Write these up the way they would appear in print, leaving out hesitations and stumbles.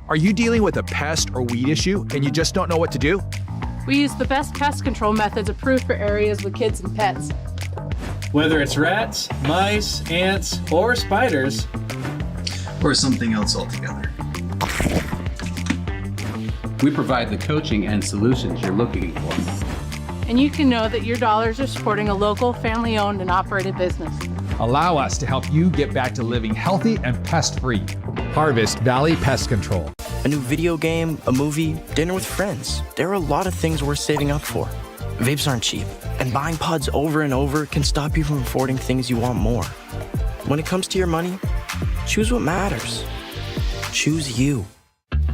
Are you dealing with a pest or weed issue and you just don't know what to do? We use the best pest control methods approved for areas with kids and pets. Whether it's rats, mice, ants, or spiders, or something else altogether, we provide the coaching and solutions you're looking for. And you can know that your dollars are supporting a local, family-owned and operated business. Allow us to help you get back to living healthy and pest-free. Harvest Valley Pest Control. A new video game, a movie, dinner with friends. There are a lot of things worth saving up for. Vapes aren't cheap, and buying pods over and over can stop you from affording things you want more. When it comes to your money, choose what matters. Choose you.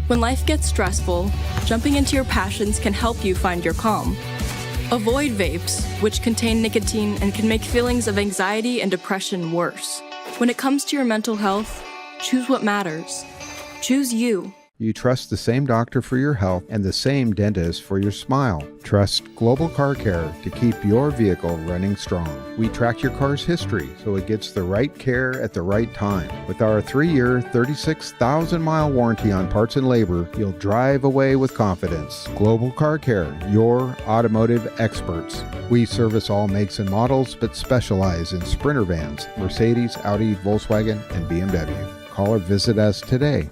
When life gets stressful, jumping into your passions can help you find your calm. Avoid vapes, which contain nicotine and can make feelings of anxiety and depression worse. When it comes to your mental health, choose what matters. Choose you. You trust the same doctor for your health and the same dentist for your smile. Trust Global Car Care to keep your vehicle running strong. We track your car's history so it gets the right care at the right time. With our 3-year, 36,000-mile warranty on parts and labor, you'll drive away with confidence. Global Car Care, your automotive experts. We service all makes and models, but specialize in Sprinter vans, Mercedes, Audi, Volkswagen, and BMW. Call or visit us today.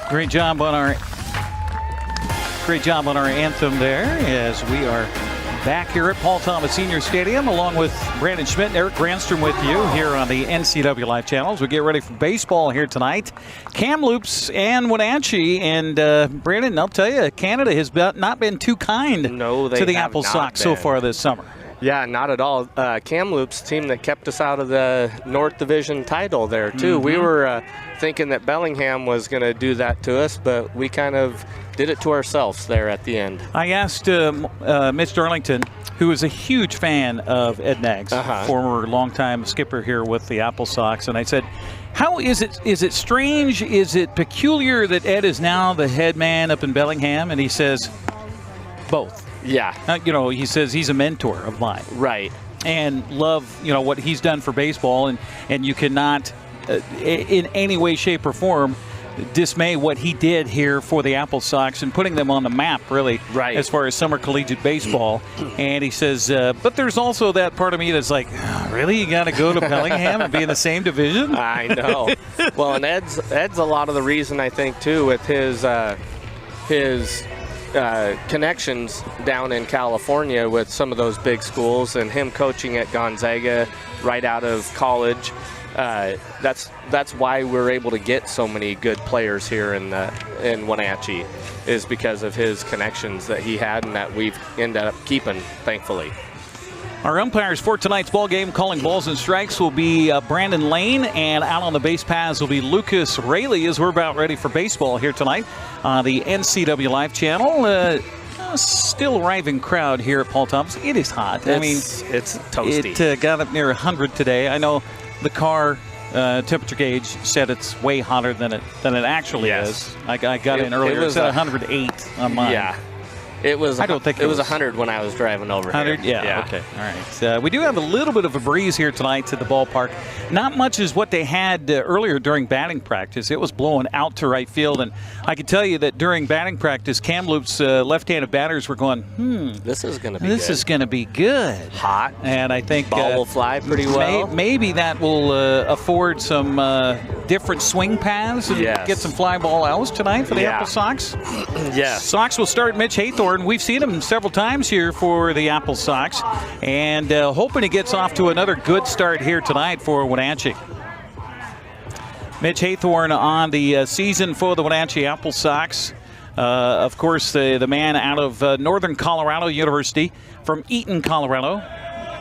Great job on our anthem there as we are back here at Paul Thomas Senior Stadium along with Brandon Schmidt and Eric Granstrom with you here on the NCWLIFE channels. We get ready for baseball here tonight. Kamloops and Wenatchee, and Brandon, I'll tell you, Canada has not been too kind to the Applesox so far this summer. Yeah, not at all. Kamloops, team that kept us out of the North Division title there, too. Mm-hmm. We were thinking that Bellingham was going to do that to us, but we kind of did it to ourselves there at the end. I asked Mitch Darlington, who is a huge fan of Ed Naggs, former longtime skipper here with the Applesox, and I said, how is it? Is it strange? Is it peculiar that Ed is now the head man up in Bellingham? And he says, both. Yeah. He says he's a mentor of mine. Right. And love, what he's done for baseball. And you cannot, in any way, shape, or form, dismay what he did here for the Applesox and putting them on the map, really, as far as summer collegiate baseball. And he says, but there's also that part of me that's like, really? You got to go to Bellingham and be in the same division? I know. Well, and Ed's a lot of the reason, I think, too, with his connections down in California with some of those big schools and him coaching at Gonzaga right out of college. That's why we're able to get so many good players here in Wenatchee, is because of his connections that he had and that we've ended up keeping, thankfully. Our umpires for tonight's ball game calling balls and strikes will be Brandon Lane, and out on the base paths will be Lucas Raley, as we're about ready for baseball here tonight on the NCWLIFE channel. Still arriving crowd here at Paul Thomas. It is hot. It's toasty. It got up near 100 today. I know the car temperature gauge said it's way hotter than it actually is. I got in earlier. It was at 108 on mine. Yeah. It was. I don't think it was 100 when I was driving over 100? here. Yeah. Okay. All right. We do have a little bit of a breeze here tonight at the ballpark. Not much as what they had earlier during batting practice. It was blowing out to right field, and I can tell you that during batting practice, Kamloops left-handed batters were going, this is going to be good. This is going to be good. Hot. And I think ball will fly pretty well. Maybe that will afford some different swing paths and get some fly ball outs tonight for the Applesox. Yes. Sox will start Mitch Haythorne. We've seen him several times here for the Applesox, and hoping he gets off to another good start here tonight for Wenatchee. Mitch Haythorne on the season for the Wenatchee Applesox. Of course, the man out of Northern Colorado University from Eaton, Colorado.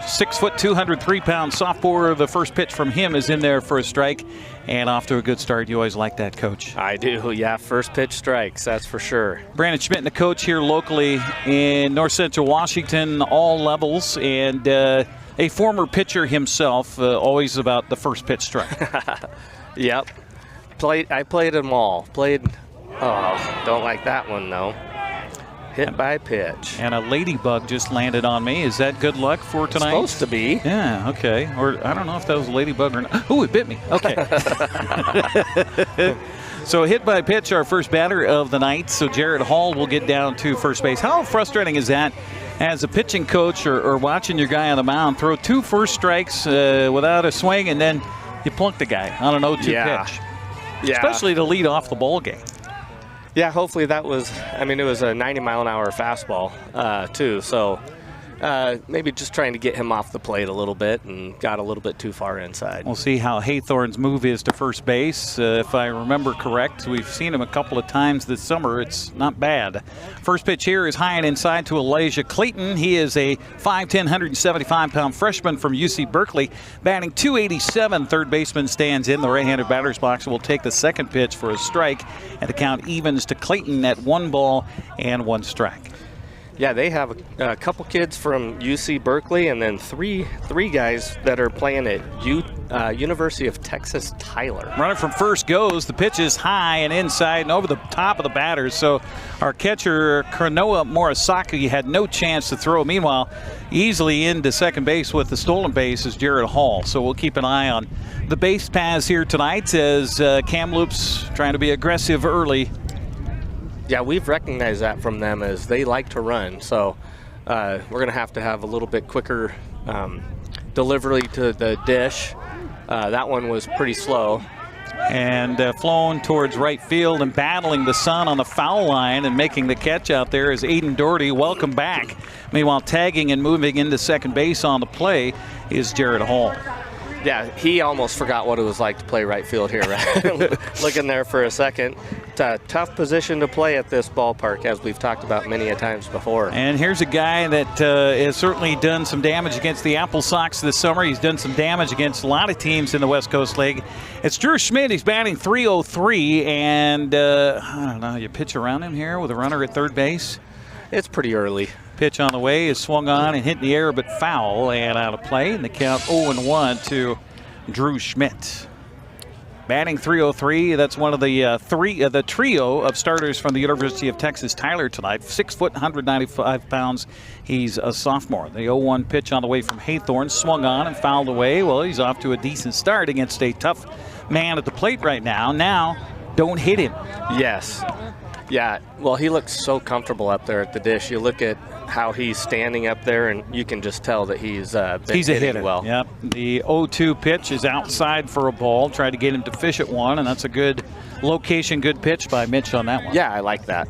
6 foot, 203 pounds sophomore. The first pitch from him is in there for a strike, and off to a good start. You always like that, Coach. I do, yeah. First pitch strikes, that's for sure. Brandon Schmidt, the coach here locally in North Central Washington, all levels, and a former pitcher himself, always about the first pitch strike. Yep. I played them all. Don't like that one, though. Hit by pitch. And a ladybug just landed on me. Is that good luck for tonight? Supposed to be. Yeah, okay. Or I don't know if that was a ladybug or not. Oh, it bit me. Okay. So hit by pitch, our first batter of the night. So Jared Hall will get down to first base. How frustrating is that as a pitching coach or watching your guy on the mound throw 2 first strikes without a swing, and then you plunk the guy on an 0-2 pitch? Yeah. Especially to lead off the ball game. Yeah, hopefully that was, it was a 90-mile-an-hour fastball, too. So maybe just trying to get him off the plate a little bit and got a little bit too far inside. We'll see how Haythorne's move is to first base. If I remember correct, we've seen him a couple of times this summer. It's not bad. First pitch here is high and inside to Elijah Clayton. He is a 5'10", 175-pound freshman from UC Berkeley, batting .287. Third baseman stands in the right-handed batter's box and will take the second pitch for a strike, and the count evens to Clayton at 1 ball and 1 strike. Yeah, they have a couple kids from UC Berkeley and then three guys that are playing at University of Texas Tyler. Runner from first goes. The pitch is high and inside and over the top of the batters. So our catcher, Kronoa Morisaki, had no chance to throw. Meanwhile, easily into second base with the stolen base is Jared Hall. So we'll keep an eye on the base paths here tonight as Kamloops trying to be aggressive early. Yeah, we've recognized that from them as they like to run. So we're going to have a little bit quicker delivery to the dish. That one was pretty slow. And flown towards right field and battling the sun on the foul line and making the catch out there is Aiden Doherty. Welcome back. Meanwhile, tagging and moving into second base on the play is Jared Hall. Yeah, he almost forgot what it was like to play right field here, right? Looking there for a second. It's a tough position to play at this ballpark, as we've talked about many a times before. And here's a guy that has certainly done some damage against the Applesox this summer. He's done some damage against a lot of teams in the West Coast League. It's Drew Schmidt. He's batting .303, and I don't know, you pitch around him here with a runner at third base? It's pretty early. Pitch on the way is swung on and hit in the air, but foul and out of play. And the count 0-1 to Drew Schmidt. Batting .303. That's one of the trio of starters from the University of Texas Tyler tonight. 6 foot, 195 pounds. He's a sophomore. The 0-1 pitch on the way from Haythorne swung on and fouled away. Well, he's off to a decent start against a tough man at the plate right now. Now, don't hit him. Yes. Yeah, well, he looks so comfortable up there at the dish. You look at how he's standing up there, and you can just tell that he's a hitter. Well. Yep. The 0-2 pitch is outside for a ball. Tried to get him to fish at one, and that's a good location, good pitch by Mitch on that one. Yeah, I like that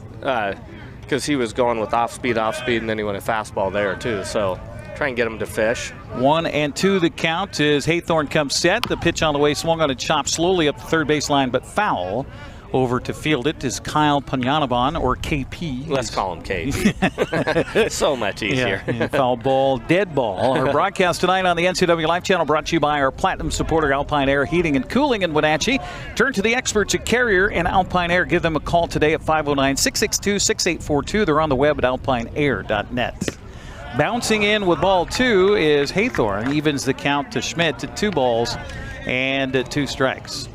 because he was going with off-speed, and then he went a fastball there too. So try and get him to fish. 1-2 the count as Haythorne comes set. The pitch on the way swung on and chopped slowly up the third baseline, but foul. Over to field it is Kyle Panyanaban, or KP. Let's call him KP. So much easier. Yeah, foul ball, dead ball. Our broadcast tonight on the NCWLIFE channel brought to you by our platinum supporter Alpine Air Heating and Cooling in Wenatchee. Turn to the experts at Carrier and Alpine Air. Give them a call today at 509-662-6842. They're on the web at alpineair.net. Bouncing in with ball 2 is Haythorne. Evens the count to Schmidt at 2 balls and 2 strikes.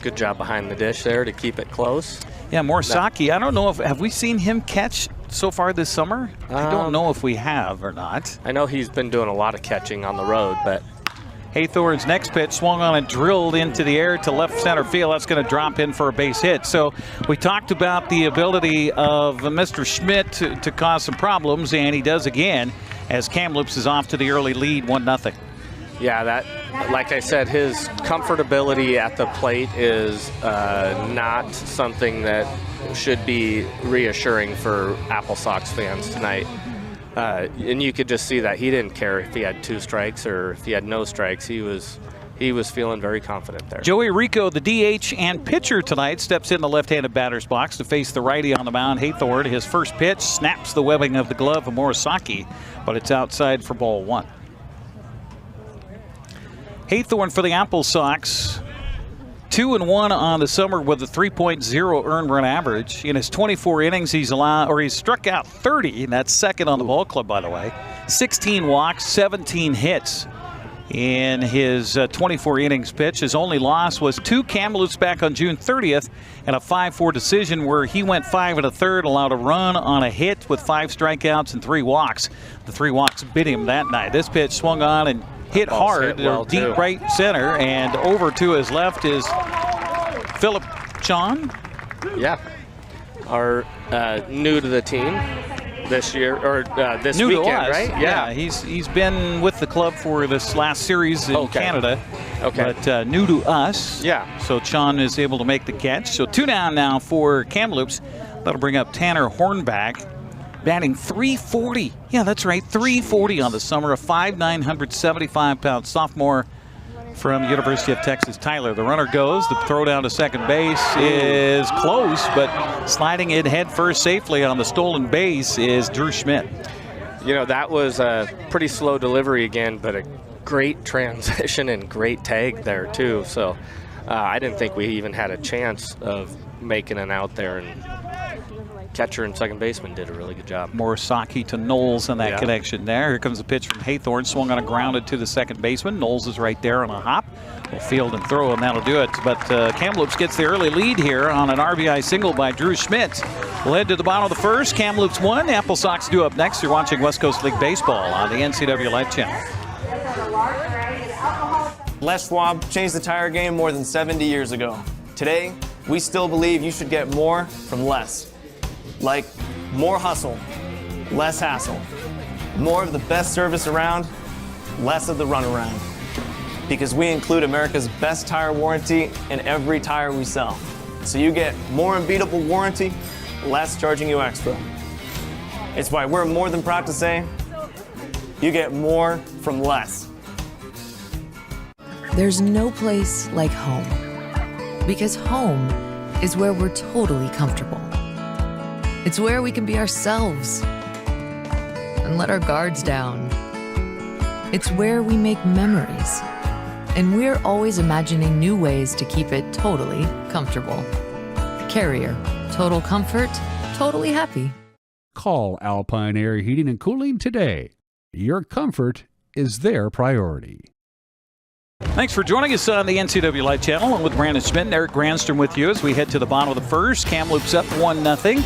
Good job behind the dish there to keep it close. Yeah, Morisaki, I don't know if, have we seen him catch so far this summer? I don't know if we have or not. I know he's been doing a lot of catching on the road, but. Haythorne's next pitch swung on and drilled into the air to left center field. That's going to drop in for a base hit. So we talked about the ability of Mr. Schmidt to cause some problems, and he does again as Kamloops is off to the early lead, 1-0. Yeah, that, like I said, his comfortability at the plate is not something that should be reassuring for Applesox fans tonight. And you could just see that he didn't care if he had 2 strikes or if he had no strikes. He was feeling very confident there. Joey Rico, the DH and pitcher tonight, steps in the left-handed batter's box to face the righty on the mound, Haythorne. His first pitch snaps the webbing of the glove of Morisaki, but it's outside for ball 1. Haythorne for the Applesox, 2-1 on the summer with a 3.0 earned run average. In his 24 innings, he's struck out 30, and that's second on the ball club, by the way. 16 walks, 17 hits. in his 24 innings pitch. His only loss was 2 Kamloops back on June 30th and a 5-4 decision where he went 5 1/3, allowed a run on a hit with 5 strikeouts and 3 walks. The 3 walks bit him that night. This pitch swung on and hit hard, deep right center, and over to his left is Philip John. Yeah, our new to the team this year, or this new weekend, to us, right? Yeah, he's been with the club for this last series in Canada. Okay. But new to us. Yeah. So Chon is able to make the catch. So 2 down now for Kamloops. That'll bring up Tanner Hornback, batting .340. Yeah, that's right, .340 on the summer. A 5'9", 175-pound sophomore from the University of Texas Tyler. The runner goes. The throw down to second base is close, but sliding it head first safely on the stolen base is Drew Schmidt. You know, that was a pretty slow delivery again, but a great transition and great tag there too. So I didn't think we even had a chance of making an out there, and catcher and second baseman did a really good job. Morisaki to Knowles on that connection there. Here comes a pitch from Haythorne, swung on a grounded to the second baseman. Knowles is right there on a hop. Will field and throw, and that'll do it. But Kamloops gets the early lead here on an RBI single by Drew Schmidt. We'll head to the bottom of the first. Kamloops 1, Applesox 2 up next. You're watching West Coast League Baseball on the NCWLIFE channel. Les Schwab changed the tire game more than 70 years ago. Today, we still believe you should get more from less. Like more hustle, less hassle. More of the best service around, less of the runaround. Because we include America's best tire warranty in every tire we sell. So you get more unbeatable warranty, less charging you extra. It's why we're more than proud to say, you get more from less. There's no place like home. Because home is where we're totally comfortable. It's where we can be ourselves and let our guards down. It's where we make memories. And we're always imagining new ways to keep it totally comfortable. Carrier. Total comfort. Totally happy. Call Alpine Air Heating and Cooling today. Your comfort is their priority. Thanks for joining us on the NCWLIFE channel. Along with Brandon Schmidt and Eric Granstrom with you as we head to the bottom of the first. Kamloops up 1-0.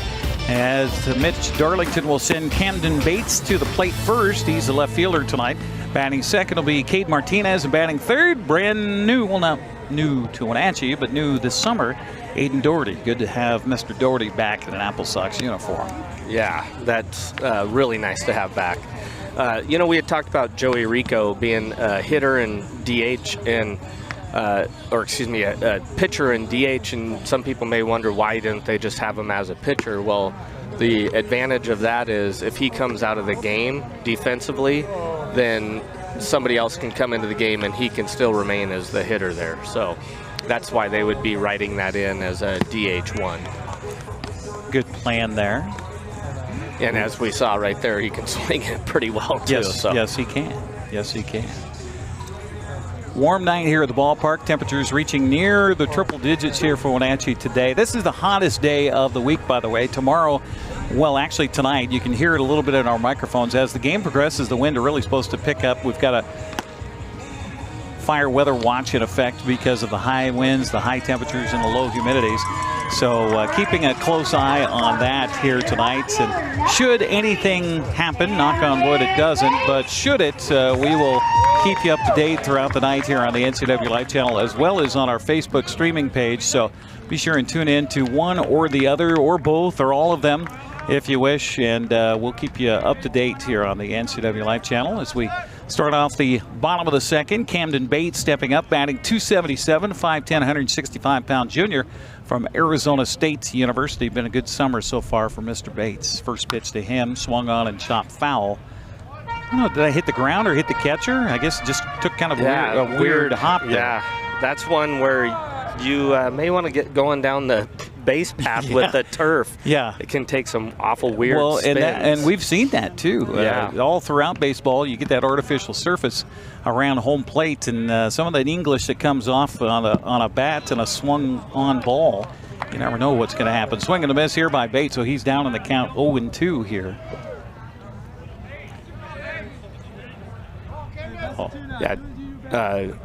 As Mitch Darlington will send Camden Bates to the plate first. He's the left fielder tonight. Batting second will be Cade Martinez, and batting third, brand new, well, not new to Wenatchee, but new this summer, Aiden Doherty. Good to have Mr. Doherty back in an Applesox uniform. Yeah, that's really nice to have back. You know, we had talked about Joey Rico being a hitter and DH, and or excuse me, a pitcher and DH, and some people may wonder why didn't they just have him as a pitcher. Well, the advantage of that is if he comes out of the game defensively, then somebody else can come into the game and he can still remain as the hitter there. So that's why they would be writing that in as a DH1. Good plan there. And as we saw right there, he can swing it pretty well too. Yes, so. yes he can. Yes, he can. Warm night here at the ballpark. Temperatures reaching near the triple digits here for Wenatchee today. This is the hottest day of the week, by the way. Tomorrow, well, actually tonight, you can hear it a little bit in our microphones. As the game progresses, the wind are really supposed to pick up. We've got a fire weather watch in effect because of the high winds, the high temperatures, and the low humidities. So keeping a close eye on that here tonight. And should anything happen, knock on wood it doesn't, but should it, we will keep you up to date throughout the night here on the NCWLIFE channel as well as on our Facebook streaming page. So be sure and tune in to one or the other or both or all of them if you wish. And we'll keep you up to date here on the NCWLIFE channel as we start off the bottom of the second. Camden Bates stepping up, batting .277, 5'10", 165-pound junior from Arizona State University. Been a good summer so far for Mr. Bates. First pitch to him, swung on and chopped foul. I don't know, did I hit the ground or hit the catcher? I guess it just took kind of a weird hop there. Yeah, that's one where you may want to get going down the base path with the turf. Yeah. It can take some awful weird spins. And we've seen that too. All throughout baseball, you get that artificial surface around home plate, and some of that English that comes off on a bat and a swung on ball. You never know what's going to happen. Swing and a miss here by Bates, so he's down in the count 0-2 here. Yeah,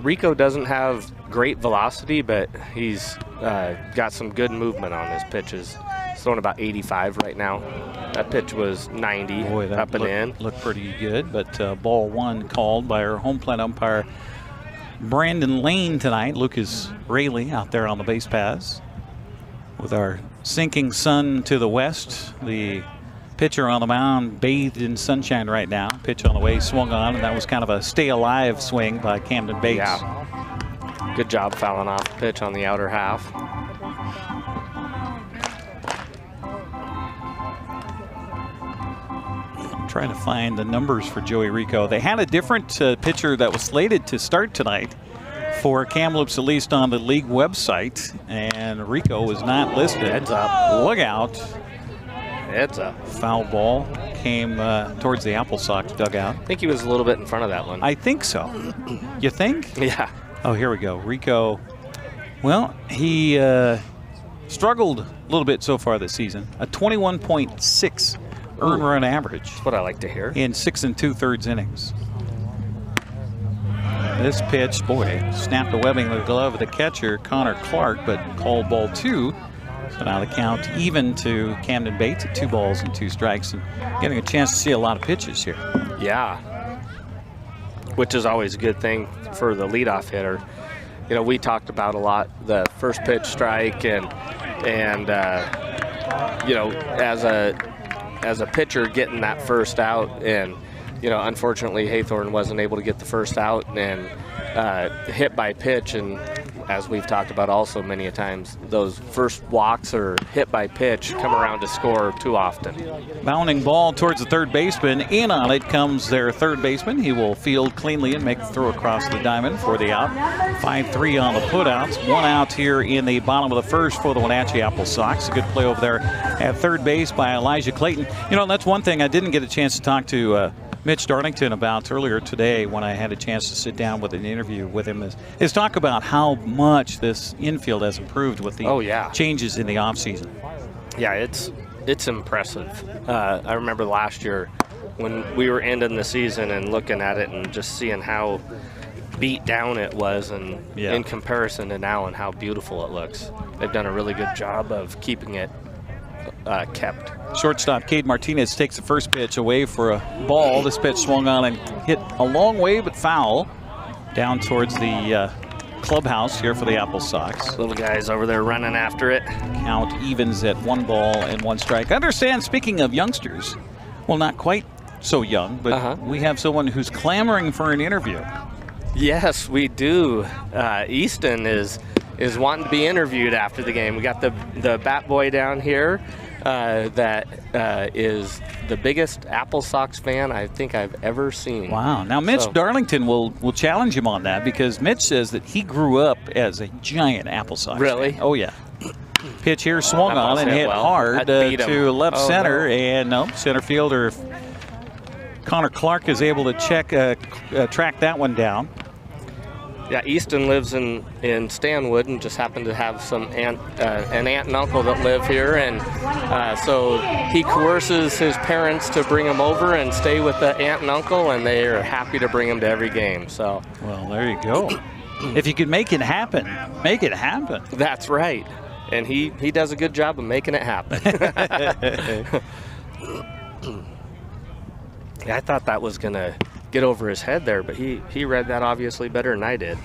Rico doesn't have great velocity, but he's got some good movement on his pitches. He's throwing about 85 right now. That pitch was 90. Boy, that up and in. Looked pretty good, but ball one called by our home plate umpire Brandon Lane tonight. Lucas Rayleigh out there on the base paths with our sinking sun to the west. The pitcher on the mound bathed in sunshine right now. Pitch on the way, swung on, and that was kind of a stay alive swing by Camden Bates. Yeah. Good job fouling off the pitch on the outer half. Trying to find the numbers for Joey Rico. They had a different pitcher that was slated to start tonight for Kamloops, at least on the league website, and Rico was not listed. Heads up. Look out. Heads up. Foul ball came towards the Applesox dugout. I think he was a little bit in front of that one. I think so. You think? Yeah. Oh, here we go. Rico, well, he struggled a little bit so far this season. A 21.6 earned run average. That's what I like to hear. In 6 2/3 innings. This pitch, boy, snapped the webbing of the glove of the catcher, Connor Clark, but called ball 2. So now the count even to Camden Bates at 2 balls and 2 strikes, and getting a chance to see a lot of pitches here. Yeah. Which is always a good thing for the leadoff hitter. You know, we talked about a lot the first pitch strike and you know, as a pitcher getting that first out, and you know, unfortunately Haythorne wasn't able to get the first out, and hit by pitch, and as we've talked about also many a times, those first walks or hit by pitch come around to score too often. Bounding ball towards the third baseman. In on it comes their third baseman. He will field cleanly and make the throw across the diamond for the out. 5-3 on the putouts. 1 out here in the bottom of the first for the Wenatchee Applesox. A good play over there at third base by Elijah Clayton. You know, that's one thing I didn't get a chance to talk to Mitch Darlington about earlier today when I had a chance to sit down with an interview with him is talk about how much this infield has improved with the changes in the offseason. Yeah, it's impressive. I remember last year when we were ending the season and looking at it and just seeing how beat down it was, and in comparison to now and how beautiful it looks. They've done a really good job of keeping it kept. Shortstop Cade Martinez takes the first pitch away for a ball. This pitch swung on and hit a long way but foul down towards the clubhouse here for the Applesox. Little guys over there running after it. Count evens at 1 ball and 1 strike. Understand, speaking of youngsters, well, not quite so young, but we have someone who's clamoring for an interview. Yes, we do. Easton is wanting to be interviewed after the game. We got the bat boy down here that is the biggest Applesox fan I think I've ever seen. Wow. Now, Mitch Darlington will challenge him on that, because Mitch says that he grew up as a giant Applesox fan. Oh, yeah. Pitch here swung on and hit hard to left center, and no, center fielder Connor Clark is able to track that one down. Yeah, Easton lives in Stanwood and just happened to have an aunt and uncle that live here, and so he coerces his parents to bring him over and stay with the aunt and uncle, and they are happy to bring him to every game. So, well, there you go. If you could make it happen, make it happen. That's right, and he does a good job of making it happen. Yeah, I thought that was gonna get over his head there, but he read that obviously better than I did.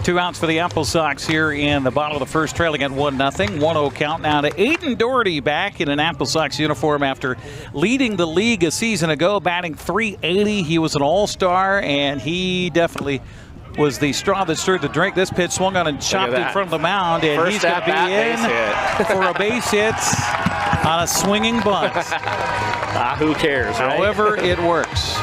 2 outs for the Applesox here in the bottom of the first, trailing at 1-0. 1-0 count now to Aiden Doherty, back in an Applesox uniform after leading the league a season ago, batting .380. He was an all-star, and he definitely was the straw that stirred the drink. This pitch swung on and chopped in front of the mound, and he's going to be in for a base hit on a swinging bunt. Who cares, right? However, it works.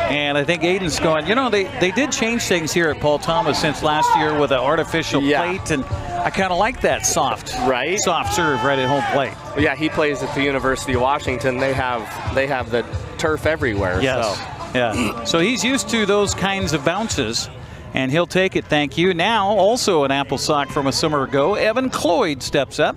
And I think Aiden's going, you know, they did change things here at Paul Thomas since last year with an artificial plate, and I kind of like that soft serve right at home plate. Yeah, he plays at the University of Washington. They have the turf everywhere. Yes. So. Yeah. So he's used to those kinds of bounces, and he'll take it. Thank you. Now, also an Applesox from a summer ago, Evan Cloyd steps up.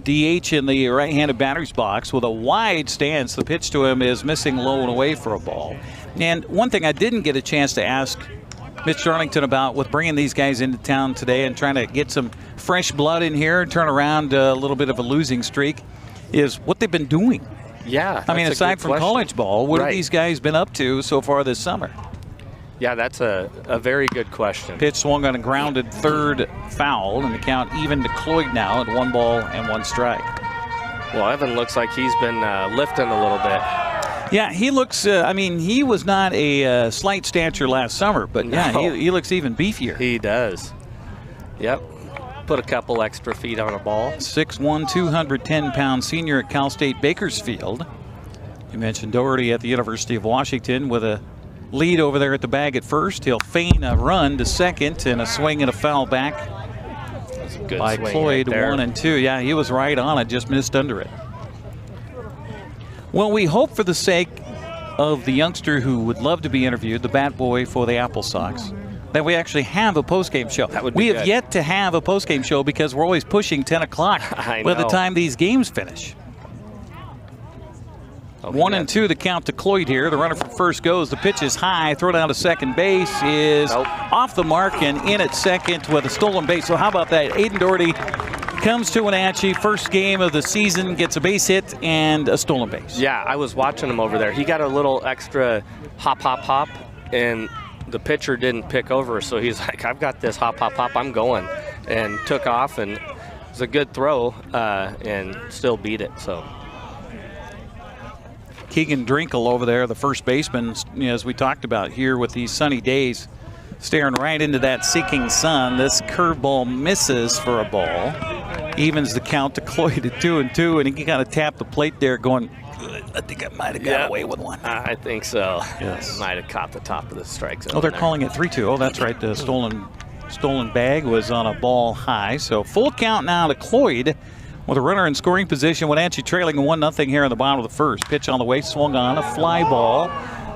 DH in the right-handed batter's box with a wide stance. The pitch to him is missing low and away for a ball. And one thing I didn't get a chance to ask Mitch Darlington about with bringing these guys into town today and trying to get some fresh blood in here and turn around a little bit of a losing streak is what they've been doing. Yeah. I mean, aside from college ball, what have these guys been up to so far this summer? Yeah, that's a very good question. Pitch swung on a grounded third foul, and the count even to Cloyd now at 1 ball and 1 strike. Well, Evan looks like he's been lifting a little bit. Yeah, he looks, I mean, he was not a slight stature last summer, but yeah, he looks even beefier. He does. Yep. Put a couple extra feet on a ball. 6'1", 210-pound senior at Cal State Bakersfield. You mentioned Doherty at the University of Washington with a lead over there at the bag at first. He'll feign a run to second and a swing and a foul back by Cloyd, right 1 and 2. Yeah, he was right on it, just missed under it. Well, we hope for the sake of the youngster who would love to be interviewed, the bat boy for the Applesox, that we actually have a postgame show. That would be we have good. yet to have a postgame show because we're always pushing 10 o'clock by the time these games finish. 1 and 2 the count to Cloyd here. The runner from first goes. The pitch is high. Throw down to second base is off the mark and in at second with a stolen base. So how about that? Aiden Doherty comes to Wenatchee. First game of the season, gets a base hit and a stolen base. Yeah, I was watching him over there. He got a little extra hop, and the pitcher didn't pick over. So he's like, I've got this hop, I'm going. And took off, and it was a good throw and still beat it. So Keegan Drinkle over there, the first baseman, as we talked about here with these sunny days, staring right into that seeking sun. This curveball misses for a ball. Evens the count to Cloyd at 2 and 2, and he kind of tapped the plate there going, I think I might have got away with one. I think so. Yes. Might have caught the top of the strike zone. Oh, they're calling it 3-2. Oh, that's right. The stolen bag was on a ball high. So full count now to Cloyd with a runner in scoring position. Wenatchee trailing 1-0 here in the bottom of the first. Pitch on the way, swung on, a fly ball.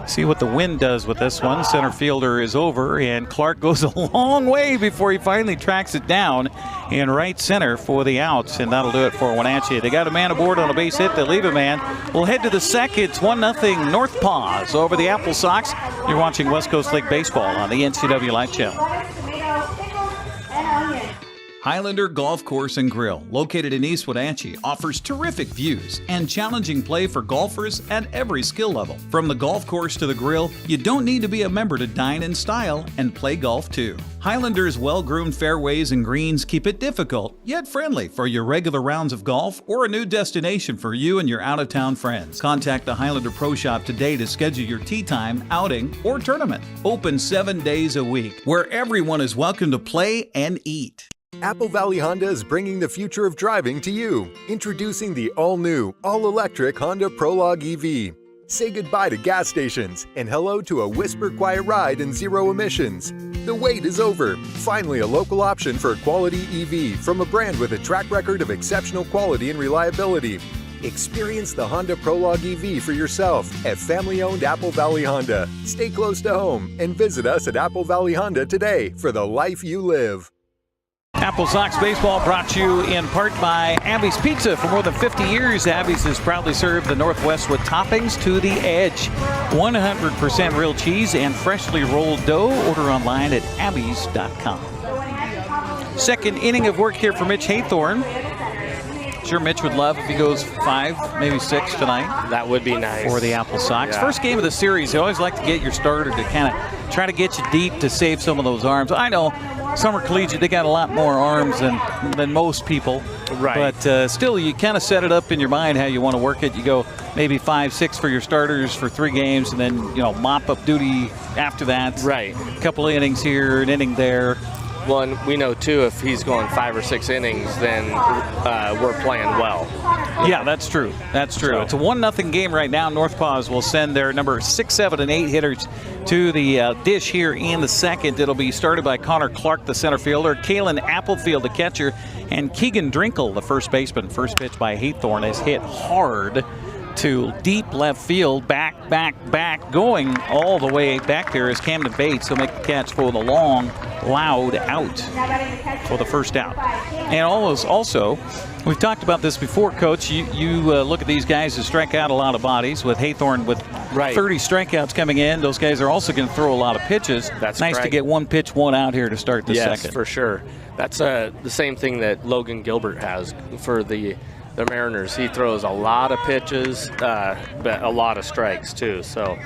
See what the wind does with this one. Center fielder is over, and Clark goes a long way before he finally tracks it down in right center for the outs, and that'll do it for Wenatchee. They got a man aboard on a base hit. They leave a man. We'll head to the second. It's 1-0 Northpaws over the Applesox. You're watching West Coast League Baseball on the NCWLIFE channel. Highlander Golf Course and Grill, located in East Wenatchee, offers terrific views and challenging play for golfers at every skill level. From the golf course to the grill, you don't need to be a member to dine in style and play golf too. Highlander's well-groomed fairways and greens keep it difficult, yet friendly for your regular rounds of golf or a new destination for you and your out-of-town friends. Contact the Highlander Pro Shop today to schedule your tee time, outing, or tournament. Open 7 days a week, where everyone is welcome to play and eat. Apple Valley Honda is bringing the future of driving to you. Introducing the all-new, all-electric Honda Prologue EV. Say goodbye to gas stations and hello to a whisper-quiet ride and zero emissions. The wait is over. Finally, a local option for a quality EV from a brand with a track record of exceptional quality and reliability. Experience the Honda Prologue EV for yourself at family-owned Apple Valley Honda. Stay close to home and visit us at Apple Valley Honda today for the life you live. Applesox Baseball brought to you in part by Abby's Pizza. For more than 50 years, Abby's has proudly served the Northwest with toppings to the edge. 100% real cheese and freshly rolled dough. Order online at abbys.com. Second inning of work here for Mitch Haythorne. Sure, Mitch would love if he goes 5, maybe 6 tonight. That would be nice. For the Applesox. Yeah. First game of the series, they always like to get your starter to kind of try to get you deep to save some of those arms. I know Summer Collegiate, they got a lot more arms than most people. Right. But still, you kind of set it up in your mind how you want to work it. You go maybe 5, 6 for your starters for 3 games, and then, mop up duty after that. Right. A couple of innings here, an inning there. Well, and we know, too, if he's going 5 or 6 innings, then we're playing well. Yeah, that's true. That's true. So it's a 1-0 game right now. Northpaws will send their number 6, 7, and 8 hitters to the dish here in the second. It'll be started by Connor Clark, the center fielder, Kalen Applefield, the catcher, and Keegan Drinkle, the first baseman. First pitch by Haythorne is hit hard to deep left field, back, going all the way back there is Camden Bates. He'll make the catch for the long, loud out for the first out. And also, we've talked about this before, Coach. You look at these guys who strike out a lot of bodies with Haythorne with 30 strikeouts coming in. Those guys are also going to throw a lot of pitches. That's nice to get one pitch, one out here to start the second. Yes, for sure. That's the same thing that Logan Gilbert has for the Mariners. He throws a lot of pitches, but a lot of strikes too. So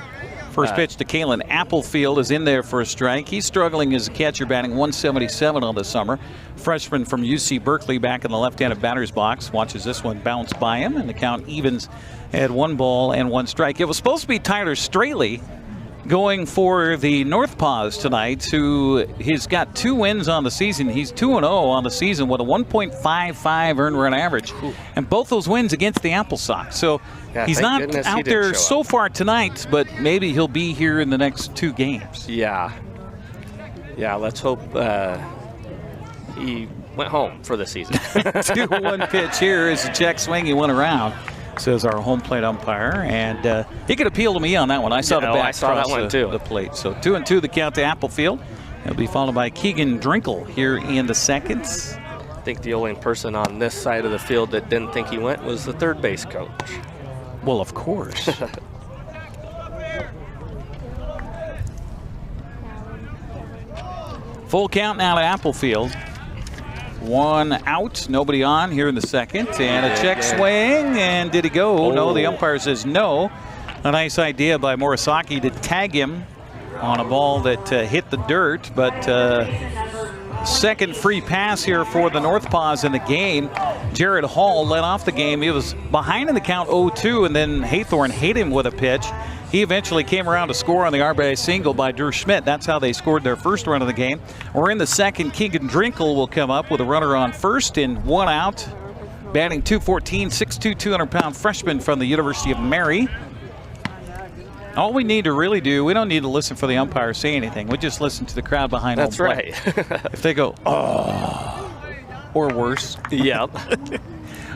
first pitch to Kalen Applefield is in there for a strike. He's struggling as a catcher, batting 177 on the summer. Freshman from UC Berkeley back in the left-handed batter's box. Watches this one bounce by him, and the count evens at 1 ball and 1 strike. It was supposed to be Tyler Straley going for the Northpaws tonight, who he's got 2 wins on the season. He's 2-0 on the season with a 1.55 earned run average. And both those wins against the Applesox. So he's not out there so far tonight, but maybe he'll be here in the next 2 games. Yeah, let's hope he went home for the season. 2-1 pitch here is a check swing. He went around, says our home plate umpire, and he could appeal to me on that one. I saw the bat across the plate. So 2-2 the count to Applefield. It'll be followed by Keegan Drinkle here in the second. I think the only person on this side of the field that didn't think he went was the third base coach. Well, of course. Full count now to Applefield. 1 out, nobody on here in the second, and a check swing, and did he go? No, the umpire says no. A nice idea by Morisaki to tag him on a ball that hit the dirt, but second free pass here for the Northpaws in the game. Jared Hall led off the game. He was behind in the count 0-2, and then Haythorne hit him with a pitch. He eventually came around to score on the RBI single by Drew Schmidt. That's how they scored their first run of the game. We're in the second. Keegan Drinkle will come up with a runner on first and 1 out. Batting .214, 6'2", 200-pound freshman from the University of Mary. All we need to really do, we don't need to listen for the umpire say anything. We just listen to the crowd behind home plate. That's right. If they go, oh, or worse. Yep.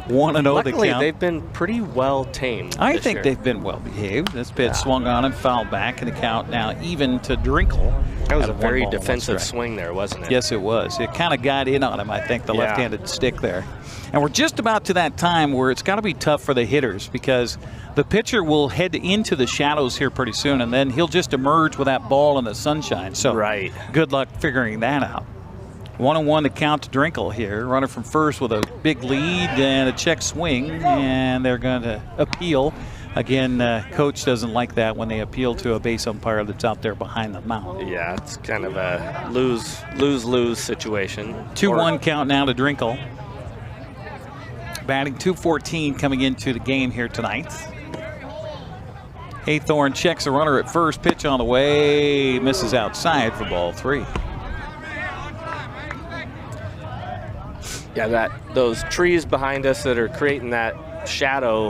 1-0 the count. Luckily, they've been pretty well tamed. I think they've been well behaved. This pitch swung on and fouled back, and the count now even to Drinkle. That was a very defensive swing there, wasn't it? Yes, it was. It kind of got in on him, I think, the left-handed stick there. And we're just about to that time where it's got to be tough for the hitters, because the pitcher will head into the shadows here pretty soon, and then he'll just emerge with that ball in the sunshine. So good luck figuring that out. 1-1 to count to Drinkle here. Runner from first with a big lead and a check swing, and they're going to appeal. Again, coach doesn't like that when they appeal to a base umpire that's out there behind the mound. Yeah, it's kind of a lose-lose situation. 2-1 count now to Drinkle. Batting .214 coming into the game here tonight. Haythorne checks a runner at first. Pitch on the way. Misses outside for ball 3. Yeah, those trees behind us that are creating that shadow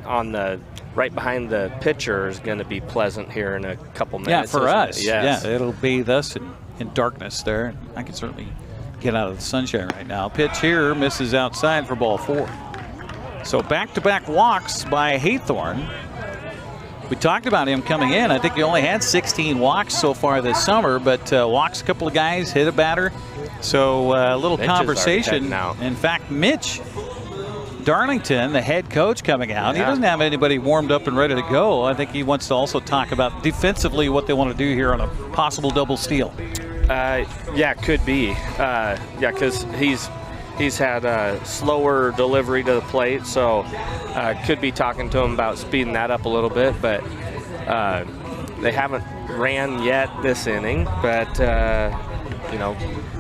on the right behind the pitcher is going to be pleasant here in a couple minutes. Yeah, for us. Yes. Yeah, it'll bathe us in darkness there. I can certainly get out of the sunshine right now. Pitch here misses outside for ball 4. So back-to-back walks by Haythorne. We talked about him coming in. I think he only had 16 walks so far this summer, but walks a couple of guys, hit a batter. So a little Mitch conversation. now. In fact, Mitch Darlington, the head coach, coming out. He doesn't have anybody warmed up and ready to go. I think he wants to also talk about defensively what they want to do here on a possible double steal. Yeah, could be. Yeah, because he's had a slower delivery to the plate, so could be talking to him about speeding that up a little bit. But they haven't ran yet this inning. But you know,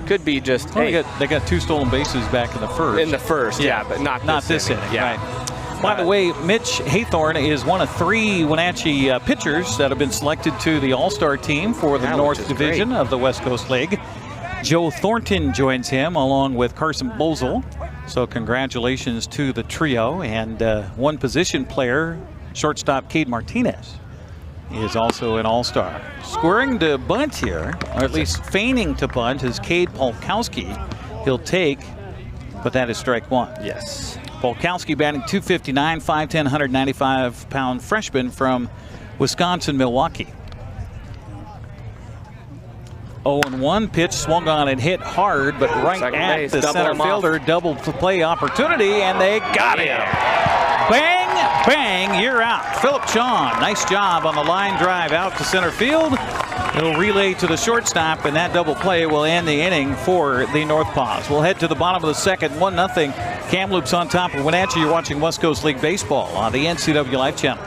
could be just. Well, they got 2 stolen bases back in the first. In the first, yeah, but not this inning. Yeah. Right. By the way, Mitch Haythorne is one of 3 Wenatchee pitchers that have been selected to the All-Star team for the North Division of the West Coast League. Joe Thornton joins him along with Carson Bozel. So congratulations to the trio. And one position player, shortstop Cade Martinez, is also an All-Star. Squaring to bunt here, or at least feigning to bunt, is Cade Polkowski. He'll take, but that is strike 1. Yes. Polkowski batting .259, 5'10", 195-pound freshman from Wisconsin, Milwaukee. 0-1 pitch swung on and hit hard, but right at the center fielder. Double play opportunity, and they got him. Bang bang, you're out. Philip Shawn, nice job on the line drive out to center field. It'll relay to the shortstop, and that double play will end the inning for the Northpaws. We'll head to the bottom of the second, 1-0. Kamloops on top of Wenatchee. You're watching West Coast League Baseball on the NCWLIFE channel.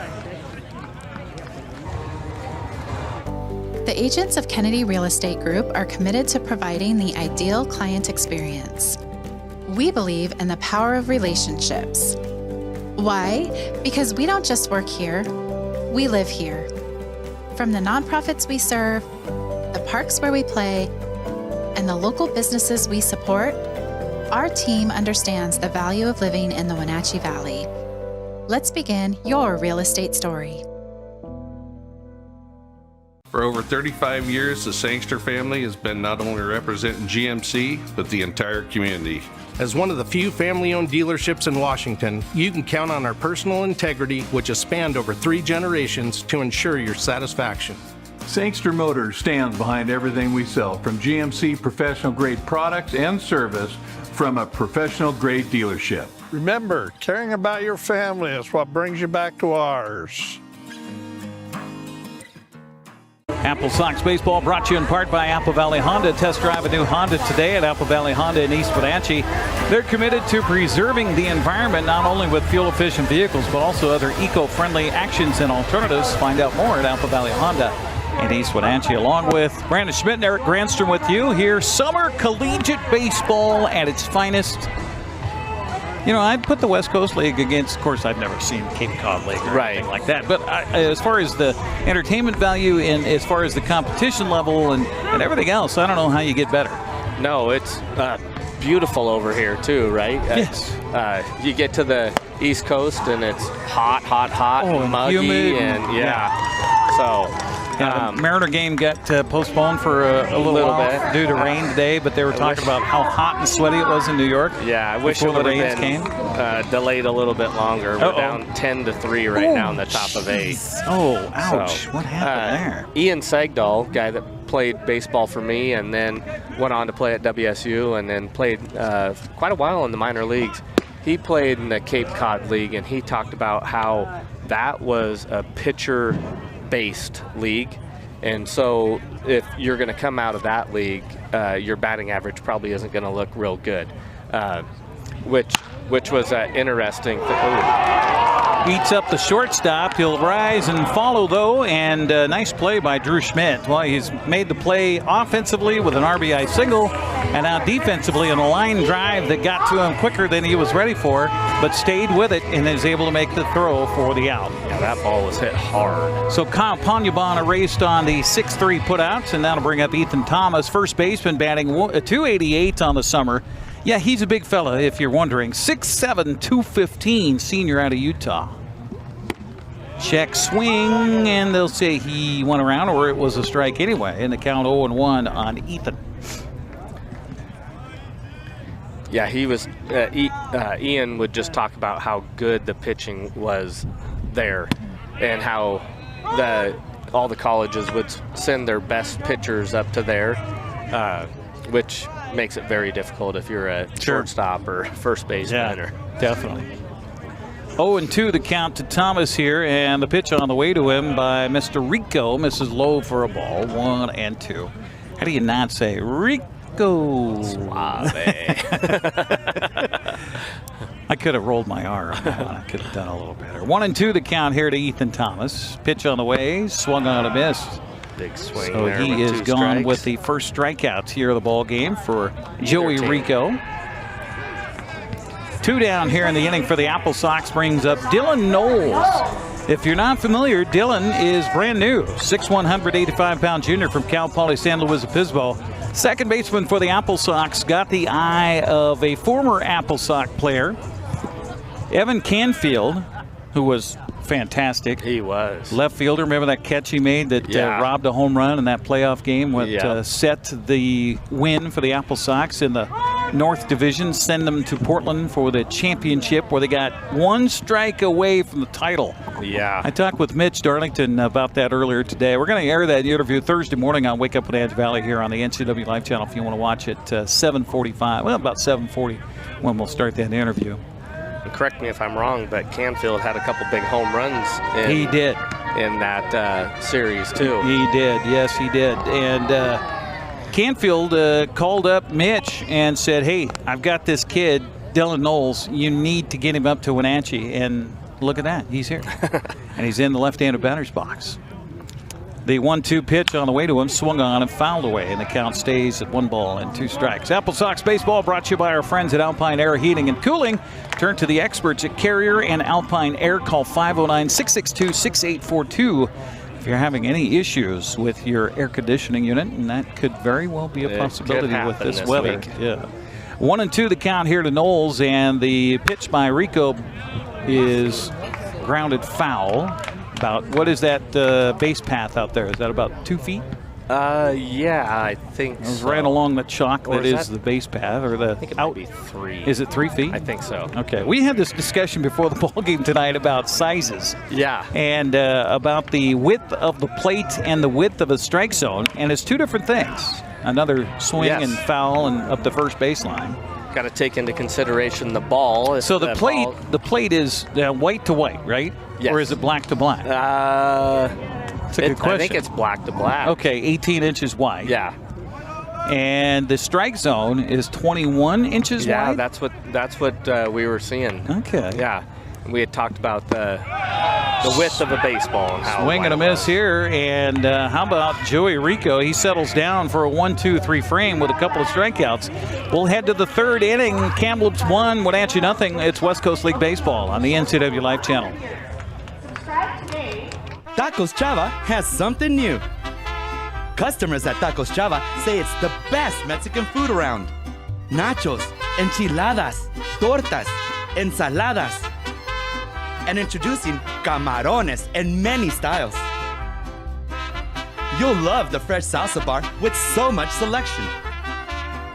The agents of Kennedy Real Estate Group are committed to providing the ideal client experience. We believe in the power of relationships. Why? Because we don't just work here, we live here. From the nonprofits we serve, the parks where we play, and the local businesses we support, our team understands the value of living in the Wenatchee Valley. Let's begin your real estate story. For over 35 years, the Sangster family has been not only representing GMC, but the entire community. As one of the few family-owned dealerships in Washington, you can count on our personal integrity, which has spanned over 3 generations, to ensure your satisfaction. Sangster Motors stands behind everything we sell, from GMC professional-grade products and service from a professional-grade dealership. Remember, caring about your family is what brings you back to ours. Applesox Baseball brought to you in part by Apple Valley Honda. Test drive a new Honda today at Apple Valley Honda in East Wenatchee. They're committed to preserving the environment, not only with fuel-efficient vehicles, but also other eco-friendly actions and alternatives. Find out more at Apple Valley Honda in East Wenatchee. Along with Brandon Schmidt and Eric Granstrom with you here. Summer collegiate baseball at its finest. You know, I'd put the West Coast League against, of course, I've never seen Cape Cod League or anything like that. But as far as the entertainment value and as far as the competition level and everything else, I don't know how you get better. No, it's beautiful over here too, right? Yes. You get to the East Coast and it's hot, and muggy, humid, and so. The Mariner game got postponed for a little while bit due to rain today, but they were talking about how hot and sweaty it was in New York. Yeah, I wish it would have been delayed a little bit longer. We're down 10-3 right now in the top of 8. Oh, ouch. So, what happened there? Ian Segdahl, guy that played baseball for me and then went on to play at WSU and then played quite a while in the minor leagues. He played in the Cape Cod League, and he talked about how that was a pitcher-based league, and so if you're going to come out of that league, your batting average probably isn't going to look real good, which was interesting. Beats up the shortstop. He'll rise and follow, though, and nice play by Drew Schmidt. Well, he's made the play offensively with an RBI single, and now defensively in a line drive that got to him quicker than he was ready for, but stayed with it and is able to make the throw for the out. Yeah, that ball was hit hard. So Kyle Ponyaban erased on the 6-3 putouts, and that'll bring up Ethan Thomas, first baseman, batting .288 on the summer. Yeah, he's a big fella, if you're wondering. 6'7", 215, senior out of Utah. Check swing, and they'll say he went around, or it was a strike anyway, in the count 0-1 on Ethan. Yeah, he was. Ian would just talk about how good the pitching was there, and how all the colleges would send their best pitchers up to there, which makes it very difficult if you're a shortstop or first baseman. Yeah, definitely. 0-2 the count to Thomas here, and the pitch on the way to him by Mr. Rico. Misses low for a ball. 1-2. How do you not say Rico? Suave. I could have rolled my R on that one. I could have done a little better. 1-2 the count here to Ethan Thomas. Pitch on the way. Swung on a miss. Big swing so there. He is gone strikes. with the first strikeouts here of the ball game for Joey Rico. 2 down here in the inning for the Applesox brings up Dylan Knowles. If you're not familiar, Dylan is brand new. 6'1", 185-pound junior from Cal Poly San Luis Obispo. Second baseman for the Applesox, got the eye of a former Applesox player, Evan Canfield, who was fantastic. He was. Left fielder, remember that catch he made that robbed a home run in that playoff game? Set the win for the Applesox in the North Division, send them to Portland for the championship, where they got 1 strike away from the title. Yeah. I talked with Mitch Darlington about that earlier today. We're going to air that interview Thursday morning on Wake Up with Wenatchee Valley here on the NCWLIFE channel if you want to watch it. 7:45, well, about 7:40 when we'll start that interview. correct me if I'm wrong, but Canfield had a couple big home runs. He did. In that series, too. He did. Yes, he did. And Canfield called up Mitch and said, hey, I've got this kid, Dylan Knowles. You need to get him up to Wenatchee. And look at that. He's here. And he's in the left-handed batter's box. The 1-2 pitch on the way to him swung on and fouled away, and the count stays at 1 ball and 2 strikes. Applesox baseball brought to you by our friends at Alpine Air Heating and Cooling. Turn to the experts at Carrier and Alpine Air. Call 509-662-6842 if you're having any issues with your air conditioning unit, and that could very well be a possibility with this weather. Yeah. 1-2 the count here to Knowles, and the pitch by Rico is grounded foul. About, what is that base path out there? Is that about 2 feet? Yeah, I think it was right along the chalk that is the base path, or the I think it might be 3. Is it 3 feet? I think so. Okay. We had this discussion before the ball game tonight about sizes. Yeah. And about the width of the plate and the width of a strike zone, and it's 2 different things. Another swing and foul and up the first baseline. Got to take into consideration the ball. So the plate is white to white, right? Yes. Or is it black to black? That's a good question. I think it's black to black. Okay, 18 inches wide. Yeah. And the strike zone is 21 inches wide? Yeah, that's what we were seeing. Okay. Yeah. We had talked about the width of a baseball. And how swing and a miss here, and how about Joey Rico? He settles down for a 1-2-3 frame with a couple of strikeouts. We'll head to the 3rd inning. Kamloops 1, Wenatchee nothing. It's West Coast League Baseball on the NCWLIFE channel. Tacos Chava has something new. Customers at Tacos Chava say it's the best Mexican food around. Nachos, enchiladas, tortas, ensaladas, and introducing camarones in many styles. You'll love the fresh salsa bar with so much selection.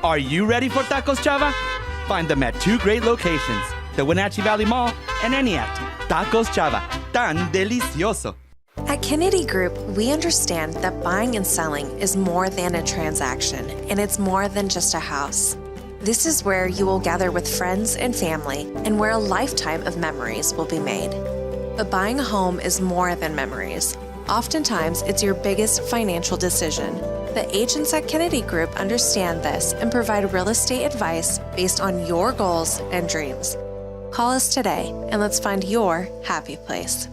Are you ready for Tacos Chava? Find them at 2 great locations, the Wenatchee Valley Mall and Eniac. Tacos Chava, tan delicioso. At Kennedy Group, we understand that buying and selling is more than a transaction, and it's more than just a house. This is where you will gather with friends and family, and where a lifetime of memories will be made. But buying a home is more than memories. Oftentimes, it's your biggest financial decision. The agents at Kennedy Group understand this and provide real estate advice based on your goals and dreams. Call us today, and let's find your happy place.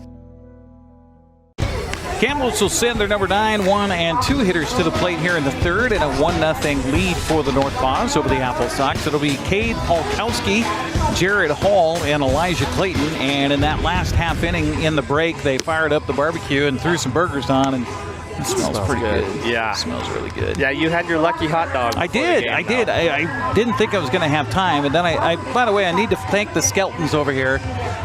Kamloops will send their number 9, 1, and 2 hitters to the plate here in the 3rd, and a 1-0 lead for the Northpaws over the Applesox. It'll be Cade Polkowski, Jared Hall, and Elijah Clayton. And in that last half inning in the break, they fired up the barbecue and threw some burgers on, and it smells pretty good. Yeah. It smells really good. Yeah, you had your lucky hot dog. I did. I didn't think I was going to have time. And then by the way, I need to thank the Skeltons over here.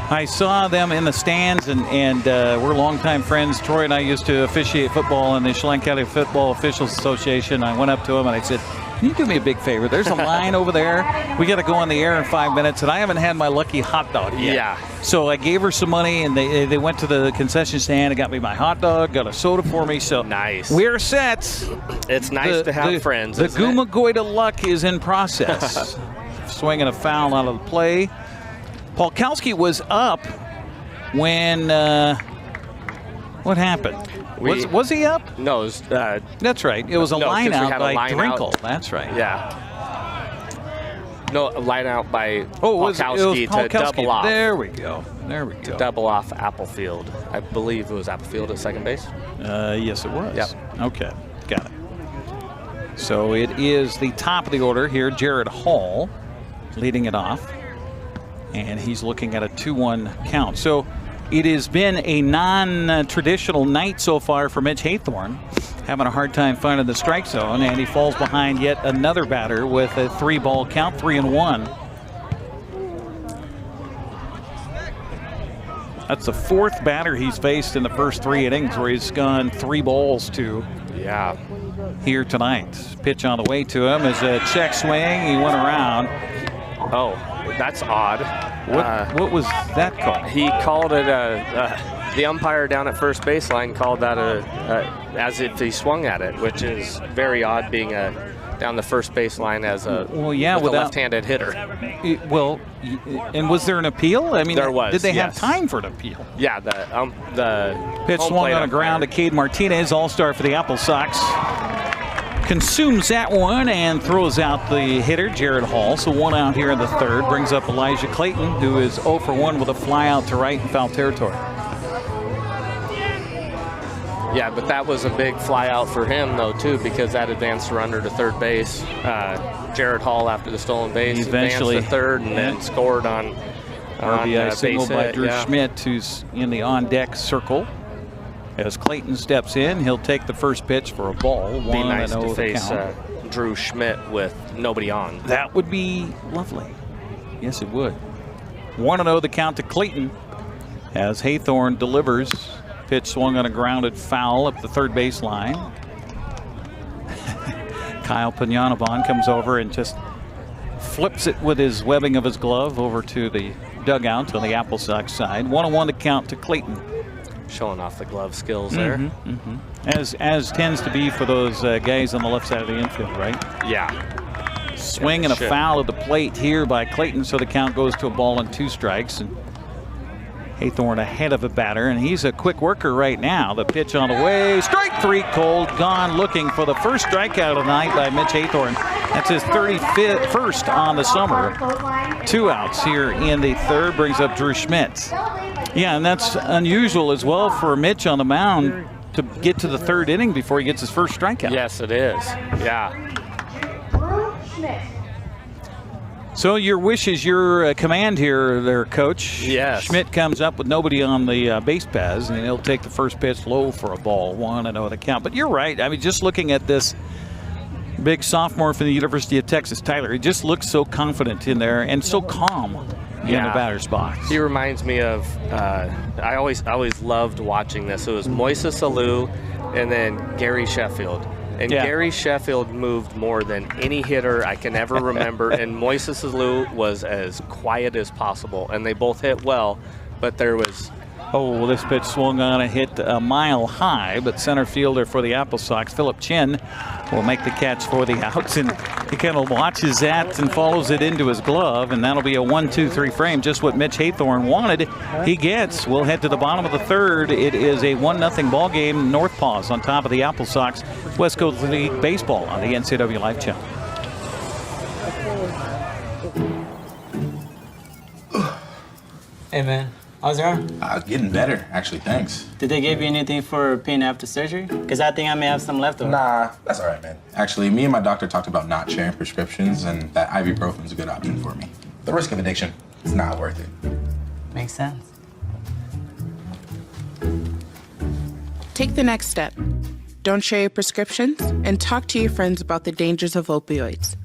I saw them in the stands, and we're longtime friends. Troy and I used to officiate football in the Chelan County Football Officials Association. I went up to him and I said, can you do me a big favor? There's a line over there. We got to go on the air in 5 minutes, and I haven't had my lucky hot dog yet. Yeah. So I gave her some money, and they went to the concession stand and got me my hot dog, got a soda for me. So nice. We're set. It's nice to have friends. The Gumagoida luck is in process. Swinging a foul out of the play. Polkowski was up when what happened? Was he up? No, it was, that's right. It was a line out by Drinkle. That's right. Yeah. No, a line out by Polkowski to double off. There we go. There we go. To double off Applefield. I believe it was Applefield at second base. Yes, it was. Yep. Okay, got it. So it is the top of the order here. Jared Hall leading it off. And he's looking at a 2-1 count. So it has been a non-traditional night so far for Mitch Haythorne. Having a hard time finding the strike zone, and he falls behind yet another batter with a 3-ball count, 3-1. That's the 4th batter he's faced in the first 3 innings, where he's gone 3 balls to. Yeah. Here tonight. Pitch on the way to him is a check swing. He went around. Oh, that's odd. What was that called? He called it the umpire down at first baseline called that as if he swung at it, which is very odd, being a down the first baseline as a without a left-handed hitter. And was there an appeal? I mean, there was. Did they have time for an appeal? Yeah, the pitch swung on the ground to Cade Martinez, all-star for the Applesox. Consumes that one and throws out the hitter, Jared Hall. So 1 out here in the third. Brings up Elijah Clayton, who is 0 for 1 with a fly out to right in foul territory. Yeah, but that was a big fly out for him, though, too, because that advanced the runner to third base. Jared Hall, after the stolen base, eventually advanced to third and then scored on RBI single by hit, Drew Schmidt, who's in the on-deck circle. As Clayton steps in, he'll take the first pitch for a ball. Be nice to face Drew Schmidt with nobody on. That would be lovely. Yes, it would. 1-0 the count to Clayton as Haythorne delivers. Pitch swung on a grounded foul up the third baseline. Kyle Piñanabon comes over and just flips it with his webbing of his glove over to the dugout on the Applesox side. 1-1 to count to Clayton. Showing off the glove skills there. As tends to be for those guys on the left side of the infield, right? Yeah. Swing and a foul at the plate here by Clayton, so the count goes to a ball and 2 strikes. And Haythorne ahead of a batter, and he's a quick worker right now. The pitch on the way, strike 3 cold, gone, looking for the first strikeout of the night by Mitch Haythorne. That's his 31st on the summer. 2 outs here in the third, brings up Drew Schmidt. Yeah, and that's unusual as well for Mitch on the mound to get to the third inning before he gets his first strikeout. Yes, it is. Yeah. So your wish is your command here, there, Coach. Yes. Schmidt comes up with nobody on the base paths, and he'll take the first pitch low for a ball. 1-0 the count. But you're right. I mean, just looking at this big sophomore from the University of Texas, Tyler, he just looks so confident in there and so calm in the batter's box. He reminds me of, I always loved watching this. It was Moises Alou and then Gary Sheffield. And Gary Sheffield moved more than any hitter I can ever remember. And Moises Alou was as quiet as possible. And they both hit well, but there was... Oh, well, this pitch swung on and hit a mile high, but center fielder for the Applesox, Philip Chin, will make the catch for the outs. And he kind of watches that and follows it into his glove, and that'll be a 1-2-3 frame, just what Mitch Haythorne wanted. He gets. We'll head to the bottom of the third. It is a 1-0 ball game. Northpaws on top of the Applesox. West Coast League Baseball on the NCWLIFE channel. Hey, man. How's your arm? Getting better, actually, thanks. Did they give you anything for pain after surgery? Because I think I may have some left over. Nah, that's all right, man. Actually, me and my doctor talked about not sharing prescriptions, and that ibuprofen's a good option for me. The risk of addiction, it's not worth it. Makes sense. Take the next step. Don't share your prescriptions, and talk to your friends about the dangers of opioids.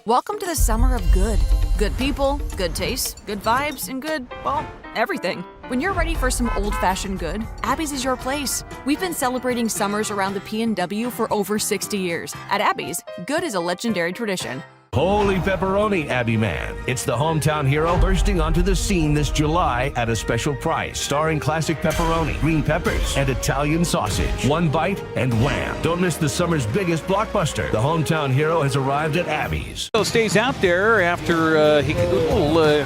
Welcome to the summer of good. Good people, good taste, good vibes, and good, well, everything. When you're ready for some old-fashioned good, Abby's is your place. We've been celebrating summers around the P&W for over 60 years. At Abby's, good is a legendary tradition. Holy pepperoni, Abby Man. It's the hometown hero bursting onto the scene this July at a special price, starring classic pepperoni, green peppers, and Italian sausage. One bite and wham. Don't miss the summer's biggest blockbuster. The hometown hero has arrived at Abby's. So stays out there after he a little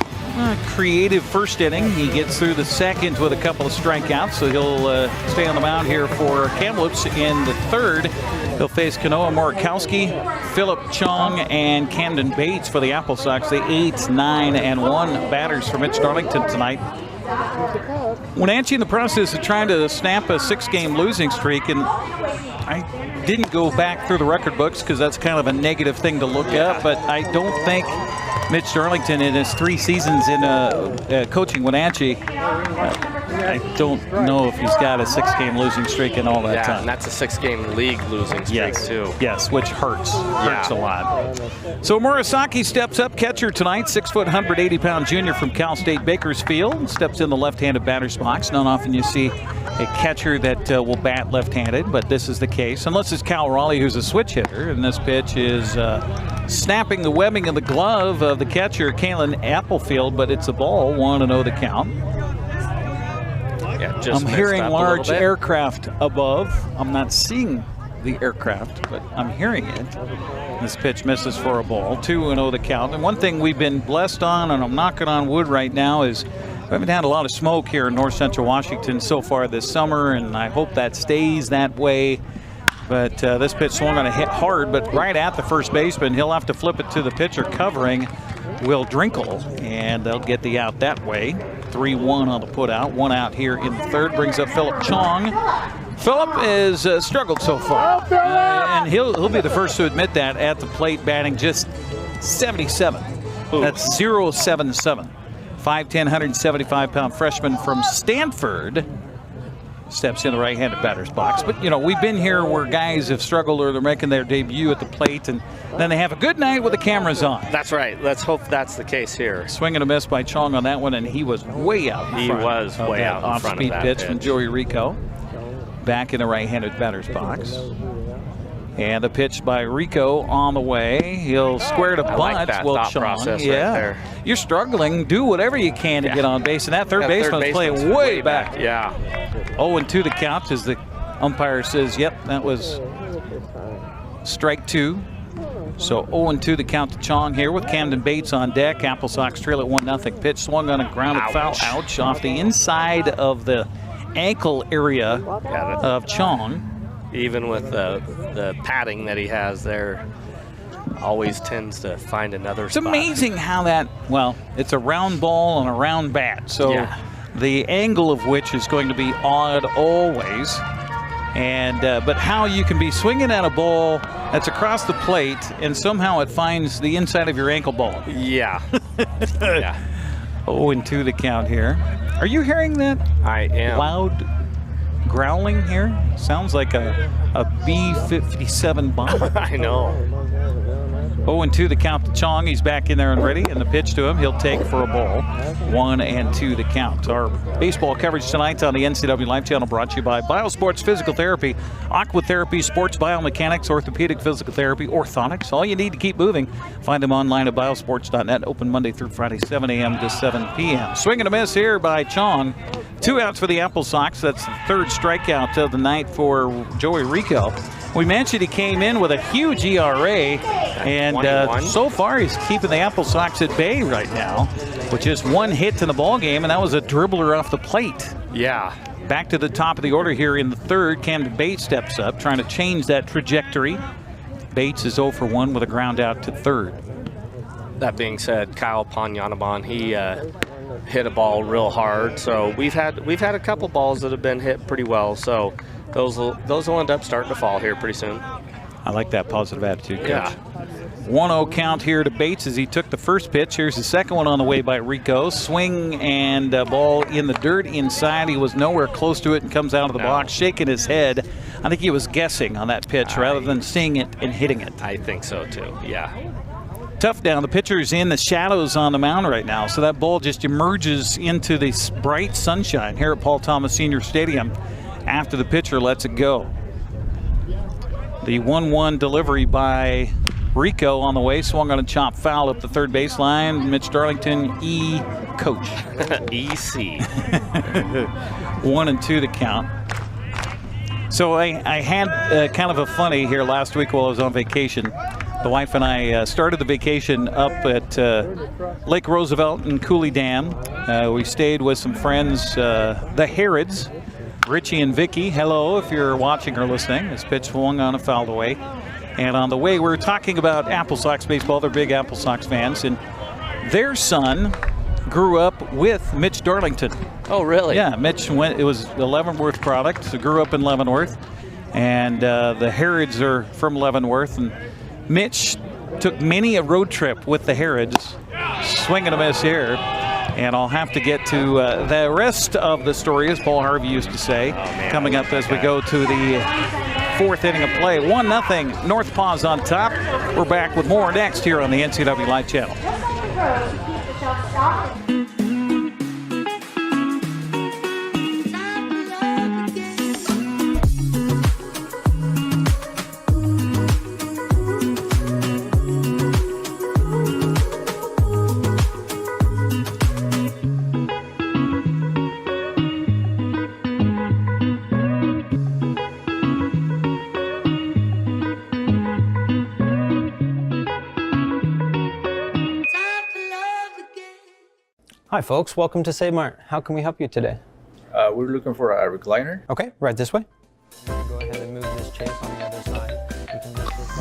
creative first inning. He gets through the second with a couple of strikeouts, so he'll stay on the mound here for Kamloops in the third. He'll face Kanoa Morikowski, Philip Chong, and Camden Bates for the Applesox. The 8, 9, and 1 batters for Mitch Darlington tonight. Wenatchee in the process of trying to snap a 6-game losing streak, and I didn't go back through the record books because that's kind of a negative thing to look at, but I don't think Mitch Darlington in his 3 seasons in coaching Wenatchee, I don't know if he's got a 6-game losing streak in all that time. And that's a 6-game league losing streak too. Yes, which hurts a lot. So Murasaki steps up, catcher tonight, 6 foot, 180-pound junior from Cal State Bakersfield. Steps in the left-handed batter's box. Not often you see a catcher that will bat left-handed, but this is the case. Unless it's Cal Raleigh, who's a switch hitter, and this pitch is snapping the webbing of the glove of the catcher, Kalen Applefield, but it's a ball, 1-0 the count. Yeah, just I'm hearing large aircraft above. I'm not seeing the aircraft, but I'm hearing it. This pitch misses for a ball. 2-0 the count. And one thing we've been blessed on, and I'm knocking on wood right now, is we haven't had a lot of smoke here in north central Washington so far this summer, and I hope that stays that way. But this pitch swung on a hit hard, but right at the first baseman. He'll have to flip it to the pitcher covering Will Drinkle, and they'll get the out that way. 3-1 on the put out. 1 out here in the third. Brings up Philip Chong. Philip has struggled so far, and he'll be the first to admit that at the plate, batting just 77. That's 0.77. 5'10", 175-pound freshman from Stanford steps in the right-handed batter's box. But, you know, we've been here where guys have struggled or they're making their debut at the plate, and then they have a good night with the cameras on. That's right. Let's hope that's the case here. Swing and a miss by Chong on that one, and he was way out in front. He was way out in front of that pitch from Joey Rico. Back in the right-handed batter's box. And the pitch by Rico on the way. He'll square to bunt. Like that thought process right there. You're struggling. Do whatever you can to get on base. And that third baseman's playing way back. Yeah. 0-2 the count as the umpire says, yep, that was strike 2. So 0-2 the count to Chong here with Camden Bates on deck. Applesox trail at 1-0. Pitch swung on a grounded foul. Ouch. Off the inside of the ankle area of Chong. Even with the padding that he has there, always tends to find another spot. It's amazing how that, well, it's a round ball on a round bat. So the angle of which is going to be odd always. And but how you can be swinging at a ball that's across the plate and somehow it finds the inside of your ankle ball. Yeah. Yeah. 0-2 the count here. Are you hearing that? I am. Loud growling here? Sounds like a B-57 bomber. I know. 0-2 the count to Chong. He's back in there and ready, and the pitch to him he'll take for a ball. 1-2 the count. Our baseball coverage tonight on the NCWLIFE channel brought to you by Biosports Physical Therapy, Aquatherapy, Sports Biomechanics, Orthopedic Physical Therapy, Orthotics. All you need to keep moving. Find them online at biosports.net. Open Monday through Friday, 7 a.m. to 7 p.m. Swing and a miss here by Chong. 2 outs for the Applesox. That's the third strikeout of the night for Joey Rico. We mentioned he came in with a huge ERA, and so far he's keeping the Applesox at bay right now with just 1 hit in the ball game, and that was a dribbler off the plate. Yeah. Back to the top of the order here in the third. Camden Bates steps up, trying to change that trajectory. Bates is 0 for 1 with a ground out to third. That being said, Kyle Panyanaban, he hit a ball real hard. So we've had a couple balls that have been hit pretty well. So those will end up starting to fall here pretty soon. I like that positive attitude, Coach. Yeah. 1-0 count here to Bates as he took the first pitch. Here's the second one on the way by Rico. Swing and ball in the dirt inside. He was nowhere close to it and comes out of the box, shaking his head. I think he was guessing on that pitch rather than seeing it and hitting it. I think so too, yeah. Tough down. The pitcher's in the shadows on the mound right now, so that ball just emerges into this bright sunshine here at Paul Thomas Senior Stadium after the pitcher lets it go. The 1-1 delivery by Rico on the way, swung on a chop foul up the third baseline. Mitch Darlington, coach. EC. 1-2 the count. So I had kind of a funny here last week while I was on vacation. The wife and I started the vacation up at Lake Roosevelt and Cooley Dam. We stayed with some friends, the Herods, Richie and Vicky. Hello, if you're watching or listening. This pitch swung on a foul away. And on the way, we were talking about Applesox baseball. They're big Applesox fans. And their son grew up with Mitch Darlington. Oh, really? Yeah, Mitch it was the Leavenworth product, so grew up in Leavenworth. And the Herods are from Leavenworth. And Mitch took many a road trip with the Herods. Swing and a miss here. And I'll have to get to the rest of the story, as Paul Harvey used to say, coming up as we go to the fourth inning of play. 1-0, Northpaws on top. We're back with more next here on the NCWLIFE channel. Hi, folks. Welcome to Save Mart. How can we help you today? We're looking for a recliner. Okay, right this way. Go ahead and move this chase on the other side. We can just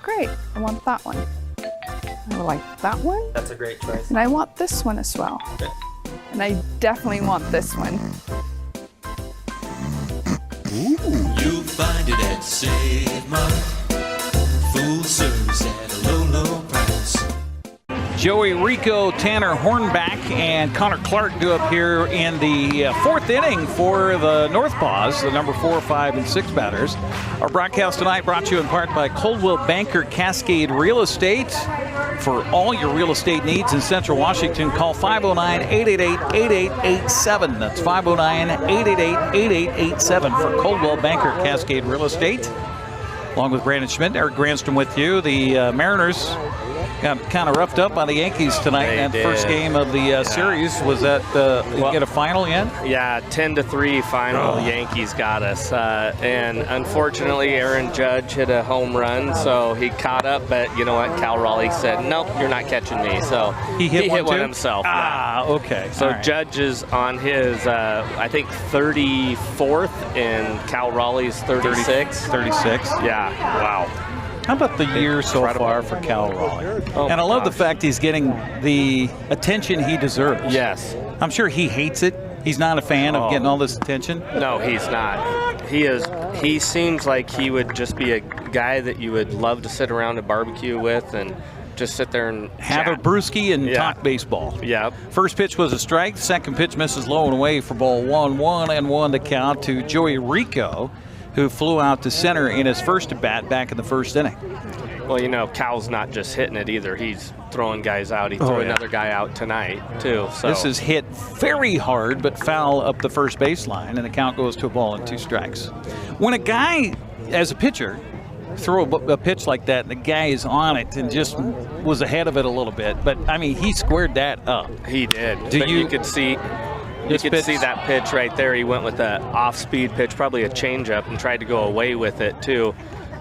Great, I want that one. I like that one. That's a great choice. And I want this one as well. Okay. And I definitely want this one. You'll find it at Save Mart. Full service at a low, low price. Joey Rico, Tanner Hornback, and Connor Clark do up here in the fourth inning for the Northpaws, the number 4, 5, and 6 batters. Our broadcast tonight brought to you in part by Coldwell Banker Cascade Real Estate. For all your real estate needs in Central Washington, call 509-888-8887. That's 509-888-8887 for Coldwell Banker Cascade Real Estate. Along with Brandon Schmidt, Eric Granstrom with you. The Mariners got kind of roughed up by the Yankees tonight in that first game of the series. Was that get a final yet? Yeah, 10-3 final. The Yankees got us. And unfortunately, Aaron Judge hit a home run, so he caught up. But you know what? Cal Raleigh said, nope, you're not catching me. So he hit one himself. Okay. So Judge is on his, I think, 34th, and Cal Raleigh's 36. 36. Yeah. Wow. How about the year so far for Cal Raleigh? And I love the fact he's getting the attention he deserves. Yes. I'm sure he hates it. He's not a fan of getting all this attention. No, he's not. He is. He seems like he would just be a guy that you would love to sit around and barbecue with and just sit there and have a brewski and talk baseball. Yeah. First pitch was a strike. Second pitch misses low and away for ball 1-1 to count to Joey Rico, who flew out to center in his first at-bat back in the first inning. Well, you know, Cal's not just hitting it either. He's throwing guys out. He threw another guy out tonight, too. So this is hit very hard, but foul up the first baseline, and the count goes to a ball and 2 strikes. When a guy, as a pitcher, throw a pitch like that, and the guy is on it and just was ahead of it a little bit, but, I mean, he squared that up. He did. Do you could see... You could see that pitch right there. He went with an off-speed pitch, probably a changeup, and tried to go away with it, too,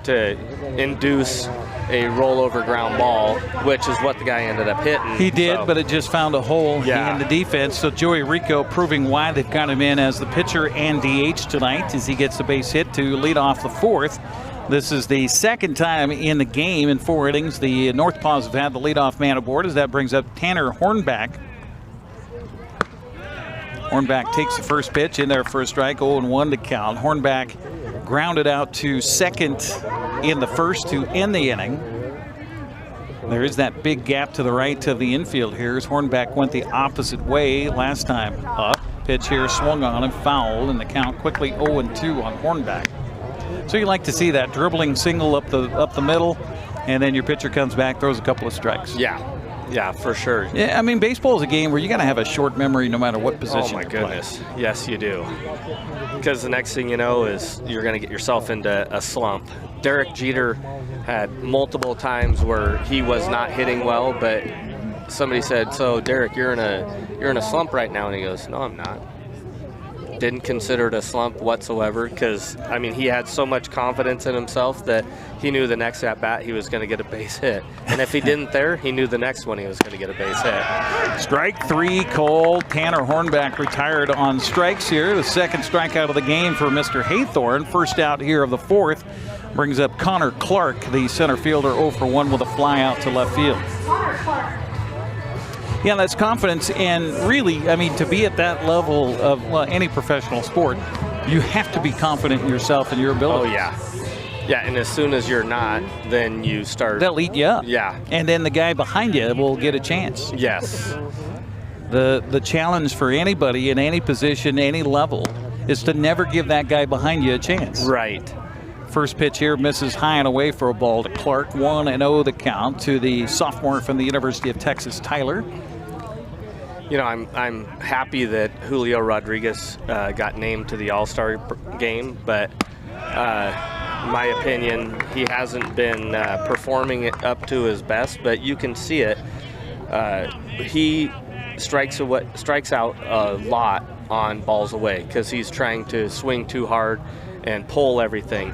to induce a rollover ground ball, which is what the guy ended up hitting. He did, but it just found a hole in the defense. So Joey Rico proving why they've got him in as the pitcher and DH tonight as he gets the base hit to lead off the fourth. This is the second time in the game in 4 innings the Northpaws have had the leadoff man aboard, as that brings up Tanner Hornback. Hornback takes the first pitch in there for a strike, 0-1 to count. Hornback grounded out to second in the first to end the inning. There is that big gap to the right of the infield here as Hornback went the opposite way last time up. Pitch here swung on and fouled, and the count quickly 0-2 on Hornback. So you like to see that dribbling single up the middle, and then your pitcher comes back, throws a couple of strikes. Yeah, for sure. Yeah, I mean, baseball is a game where you got to have a short memory no matter what position. Oh my goodness, yes you do. Because the next thing you know is you're going to get yourself into a slump. Derek Jeter had multiple times where he was not hitting well, but somebody said, "So Derek, you're in a slump right now," and he goes, "No, I'm not." Didn't consider it a slump whatsoever, because I mean he had so much confidence in himself that he knew the next at bat he was going to get a base hit, and if he didn't there, he knew the next one he was going to get a base hit. Strike 3 called. Tanner Hornback retired on strikes here. The second strikeout of the game for Mr. Haythorne. First out here of the fourth brings up Connor Clark, the center fielder, 0-for-1 with a fly out to left field. Yeah, that's confidence, and really, I mean, to be at that level of any professional sport, you have to be confident in yourself and your ability. Oh, yeah. Yeah, and as soon as you're not, then you start... They'll eat you up. Yeah. And then the guy behind you will get a chance. Yes. The challenge for anybody in any position, any level, is to never give that guy behind you a chance. Right. First pitch here misses high and away for a ball to Clark. 1-0 the count to the sophomore from the University of Texas, Tyler. You know, I'm happy that Julio Rodriguez got named to the All-Star game, but my opinion, he hasn't been performing it up to his best, but you can see it. He strikes out a lot on balls away because he's trying to swing too hard and pull everything.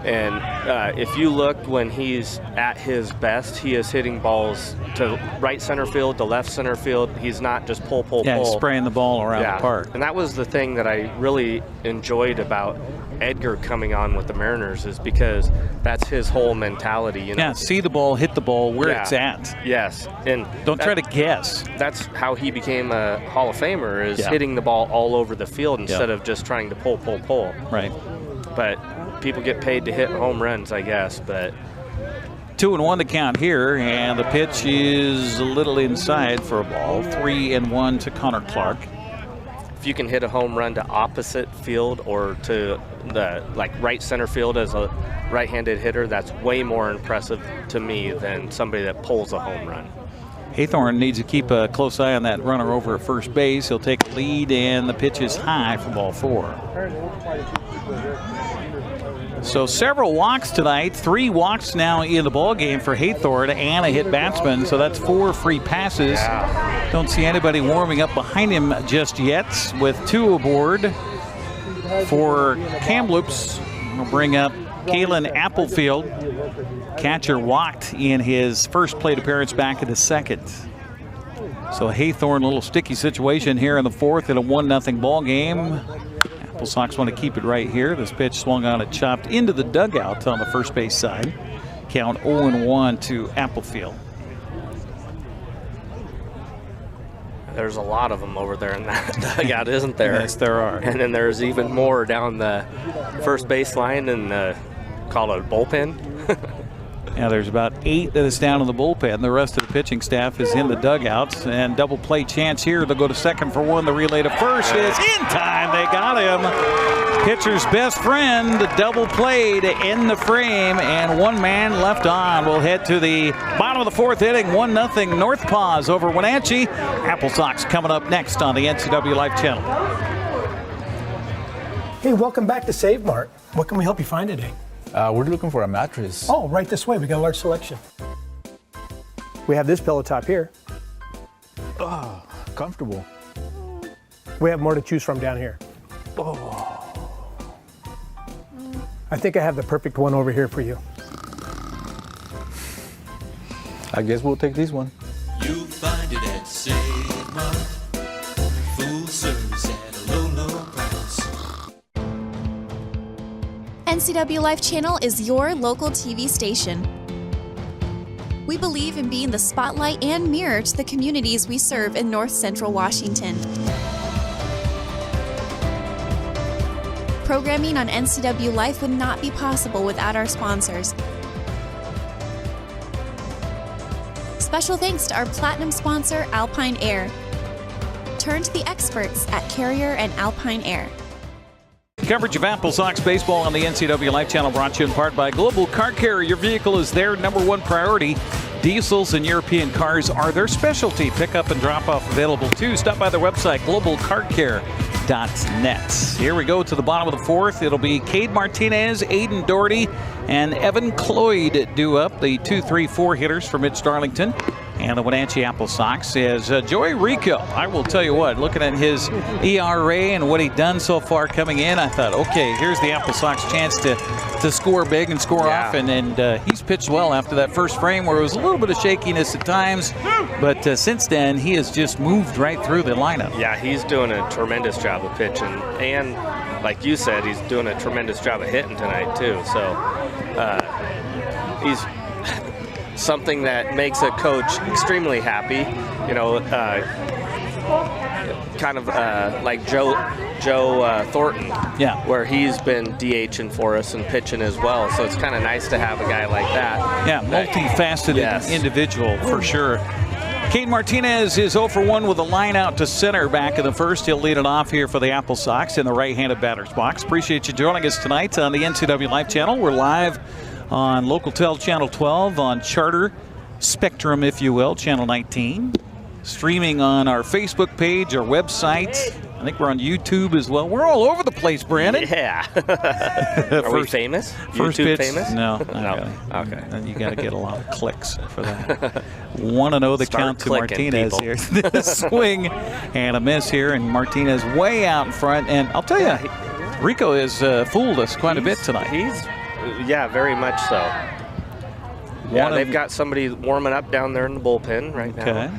And if you look when he's at his best, he is hitting balls to right center field, to left center field. He's not just pull. Yeah, he's spraying the ball around the park. And that was the thing that I really enjoyed about Edgar coming on with the Mariners, is because that's his whole mentality. You know? Yeah, see the ball, hit the ball where it's at. Yes, and don't try to guess. That's how he became a Hall of Famer, is hitting the ball all over the field instead of just trying to pull. Right. But people get paid to hit home runs, I guess. But 2-1 to count here, and the pitch is a little inside for a ball. 3-1 to Connor Clark. If you can hit a home run to opposite field or to the right center field as a right-handed hitter, that's way more impressive to me than somebody that pulls a home run. Haythorne needs to keep a close eye on that runner over at first base. He'll take the lead, and the pitch is high for ball 4. So several walks tonight. 3 walks now in the ball game for Haythorne and a hit batsman. So that's 4 free passes. Don't see anybody warming up behind him just yet. With 2 aboard for Kamloops, we'll bring up Kalen Applefield. Catcher walked in his first plate appearance back in the second. So Haythorne, a little sticky situation here in the 4th in a 1-0 ball game. Applesox want to keep it right here. This pitch swung on and chopped into the dugout on the first base side. Count 0-1 to Applefield. There's a lot of them over there in that dugout, isn't there? Yes, there are. And then there's even more down the first baseline and call it a bullpen. Yeah, there's about 8 that is down in the bullpen. The rest of the pitching staff is in the dugouts. And double play chance here. They'll go to second for 1. The relay to first is in time. They got him. Pitcher's best friend double played in the frame, and 1 man left on. We'll head to the bottom of the 4th inning. 1-0 Northpaws over Wenatchee. Applesox coming up next on the NCWLIFE channel. Hey, welcome back to Save Mart. What can we help you find today? We're looking for a mattress. Oh, right this way. We got a large selection. We have this pillow top here. Oh, comfortable. We have more to choose from down here. Oh. I think I have the perfect one over here for you. I guess we'll take this one. You'll find it at Save Mart. Full service at a low price. NCWLIFE channel is your local TV station. We believe in being the spotlight and mirror to the communities we serve in North Central Washington. Programming on NCWLIFE would not be possible without our sponsors. Special thanks to our platinum sponsor, Alpine Air. Turn to the experts at Carrier and Alpine Air. Coverage of Applesox baseball on the NCWLIFE channel brought to you in part by Global Car Care. Your vehicle is their #1 priority. Diesels and European cars are their specialty. Pickup and drop off available too. Stop by their website, globalcarcare.net. Here we go to the bottom of the 4th. It'll be Cade Martinez, Aiden Doherty, and Evan Cloyd due up. The 2, 3, 4 hitters for Mitch Darlington. And the Wenatchee Applesox is Joey Rico. I will tell you what, looking at his ERA and what he's done so far coming in, I thought, okay, here's the Applesox chance to score big and score often. And he's pitched well after that first frame where it was a little bit of shakiness at times. But since then, he has just moved right through the lineup. Yeah, he's doing a tremendous job of pitching. And like you said, he's doing a tremendous job of hitting tonight, too. So he's something that makes a coach extremely happy, you know, kind of like Joe Thornton, where he's been DHing for us and pitching as well. So it's kind of nice to have a guy like that. Yeah, multifaceted individual for sure. Cade Martinez is 0 for 1 with a line out to center back in the first. He'll lead it off here for the Applesox in the right-handed batter's box. Appreciate you joining us tonight on the NCWLIFE channel. We're live on LocalTel Channel 12, on Charter Spectrum, if you will, Channel 19. Streaming on our Facebook page, our website. I think we're on YouTube as well. We're all over the place, Brandon. Yeah. Are we famous? First YouTube pitch? famous? No. No. Okay. You got to get a lot of clicks for that. 1-0 the count to Martinez people. here. Swing and a miss here, and Martinez way out in front. And I'll tell you, Rico has fooled us quite a bit tonight. Yeah, very much so. Yeah, they've got somebody warming up down there in the bullpen right now. Okay.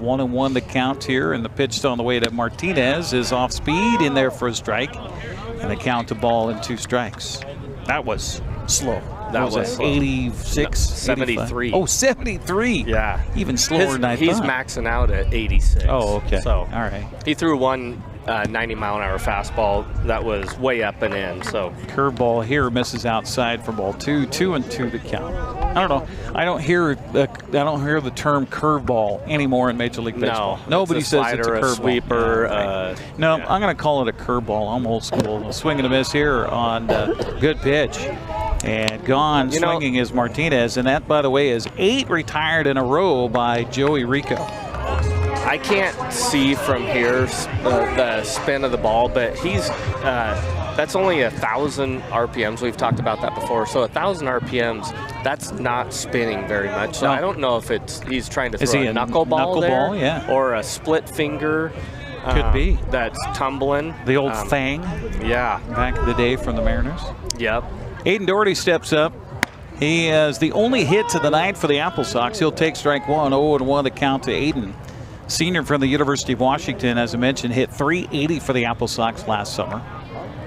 1-1 the count here, and the pitch on the way to Martinez is off speed in there for a strike, and the count to ball and 2 strikes. That was slow. That was slow. 86, 73. 85? Oh, 73. Yeah. Even slower than I thought. He's maxing out at 86. Oh, okay. So all right. He threw one 90-mile-an-hour fastball that was way up and in. So curveball here misses outside for ball 2. 2-2 the count. I don't know. I don't hear the term curveball anymore in Major League Baseball. Nobody says it's a curveball. Sweeper. No, I'm going to call it a curveball. I'm old school. A swing and a miss here on good pitch. And gone swinging is Martinez. And that, by the way, is 8 retired in a row by Joey Rico. I can't see from here the spin of the ball, but he's that's only 1,000 RPMs. We've talked about that before. So 1,000 RPMs, that's not spinning very much. So I don't know if he's trying to throw a knuckleball there, yeah, or a split finger. Could be. That's tumbling. The old Fang. Yeah. Back in the day from the Mariners. Yep. Aiden Doherty steps up. He has the only hit to the night for the Applesox. He'll take strike 1. 0-1 the count to Aiden. Senior from the University of Washington, as I mentioned, hit .380 for the Applesox last summer.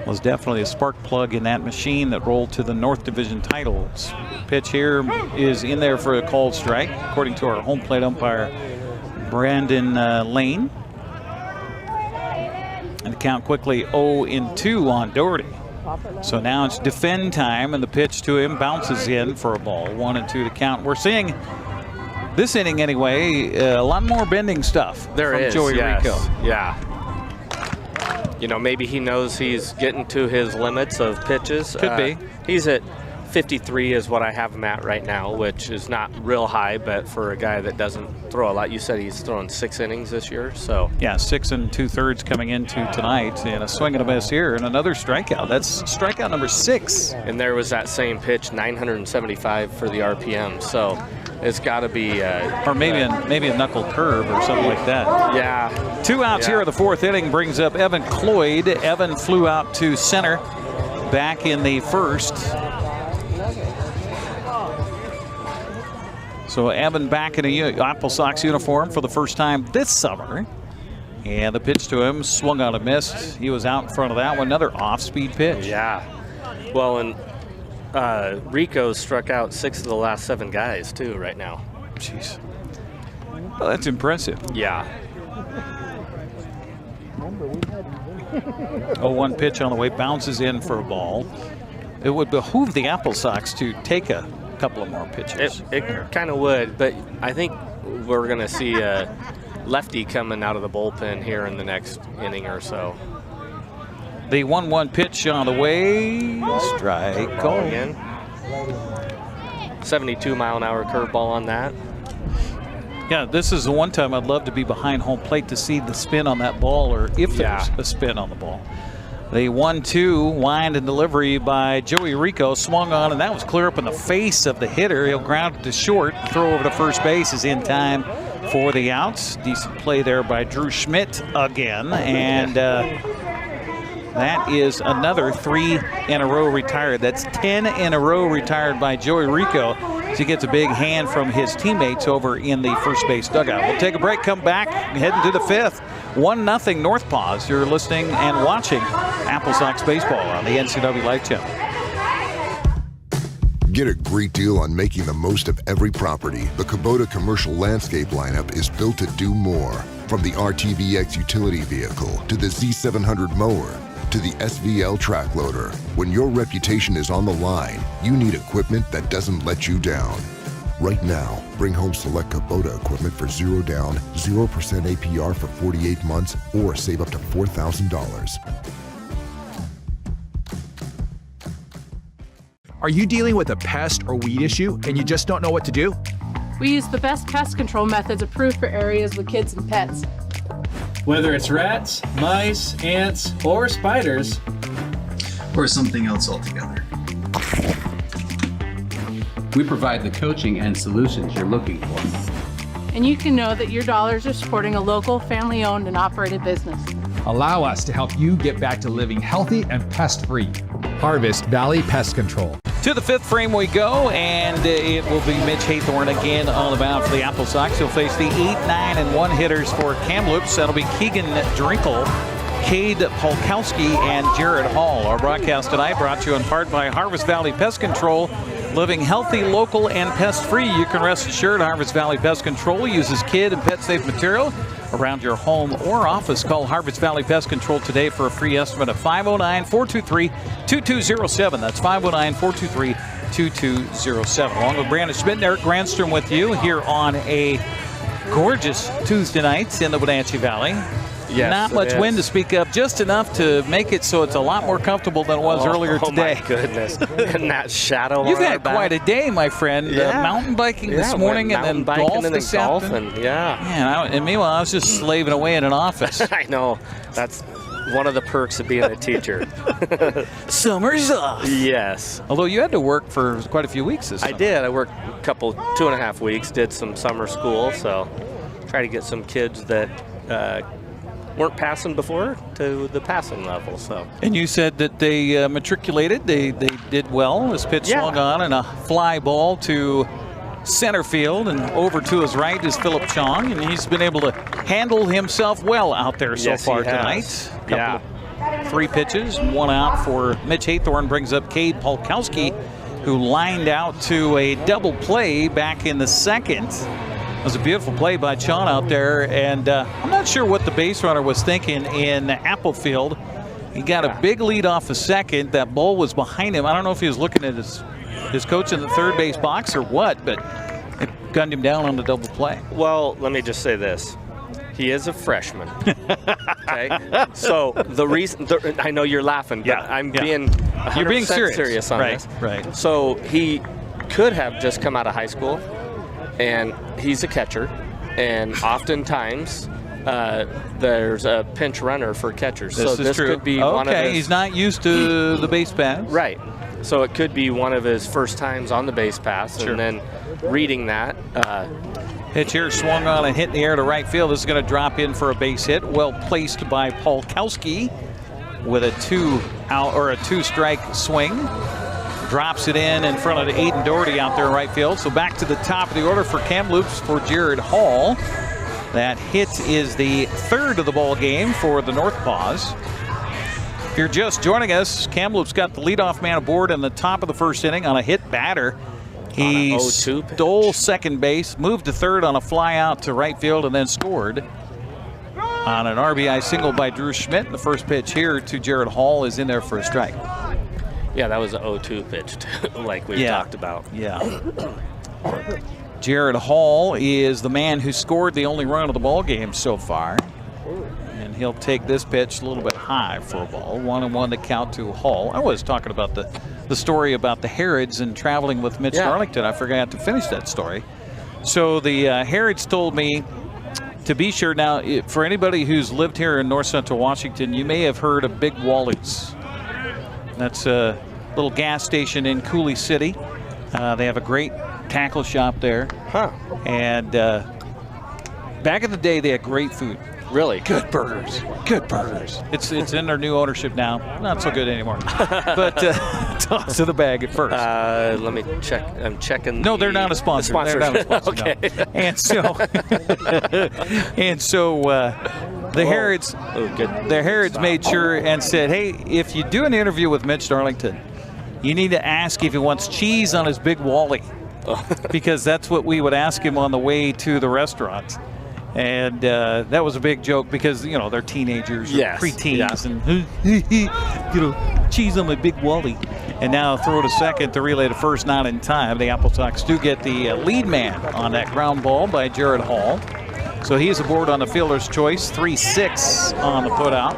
Was definitely a spark plug in that machine that rolled to the North Division titles. Pitch here is in there for a called strike, according to our home plate umpire, Brandon Lane. And the count quickly 0-2 on Doherty. So now it's defend time, and the pitch to him bounces in for a ball. 1-2 the count. We're seeing this inning anyway, a lot more bending stuff from Joey Rico. Yeah. You know, maybe he knows he's getting to his limits of pitches. Could be. He's at 53 is what I have him at right now, which is not real high, but for a guy that doesn't throw a lot, you said he's thrown 6 innings this year, so. Yeah, 6 2/3 coming into tonight, and a swing and a miss here, and another strikeout. That's strikeout number 6. And there was that same pitch, 975 for the RPM, so it's got to be. Or maybe a knuckle curve or something like that. Yeah. 2 outs here in the 4th inning brings up Evan Cloyd. Evan flew out to center back in the 1st. So Evan back in a Applesox uniform for the first time this summer. And the pitch to him swung on and missed. He was out in front of that one. Another off-speed pitch. Yeah. Well, and Rico struck out 6 of the last 7 guys, too, right now. Jeez. Well, that's impressive. Yeah. 0-1 pitch on the way, bounces in for a ball. It would behoove the Applesox to take a couple of more pitches. It kind of would, but I think we're going to see a lefty coming out of the bullpen here in the next inning or so. The 1-1 pitch on the way. Strike call again. 72-mile-an-hour curveball on that. Yeah, this is the one time I'd love to be behind home plate to see the spin on that ball, or if there's a spin on the ball. The 1-2 wind and delivery by Joey Rico swung on, and that was clear up in the face of the hitter. He'll ground it to short. Throw over to first base is in time for the outs. Decent play there by Drew Schmidt again, and that is another 3 in a row retired. That's 10 in a row retired by Joey Rico. So he gets a big hand from his teammates over in the first base dugout. We'll take a break, come back, heading to the 5th. 1-0 Northpaws. You're listening and watching Applesox baseball on the NCWLIFE channel. Get a great deal on making the most of every property. The Kubota commercial landscape lineup is built to do more. From the RTVX utility vehicle to the Z700 mower to the SVL track loader. When your reputation is on the line, you need equipment that doesn't let you down. Right now, bring home select Kubota equipment for 0 down, 0% APR for 48 months, or save up to $4,000. Are you dealing with a pest or weed issue and you just don't know what to do? We use the best pest control methods approved for areas with kids and pets. Whether it's rats, mice, ants, or spiders, or something else altogether. We provide the coaching and solutions you're looking for. And you can know that your dollars are supporting a local, family-owned and operated business. Allow us to help you get back to living healthy and pest-free. Harvest Valley Pest Control. To the fifth frame we go, and it will be Mitch Haythorne again on the mound for the Applesox. He'll face the 8, 9, and 1 hitters for Kamloops. That'll be Keegan Drinkle, Cade Polkowski, and Jared Hall. Our broadcast tonight brought to you in part by Harvest Valley Pest Control. Living healthy, local, and pest-free, you can rest assured Harvest Valley Pest Control uses kid and pet-safe material around your home or office. Call Harvest Valley Pest Control today for a free estimate of 509-423-2207. That's 509-423-2207. Along with Brandon Schmidt and Eric Grandstrom with you here on a gorgeous Tuesday night in the Wenatchee Valley. Yes, not much wind to speak of, just enough to make it so it's a lot more comfortable than it was earlier today. Oh, my goodness. And that shadow You've on our had back. quite a day, my friend. Yeah. Mountain biking this morning and then golf this afternoon. Yeah. And meanwhile, I was just slaving away in an office. I know. That's one of the perks of being a teacher. Summer's off. Yes. Although you had to work for quite a few weeks this summer. I did. I worked a couple, 2.5 weeks, did some summer school, so try to get some kids that weren't passing before to the passing level. So. And you said that they matriculated. They did well. This pitch swung on and a fly ball to center field, and over to his right is Philip Chong, and he's been able to handle himself well out there so far tonight. Yeah. 3 pitches, 1 out for Mitch Haythorne. Brings up Cade Polkowski, who lined out to a double play back in the second. It was a beautiful play by Chong out there, and I'm not sure what the base runner was thinking in Applefield. He got a big lead off the second. That ball was behind him. I don't know if he was looking at his coach in the third base box or what, but it gunned him down on the double play. Well, let me just say this. He is a freshman. Okay? So the reason, I know you're laughing, but I'm being 100% You're being serious on this. Right. So he could have just come out of high school, and he's a catcher, and oftentimes there's a pinch runner for catchers. This so is this true. could be one of his. He's not used to the base pass. Right. So it could be one of his first times on the base pass, and then reading that. Pitch here swung on and hit in the air to right field. This is going to drop in for a base hit. Well placed by Polkowski with a 2-out or a 2-strike swing. Drops it in front of Aiden Doherty out there in right field. So back to the top of the order for Kamloops for Jared Hall. That hit is the 3rd of the ball game for the Northpaws. If you're just joining us, Kamloops got the leadoff man aboard in the top of the first inning on a hit batter. He stole second base, moved to third on a fly out to right field, and then scored on an RBI single by Drew Schmidt. The first pitch here to Jared Hall is in there for a strike. Yeah, that was an 0-2 pitch, too, like we talked about. Yeah. Jared Hall is the man who scored the only run of the ball game so far. And he'll take this pitch a little bit high for a ball. 1-1 to count to Hall. I was talking about the story about the Harrods and traveling with Mitch Darlington. I forgot to finish that story. So the Harrods told me to be sure. Now, for anybody who's lived here in north central Washington, you may have heard of Big Wally's. That's a little gas station in Coulee City. They have a great tackle shop there. And back in the day, they had great food. Really? Good burgers. Good burgers. It's in their new ownership now. Not so good anymore. But toss to the bag at first. Let me check. I'm checking. No, they're not a sponsor. They're not a sponsor. Okay. No. And so the Harrods made sure and said, hey, if you do an interview with Mitch Darlington, you need to ask if he wants cheese on his Big Wally, because that's what we would ask him on the way to the restaurant. And that was a big joke because, they're teenagers or preteens and, cheese on my Big Wally. And now throw to second to relay to first, not in time. The Applesox do get the lead man on that ground ball by Jared Hall. So he's aboard on the fielder's choice, 3-6 on the putout.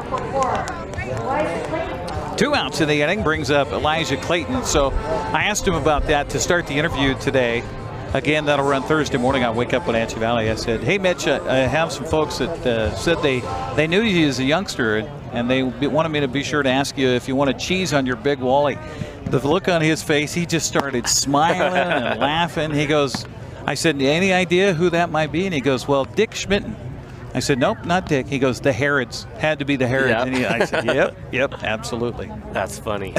2 outs in the inning brings up Elijah Clayton. So I asked him about that to start the interview today. Again, that'll run Thursday morning on Wake Up Wenatchee Valley. I said, hey, Mitch, I have some folks that said they knew you as a youngster, and they wanted me to be sure to ask you if you wanted cheese on your Big Wally. The look on his face, he just started smiling and laughing. He goes, I said, any idea who that might be? And he goes, well, Dick Schmitten. I said, nope, not Dick. He goes, the Harrods. Had to be the Harrods. Yep. And I said, yep, absolutely. That's funny.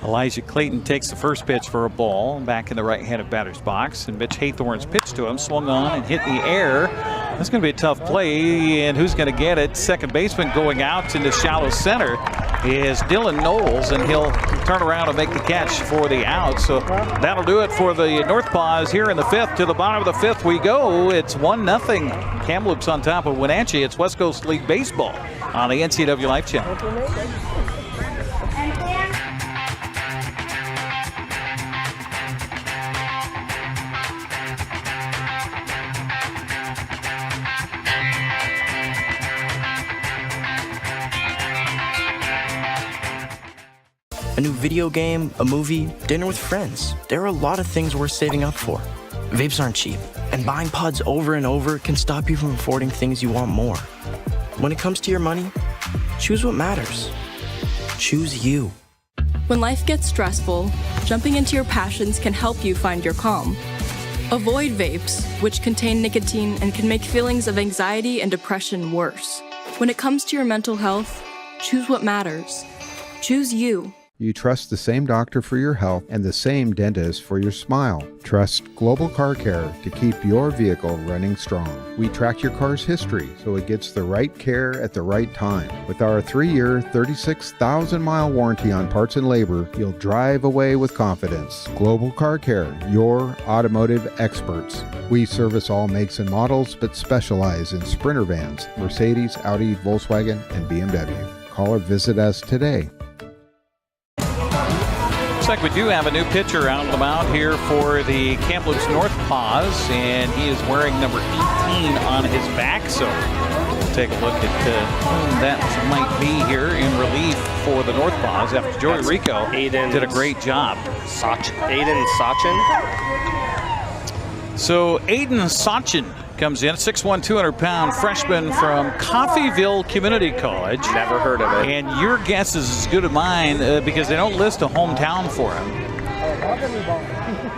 Elijah Clayton takes the first pitch for a ball back in the right-handed batter's box, and Mitch Haythorne's pitch to him swung on and hit in the air. That's going to be a tough play, and who's going to get it? Second baseman going out into shallow center is Dylan Knowles, and he'll turn around and make the catch for the out. So that'll do it for the Northpaws here in the fifth. To the bottom of the fifth we go. It's 1-0. Kamloops on top of Wenatchee. It's West Coast League Baseball on the NCWLIFE channel. A new video game, a movie, dinner with friends. There are a lot of things worth saving up for. Vapes aren't cheap, and buying pods over and over can stop you from affording things you want more. When it comes to your money, choose what matters. Choose you. When life gets stressful, jumping into your passions can help you find your calm. Avoid vapes, which contain nicotine and can make feelings of anxiety and depression worse. When it comes to your mental health, choose what matters. Choose you. You trust the same doctor for your health and the same dentist for your smile. Trust Global Car Care to keep your vehicle running strong. We track your car's history so it gets the right care at the right time. With our 3-year, 36,000-mile warranty on parts and labor, you'll drive away with confidence. Global Car Care, your automotive experts. We service all makes and models, but specialize in Sprinter vans, Mercedes, Audi, Volkswagen, and BMW. Call or visit us today. Looks like we do have a new pitcher out on the mound here for the Kamloops Northpaws, and he is wearing number 18 on his back. So we'll take a look at whom that might be here in relief for the Northpaws after Joey Rico did a great job. Aiden Sachin. So Aiden Sachin comes in, 6'1", 200-pound freshman from Coffeyville Community College. Never heard of it. And your guess is as good as mine because they don't list a hometown for him.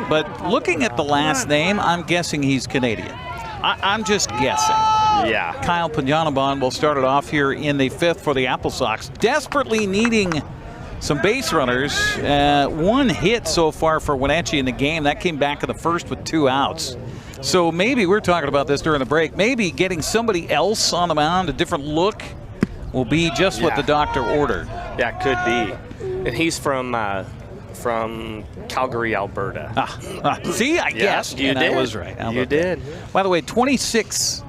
But looking at the last name, I'm guessing he's Canadian. I'm just guessing. Yeah. Kyle Panyanabon will start it off here in the fifth for the Applesox, desperately needing some base runners. One hit so far for Wenatchee in the game. That came back in the first with 2 outs. So maybe we're talking about this during the break. Maybe getting somebody else on the mound, a different look, will be just what the doctor ordered. Yeah, could be. And he's from Calgary, Alberta. See, I guessed. You did. I was right. You did. By the way, 26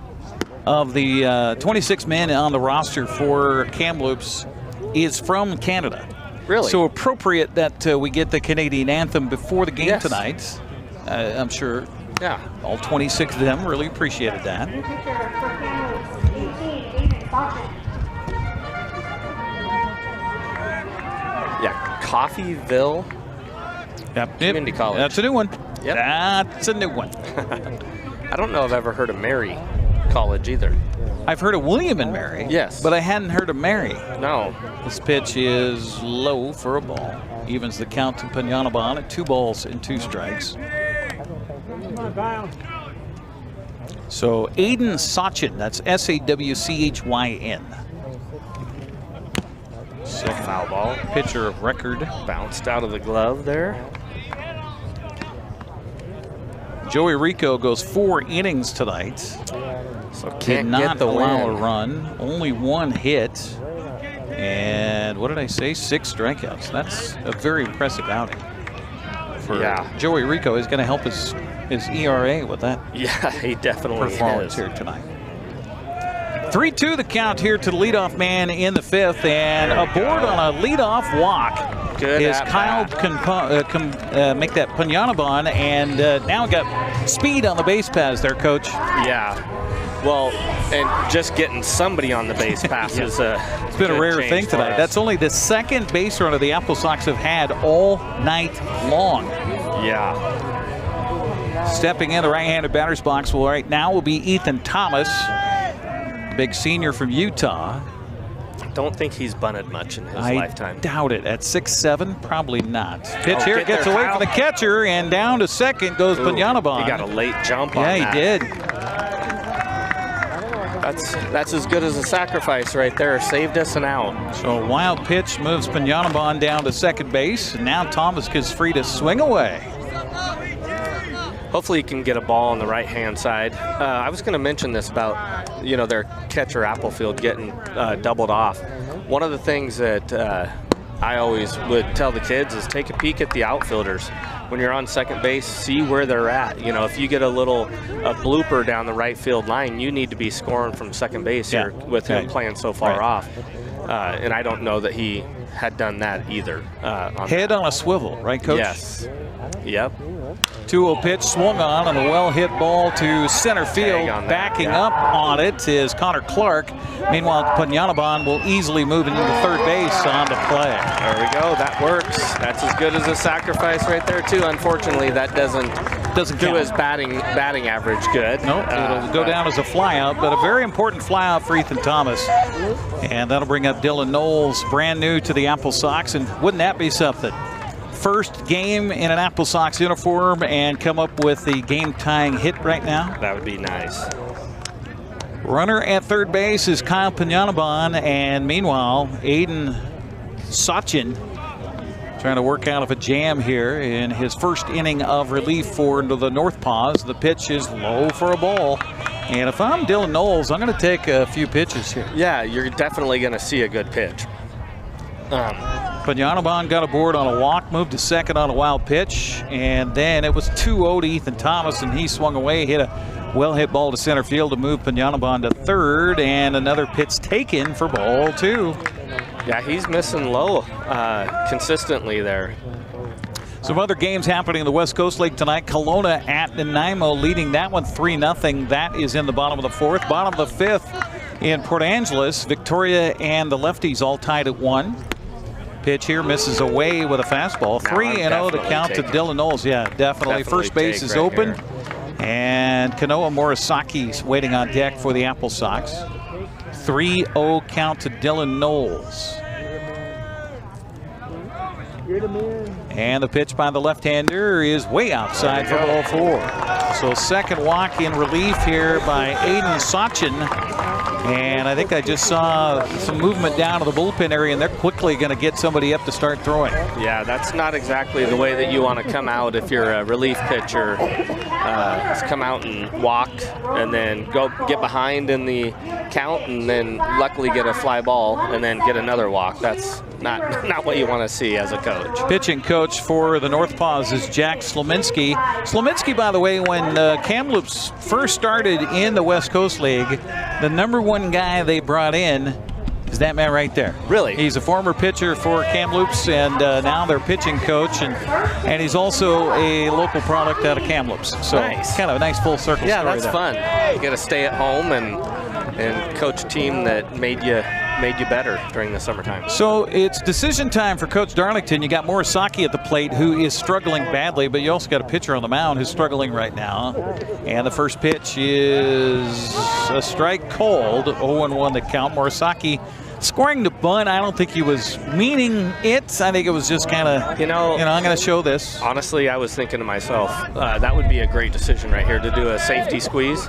of the 26 men on the roster for Kamloops is from Canada. Really? So appropriate that we get the Canadian anthem before the game tonight. I'm sure. Yeah. All 26 of them really appreciated that. Yeah, Coffeyville Community College. That's a new one. Yep. That's a new one. I don't know if I've ever heard of Mary College either. I've heard of William and Mary. Yes. But I hadn't heard of Mary. No. This pitch is low for a ball. Evens the count to Panyanabon at 2 balls and 2 strikes. So Aiden Sachin, that's Sawchyn. Second foul ball. Pitcher of record. Bounced out of the glove there. Joey Rico goes 4 innings tonight. So Did can't not get the allow win. a run. Only 1 hit. And what did I say? 6 strikeouts. That's a very impressive outing for Joey Rico. Is going to help his ERA with that. Yeah, he definitely performance is. here tonight. 3-2 the count here to the leadoff man in the fifth, and aboard on a leadoff walk is Kyle make that Panyanabon, and now got speed on the base paths there, Coach. Yeah. Well, and just getting somebody on the base pass is it's been a rare thing tonight. That's only the second base runner the Applesox have had all night long. Yeah. Stepping in the right-handed batter's box right now will be Ethan Thomas, big senior from Utah. Don't think he's bunted much in his lifetime. I doubt it. At 6'7", probably not. Pitch here, gets away from the catcher, and down to second goes Panyanabon. He got a late jump on that. Yeah, he did. That's as good as a sacrifice right there. Saved us an out. So a wild pitch moves Piñanabon down to second base, and now Thomas gets free to swing away. Hopefully he can get a ball on the right-hand side. I was going to mention this about, their catcher Applefield getting doubled off. One of the things that I always would tell the kids is take a peek at the outfielders. When you're on second base, see where they're at. If you get a blooper down the right field line, you need to be scoring from second base here with him playing so far off. And I don't know that he had done that either. Head on a swivel, right, Coach? Yes. Yep. 2-0 pitch swung on and a well-hit ball to center field. Backing up on it is Connor Clark. Meanwhile, Piñanabon will easily move into third base on the play. There we go. That works. That's as good as a sacrifice right there, too. Unfortunately, that doesn't do his batting average good. Nope, it'll go down as a flyout, but a very important flyout for Ethan Thomas. And that'll bring up Dylan Knowles, brand new to the Applesox. And wouldn't that be something? First game in an Applesox uniform and come up with the game-tying hit right now. That would be nice. Runner at third base is Kyle Piñanabon, and meanwhile, Aiden Sachin trying to work out of a jam here in his first inning of relief for the Northpaws. The pitch is low for a ball. And if I'm Dylan Knowles, I'm going to take a few pitches here. Yeah, you're definitely going to see a good pitch. Piñanabon got aboard on a walk, moved to second on a wild pitch, and then it was 2-0 to Ethan Thomas, and he swung away, hit a well-hit ball to center field to move Piñanabon to third, and another pitch taken for ball 2. Yeah, he's missing low consistently there. Some other games happening in the West Coast League tonight. Kelowna at Nanaimo leading that one 3-0. That is in the bottom of the fourth. Bottom of the fifth in Port Angeles. Victoria and the Lefties all tied at 1. Pitch here misses away with a fastball. 3-0 to count to Dylan Knowles. Yeah, definitely. First base is open. And Kanoa Morisaki's waiting on deck for the Applesox. 3-0 count to Dylan Knowles. And the pitch by the left-hander is way outside for ball 4. So second walk in relief here by Aiden Sachin. And I think I just saw some movement down to the bullpen area, and they're quickly going to get somebody up to start throwing. Yeah, that's not exactly the way that you want to come out if you're a relief pitcher. Come out and walk and then go get behind in the count and then luckily get a fly ball and then get another walk. That's not what you want to see as a coach. Pitching coach for the Northpaws is Jack Slominski. Slominski, by the way, when Kamloops first started in the West Coast League, the #1 guy they brought in is that man right there. Really? He's a former pitcher for Kamloops, and now they're pitching coach, and he's also a local product out of Kamloops. So nice. Kind of a nice full circle story that's there. fun. You get to stay at home and coach a team that made you better during the summertime. So it's decision time for Coach Darlington. You got Morisaki at the plate, who is struggling badly, but you also got a pitcher on the mound who's struggling right now. And the first pitch is a strike called. 0-1 the count. Morisaki scoring the bunt. I don't think he was meaning it. I think it was just kind of, I'm going to show this. Honestly, I was thinking to myself, that would be a great decision right here to do a safety squeeze,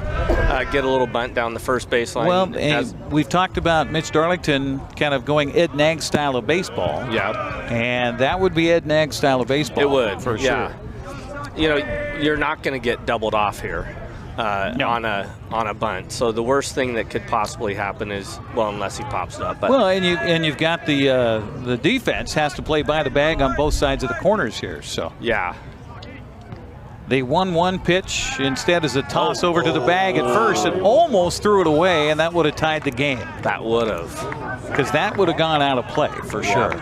get a little bunt down the first baseline. Well, and we've talked about Mitch Darlington kind of going Ed Nag style of baseball. Yeah. And that would be Ed Nag style of baseball. It would, for yeah. sure. You're not going to get doubled off here. On a bunt. So the worst thing that could possibly happen is, well, unless he pops it up. But well, and you've got the defense has to play by the bag on both sides of the corners here. So yeah. The 1-1 pitch instead is a toss over to the bag at first. It almost threw it away, and that would have tied the game. That would have. Because that would have gone out of play for sure.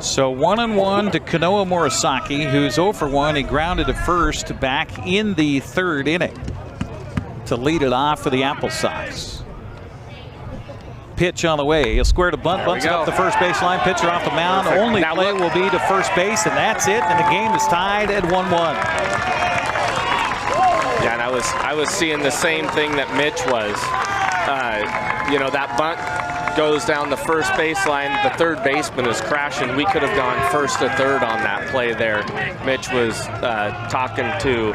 So 1-1 to Kanoa Morisaki, who's 0 for 1. He grounded at first back in the third inning to lead it off for the Applesox. Pitch on the way. He'll square to bunt, bunts it up the first baseline. Pitcher off the mound. Perfect. Only now play will be to first base, and that's it. And the game is tied at 1-1. Yeah, and I was seeing the same thing that Mitch was. That bunt goes down the first baseline. The third baseman is crashing. We could have gone first to third on that play there. Mitch was talking to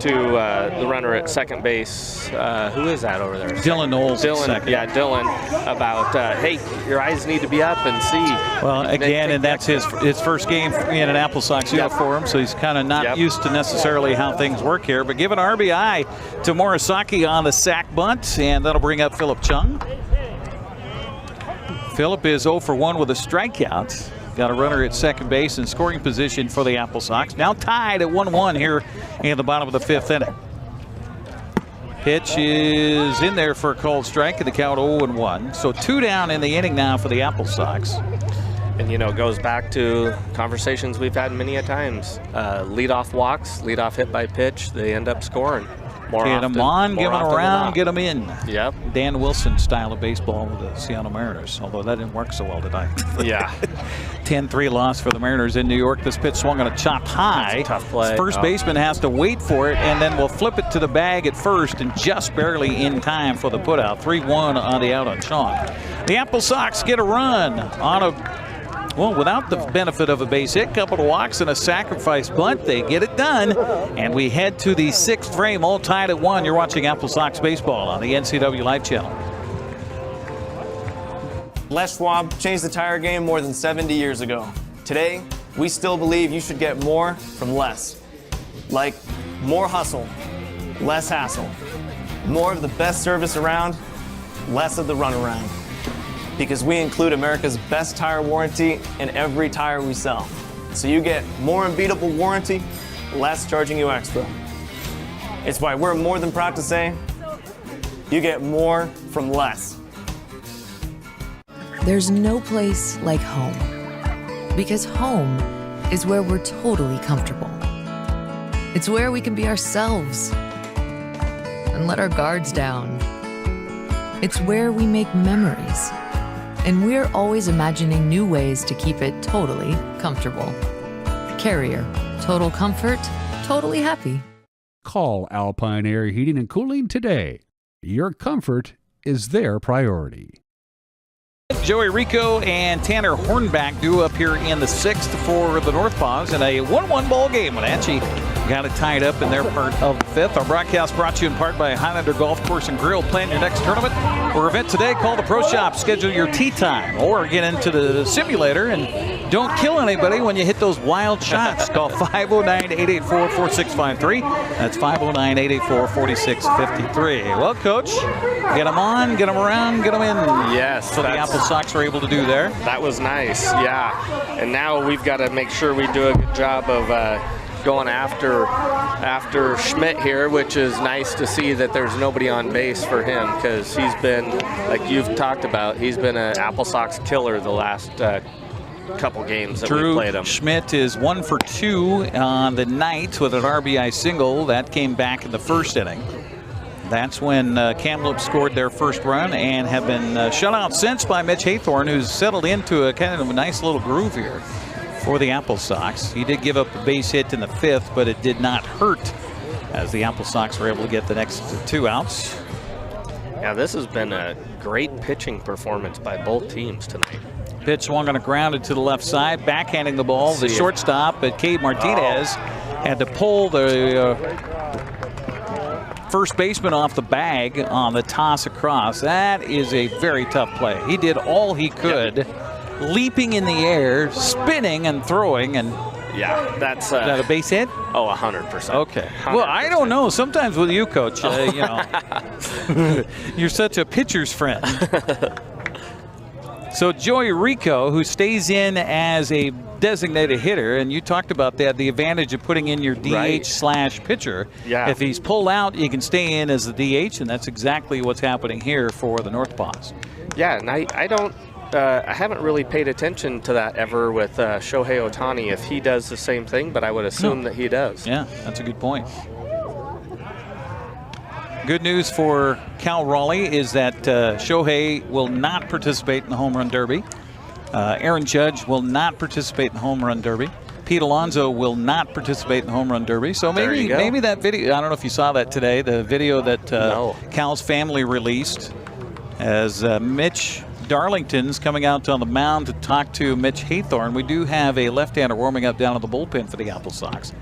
the runner at second base. Who is that over there? Dylan Knowles. Dylan, yeah, Dylan, about, hey, your eyes need to be up and see. Well, again, and that's his first game in an Applesox uniform, so he's kind of not used to necessarily how things work here. But give an RBI to Morisaki on the sac bunt, and that'll bring up Philip Chung. Philip is 0 for 1 with a strikeout. Got a runner at second base in scoring position for the Applesox. Now tied at 1-1 here in the bottom of the 5th inning. Pitch is in there for a called strike, and the count 0-1. So 2 down in the inning now for the Applesox. And, you know, it goes back to conversations we've had many a times. Leadoff walks, leadoff hit by pitch, they end up scoring. Get them on, get them around, get them in. Yep. Dan Wilson style of baseball with the Seattle Mariners, although that didn't work so well tonight. Yeah. 10-3 loss for the Mariners in New York. This pitch swung on a chop high. That's a tough play. First baseman has to wait for it, and then we'll flip it to the bag at first, and just barely in time for the putout. 3-1 on the out on Sean. The Applesox get a run on a, well, without the benefit of a base hit, couple of walks and a sacrifice bunt, they get it done. And we head to the 6th frame, all tied at 1. You're watching Applesox baseball on the NCWLIFE channel. Les Schwab changed the tire game more than 70 years ago. Today, we still believe you should get more from less. Like more hustle, less hassle. More of the best service around, less of the runaround. Because we include America's best tire warranty in every tire we sell. So you get more unbeatable warranty, less charging you extra. It's why we're more than proud to say, you get more from less. There's no place like home. Because home is where we're totally comfortable. It's where we can be ourselves and let our guards down. It's where we make memories. And we're always imagining new ways to keep it totally comfortable. Carrier, total comfort, totally happy. Call Alpine Air Heating and Cooling today. Your comfort is their priority. Joey Rico and Tanner Hornback due up here in the 6th for the Northpaws in a 1-1 ball game. Wenatchee got it tied up in their part of the 5th. Our broadcast brought to you in part by Highlander Golf Course and Grill. Plan your next tournament or event today. Call the Pro Shop. Schedule your tee time or get into the simulator and don't kill anybody when you hit those wild shots. Call 509-884-4653. That's 509-884-4653. Well, Coach, get them on, get them around, get them in. Yes. So the Applesox were able to do there. That was nice, yeah. And now we've got to make sure we do a good job of going after Schmidt here, which is nice to see that there's nobody on base for him because he's been, like you've talked about, he's been an Applesox killer the last couple games that we played him. Schmidt is 1 for 2 on the night with an RBI single. That came back in the 1st inning. That's when Kamloops scored their first run and have been shut out since by Mitch Haythorne, who's settled into a kind of a nice little groove here for the Applesox. He did give up a base hit in the 5th, but it did not hurt as the Applesox were able to get the next 2 outs. Yeah, this has been a great pitching performance by both teams tonight. Pitch swung on a grounded to the left side, backhanding the ball. The shortstop, Cade Martinez, had to pull the first baseman off the bag on the toss across. That is a very tough play. He did all he could, leaping in the air, spinning and throwing, and yeah, that's is that a base hit? Oh, 100%. Okay. 100%. Well, I don't know. Sometimes with you, Coach, you know, you're such a pitcher's friend. So Joey Rico, who stays in as a designated hitter, and you talked about that, the advantage of putting in your DH/pitcher. Yeah. If he's pulled out, you can stay in as the DH, and that's exactly what's happening here for the Northpaws. Yeah, and I haven't really paid attention to that ever with Shohei Ohtani, if he does the same thing, but I would assume that he does. Yeah, that's a good point. Good news for Cal Raleigh is that Shohei will not participate in the Home Run Derby. Aaron Judge will not participate in the Home Run Derby. Pete Alonso will not participate in the Home Run Derby. So maybe that video, I don't know if you saw that today, the video that Cal's family released as Mitch Darlington's coming out on the mound to talk to Mitch Haythorne. We do have a left-hander warming up down at the bullpen for the Applesox.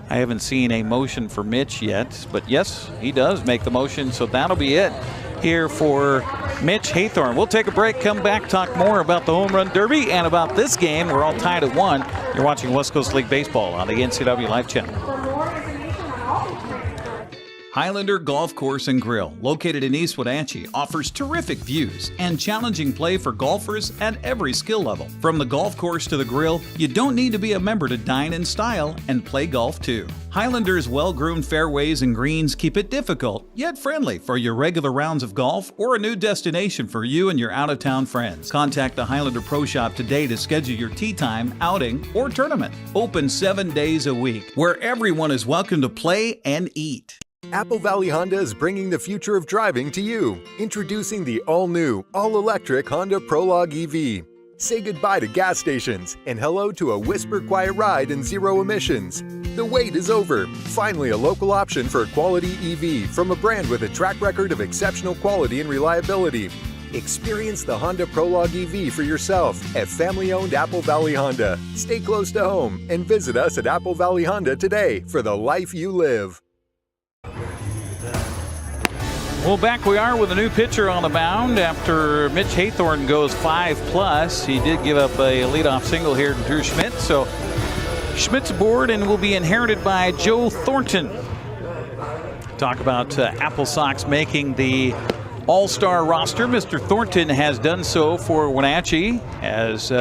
I haven't seen a motion for Mitch yet, but yes, he does make the motion, so that'll be it here for Mitch Haythorne. We'll take a break, come back, talk more about the Home Run Derby and about this game. We're all tied at 1. You're watching West Coast League Baseball on the NCWLIFE channel. Highlander Golf Course and Grill, located in East Wenatchee, offers terrific views and challenging play for golfers at every skill level. From the golf course to the grill, you don't need to be a member to dine in style and play golf too. Highlander's well-groomed fairways and greens keep it difficult, yet friendly for your regular rounds of golf or a new destination for you and your out-of-town friends. Contact the Highlander Pro Shop today to schedule your tee time, outing, or tournament. Open 7 days a week, where everyone is welcome to play and eat. Apple Valley Honda is bringing the future of driving to you. Introducing the all-new, all-electric Honda Prologue EV. Say goodbye to gas stations and hello to a whisper-quiet ride and zero emissions. The wait is over. Finally, a local option for a quality EV from a brand with a track record of exceptional quality and reliability. Experience the Honda Prologue EV for yourself at family-owned Apple Valley Honda. Stay close to home and visit us at Apple Valley Honda today for the life you live. Well, back we are with a new pitcher on the mound after Mitch Haythorne goes 5+. He did give up a leadoff single here to Drew Schmidt. So Schmidt's aboard and will be inherited by Joe Thornton. Talk about Applesox making the all-star roster. Mr. Thornton has done so for Wenatchee as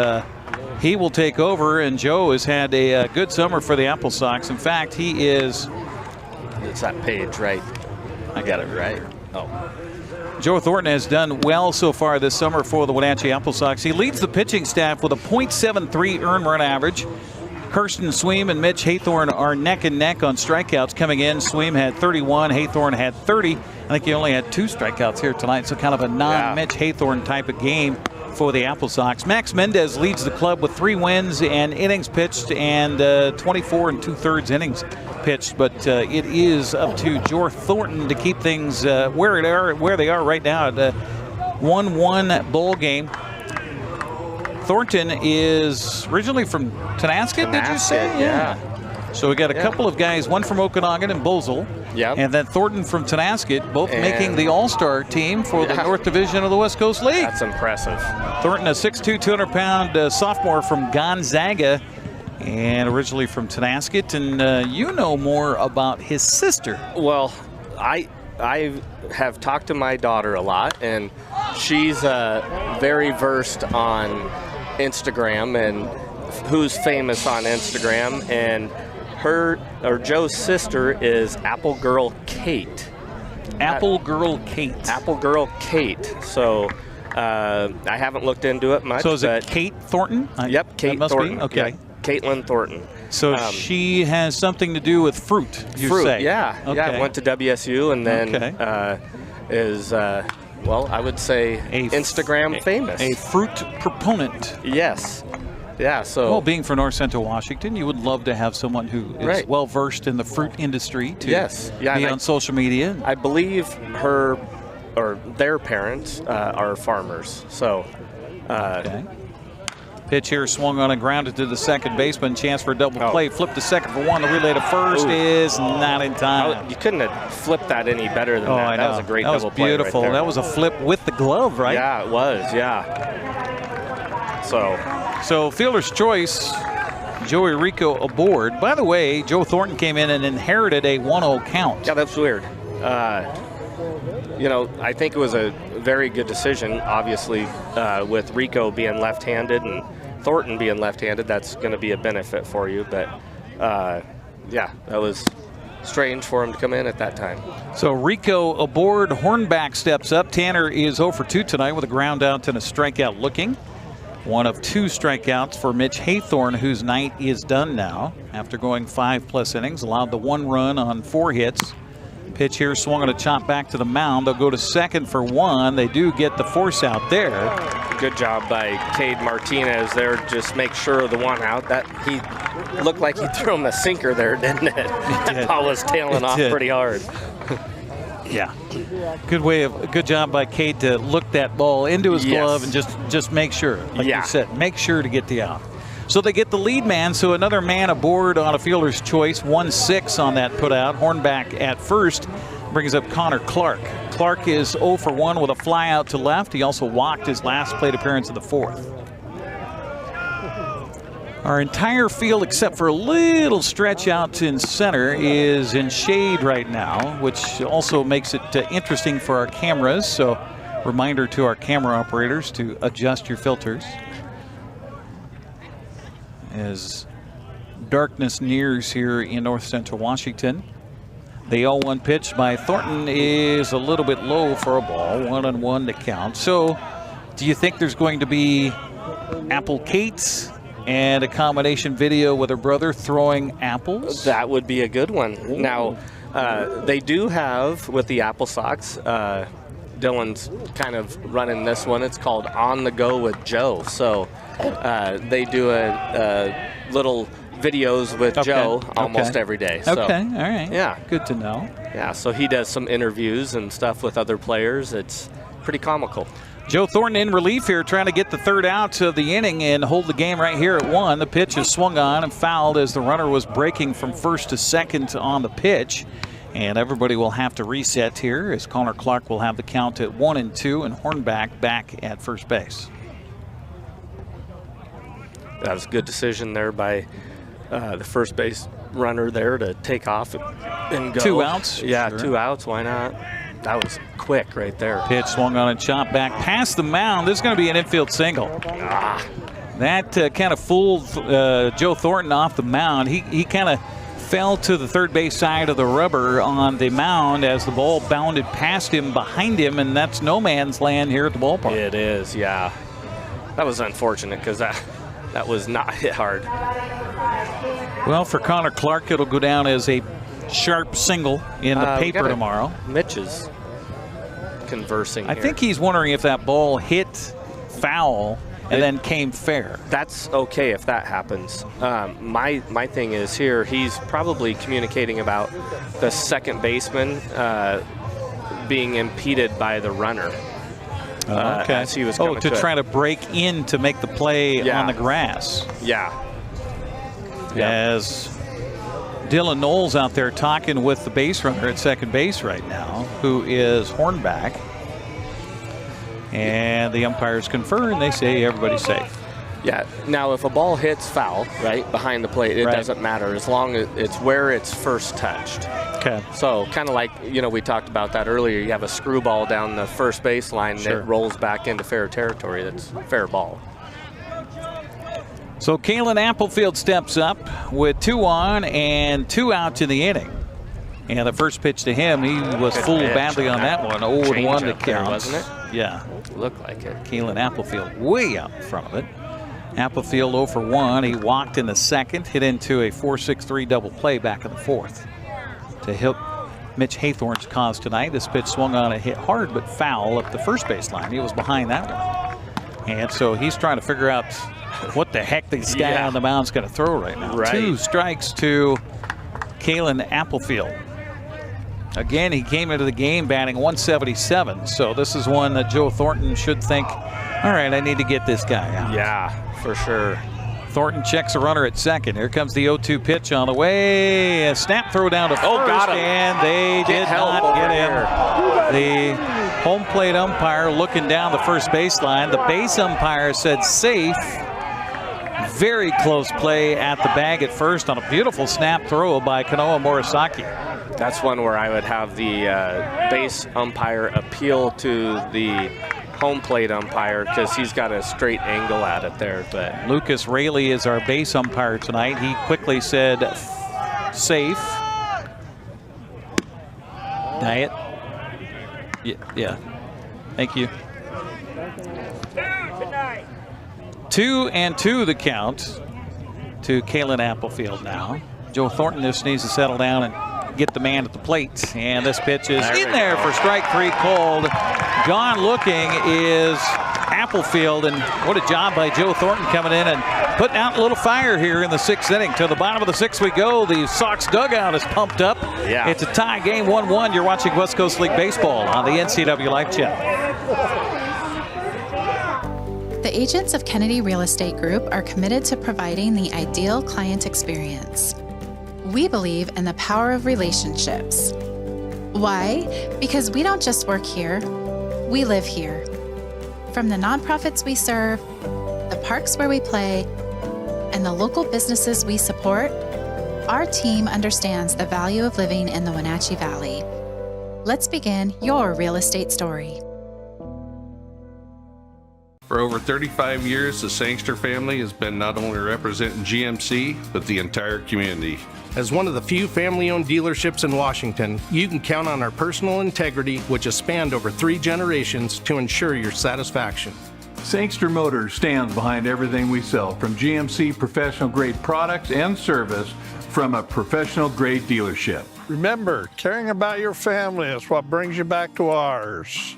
he will take over, and Joe has had a good summer for the Applesox. In fact, he is... It's that page, right? I got it right. Oh. Joe Thornton has done well so far this summer for the Wenatchee Applesox. He leads the pitching staff with a .73 earned run average. Kirsten Sweem and Mitch Haythorne are neck and neck on strikeouts coming in. Sweem had 31, Haythorne had 30. I think he only had 2 strikeouts here tonight, so kind of a non-Mitch Haythorne type of game for the Applesox. Max Mendez leads the club with 3 wins and innings pitched and 24 2/3 innings pitched, but it is up to Joe Thornton to keep things where they are right now at a 1-1 ball game. Thornton is originally from Tonasket, did you say? Yeah. So we got a couple of guys, one from Okanagan and Bozel, and then Thornton from Tonasket, both making the all-star team for the North Division of the West Coast League. That's impressive. Thornton, a 6'2", 200-pound sophomore from Gonzaga, and originally from Tonasket, and you know more about his sister. Well, I have talked to my daughter a lot, and she's very versed on Instagram and who's famous on Instagram, and Joe's sister is Apple Girl Kate. Apple Girl Kate. Apple Girl Kate. So I haven't looked into it much. So is it Kate Thornton? Yep, Kate Thornton. Okay. Yep, Caitlin Thornton. So she has something to do with fruit, you say? Yeah. Okay. Yeah, went to WSU and then is, well, I would say Instagram famous. A fruit proponent. Yes. Yeah, so... Well, being from North Central Washington, you would love to have someone who is well-versed in the fruit industry to be on social media. I believe her, or their parents, are farmers, so... Pitch here swung on and grounded to the second baseman. Chance for a double play. Flip to second for one. The relay to first is not in time. You couldn't have flipped that any better than that. I know. That was a great double play. That was beautiful. Right there. That was a flip with the glove, right? Yeah, it was. Yeah. So fielder's choice. Joey Rico aboard. By the way, Joe Thornton came in and inherited a 1-0 count. Yeah, that's weird. You know, I think it was a very good decision, obviously, with Rico being left-handed and Thornton being left-handed. That's going to be a benefit for you. But, yeah, that was strange for him to come in at that time. So Rico aboard. Hornback steps up. Tanner is 0 for 2 tonight with a ground out and a strikeout looking. One of 2 strikeouts for Mitch Haythorne, whose night is done now after going 5+ innings. Allowed the 1 run on 4 hits. Pitch here swung on a chop back to the mound. They'll go to second for 1. They do get the force out there. Good job by Cade Martinez there. Just make sure of the 1 out. That he looked like he threw him a sinker there, didn't it? That ball was tailing off pretty hard. Yeah. Good job by Cade to look that ball into his glove and just make sure, like you said, make sure to get the out. So they get the lead man, so another man aboard on a fielder's choice, 1-6 on that put out. Hornback at first brings up Connor Clark. Clark is 0 for 1 with a fly out to left. He also walked his last plate appearance of the 4th. Our entire field, except for a little stretch out in center, is in shade right now, which also makes it interesting for our cameras. So reminder to our camera operators to adjust your filters as darkness nears here in north central Washington. The 0-1 pitch by Thornton is a little bit low for a ball, 1-1 to count. So do you think there's going to be apple Kates and a combination video with her brother throwing apples? That would be a good one. Ooh. Now, they do have, with the Applesox, Dylan's kind of running this one. It's called On the Go with Joe. So they do a little videos with Joe almost every day. So, okay, all right. Yeah. Good to know. Yeah, so he does some interviews and stuff with other players. It's pretty comical. Joe Thornton in relief here, trying to get the third out of the inning and hold the game right here at 1. The pitch is swung on and fouled as the runner was breaking from first to second on the pitch. And everybody will have to reset here as Connor Clark will have the count at 1-2 and Hornback back at first base. That was a good decision there by the first base runner there to take off and go. 2 outs? Yeah, sure. 2 outs. Why not? That was quick right there. Pitch swung on and chopped back past the mound. This is going to be an infield single. That kind of fooled Joe Thornton off the mound. He kind of fell to the third base side of the rubber on the mound as the ball bounded past him, behind him, and that's no man's land here at the ballpark. It is, yeah. That was unfortunate because that was not hit hard. Well, for Connor Clark, it'll go down as a sharp single in the paper tomorrow. Mitch is conversing I here. think he's wondering if that ball hit foul and then came fair. That's okay if that happens. My thing is here, he's probably communicating about the second baseman being impeded by the runner. Okay. As he was to try to break in to make the play on the grass. Yeah. As Dylan Knowles out there talking with the base runner at second base right now, who is Hornback. And the umpires confer and they say everybody's safe. Yeah. Now, if a ball hits foul, right, behind the plate, it doesn't matter as long as it's where it's first touched. Okay. So kind of like, we talked about that earlier. You have a screwball down the first baseline that rolls back into fair territory. That's fair ball. So Kalen Applefield steps up with 2 on and 2 out in the inning. And the first pitch to him, he was fooled badly on that one. 0-1 to count. Wasn't it? Yeah. Looked like it. Kalen Applefield way out in front of it. Applefield 0 for 1. He walked in the second, hit into a 4-6-3 double play back in the 4th. To help Mitch Haythorne's cause tonight, this pitch swung on and hit hard but foul up the first baseline. He was behind that one. And so he's trying to figure out what the heck this guy on the mound's going to throw right now. Right. 2 strikes to Kalen Applefield. Again, he came into the game batting 177. So this is one that Joe Thornton should think, all right, I need to get this guy out. Yeah, for sure. Thornton checks a runner at second. Here comes the 0-2 pitch on the way. A snap throw down to first, got him. and they did not get him. The home plate umpire looking down the first baseline. The base umpire said safe. Very close play at the bag at first on a beautiful snap throw by Kanoa Morisaki. That's one where I would have the base umpire appeal to the home plate umpire because he's got a straight angle at it there. But Lucas Raley is our base umpire tonight. He quickly said safe. Diet. Yeah. Thank you. 2-2 the count to Kalen Applefield now. Joe Thornton just needs to settle down and get the man at the plate. And this pitch is in there for strike 3 called. Gone looking is Applefield, and what a job by Joe Thornton coming in and putting out a little fire here in the 6th inning. To the bottom of the 6th we go. The Sox dugout is pumped up. Yeah. It's a tie game, 1-1. You're watching West Coast League Baseball on the NCWLIFE channel. The agents of Kennedy Real Estate Group are committed to providing the ideal client experience. We believe in the power of relationships. Why? Because we don't just work here, we live here. From the nonprofits we serve, the parks where we play, and the local businesses we support, our team understands the value of living in the Wenatchee Valley. Let's begin your real estate story. For over 35 years, the Sangster family has been not only representing GMC, but the entire community. As one of the few family-owned dealerships in Washington, you can count on our personal integrity, which has spanned over 3 generations, to ensure your satisfaction. Sangster Motors stands behind everything we sell, from GMC professional-grade products and service from a professional-grade dealership. Remember, caring about your family is what brings you back to ours.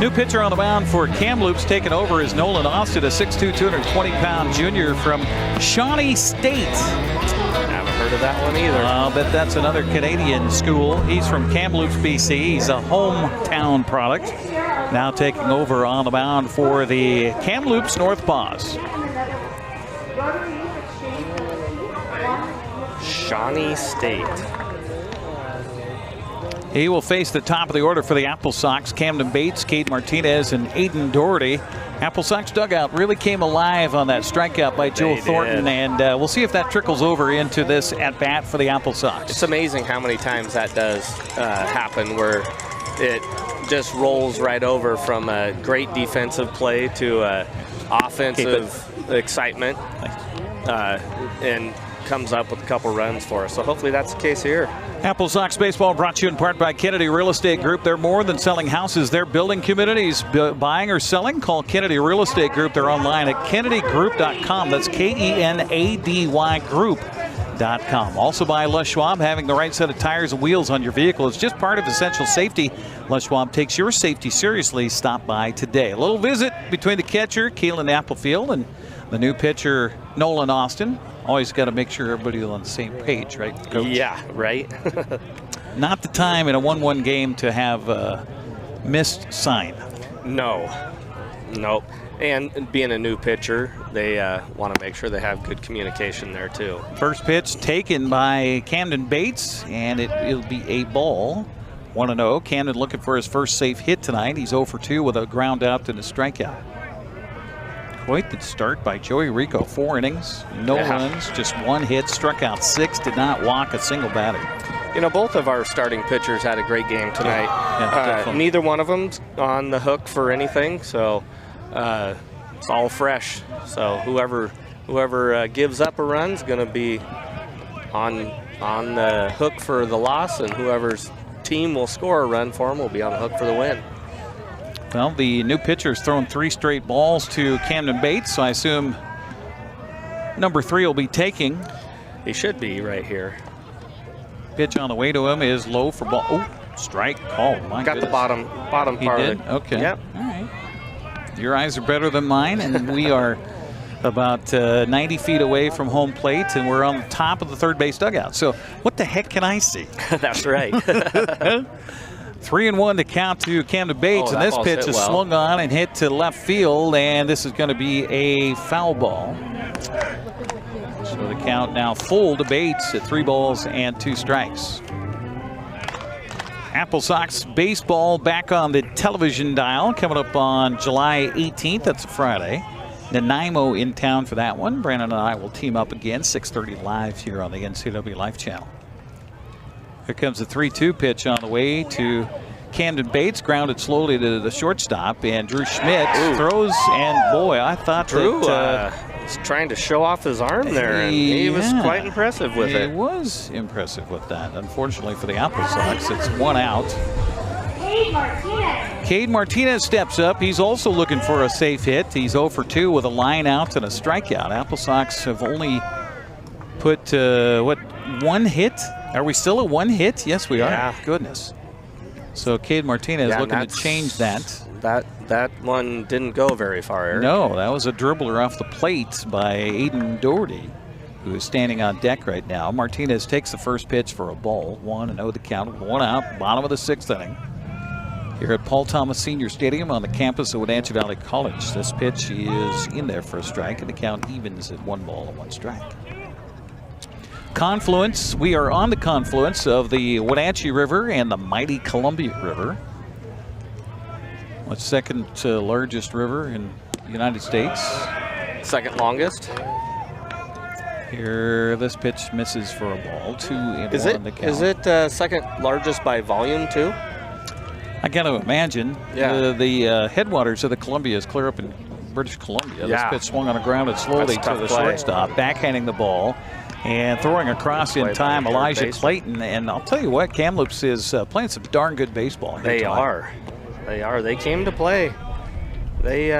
New pitcher on the mound for Kamloops taking over is Nolan Austin, a 6'2", 220-pound junior from Shawnee State. Haven't heard of that one either. I'll bet that's another Canadian school. He's from Kamloops, BC. He's a hometown product. Now taking over on the mound for the Kamloops Northpaws. Shawnee State. He will face the top of the order for the Applesox. Camden Bates, Cade Martinez, and Aiden Doherty. Applesox dugout really came alive on that strikeout by Joe Thornton, and we'll see if that trickles over into this at-bat for the Applesox. It's amazing how many times that does happen, where it just rolls right over from a great defensive play to offensive excitement, and comes up with a couple runs for us. So hopefully that's the case here. Applesox baseball brought to you in part by Kennedy Real Estate Group. They're more than selling houses. They're building communities. Buying or selling? Call Kennedy Real Estate Group. They're online at kennedygroup.com. That's KENADY Group.com. Also by Les Schwab. Having the right set of tires and wheels on your vehicle is just part of essential safety. Les Schwab takes your safety seriously. Stop by today. A little visit between the catcher, Keelan Applefield, and the new pitcher, Nolan Austin. Always got to make sure everybody's on the same page, right, Coach? Yeah, right. Not the time in a 1-1 game to have a missed sign. No. Nope. And being a new pitcher, they want to make sure they have good communication there, too. First pitch taken by Camden Bates, and it'll be a ball. 1-0. Camden looking for his first safe hit tonight. He's 0 for 2 with a ground out and a strikeout. Quite the start by Joey Rico. 4 innings, no runs, just 1 hit, struck out 6, did not walk a single batter. You know, both of our starting pitchers had a great game tonight. Yeah, neither one of them's on the hook for anything, so it's all fresh. So whoever gives up a run is going to be on the hook for the loss, and whoever's team will score a run for them will be on the hook for the win. Well, the new pitcher's thrown 3 straight balls to Camden Bates, so I assume number 3 will be taking. He should be right here. Pitch on the way to him is low for ball. Oh, strike called. My Got goodness. the bottom part He of did? it. Okay. Yep. All right. Your eyes are better than mine, and we are about 90 feet away from home plate, and we're on the top of the third base dugout. So what the heck can I see? That's right. 3-1 to count to Camden Bates, and this pitch is swung on and hit to left field, and this is going to be a foul ball. So the count now full to Bates at 3 balls and 2 strikes. Applesox baseball back on the television dial coming up on July 18th. That's a Friday. Nanaimo in town for that one. Brandon and I will team up again, 6:30 live here on the NCWLIFE channel. Here comes the 3-2 pitch on the way to Camden Bates, grounded slowly to the shortstop, and Drew Schmidt throws, and boy, I thought Drew that was trying to show off his arm there, and he was quite impressive with it. He was impressive with that. Unfortunately for the Applesox, it's 1 out. Cade Martinez steps up. He's also looking for a safe hit. He's 0 for 2 with a line out and a strikeout. Applesox have only put, 1 hit? Are we still at 1 hit? Yes, we are. Goodness. So Cade Martinez looking to change that. That one didn't go very far, Eric. No, that was a dribbler off the plate by Aiden Doherty, who is standing on deck right now. Martinez takes the first pitch for a ball. 1-0 the count. 1 out, bottom of the 6th inning. Here at Paul Thomas Senior Stadium on the campus of Wenatchee Valley College. This pitch is in there for a strike, and the count evens at 1 ball and 1 strike. Confluence. We are on the confluence of the Wenatchee River and the mighty Columbia River. What's second largest river in the United States? Second longest. Here, this pitch misses for a ball. 2-1 the count. Is it second largest by volume too? I got to imagine. Yeah. The headwaters of the Columbia is clear up in British Columbia. Yeah. This pitch swung on the ground and slowly to the shortstop, backhanding the ball and throwing across in time Elijah Clayton. And I'll tell you what, Kamloops is playing some darn good baseball. They are. They came to play. They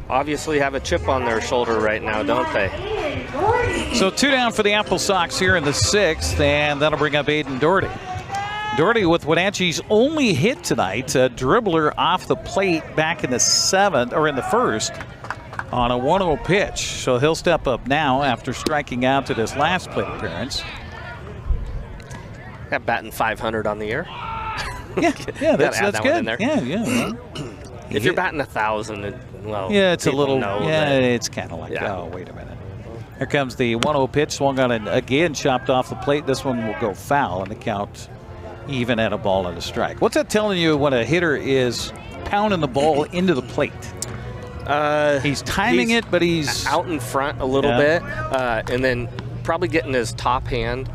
obviously have a chip on their shoulder right now, don't they? So 2 down for the Applesox here in the 6th, and that'll bring up Aiden Doherty. Doherty with Wenatchee's only hit tonight, a dribbler off the plate back in the 7th, or in the 1st, on a 1-0 pitch. So he'll step up now after striking out at his last plate appearance. Got batting 500 on the year. Yeah, that's good. Yeah. If you're batting 1,000, it's a little. It's kind of like, oh, wait a minute. Here comes the 1-0 pitch, swung on and again chopped off the plate. This one will go foul, and the count even at a ball and a strike. What's that telling you when a hitter is pounding the ball into the plate? He's timing it, but he's out in front a little bit, and then probably getting his top hand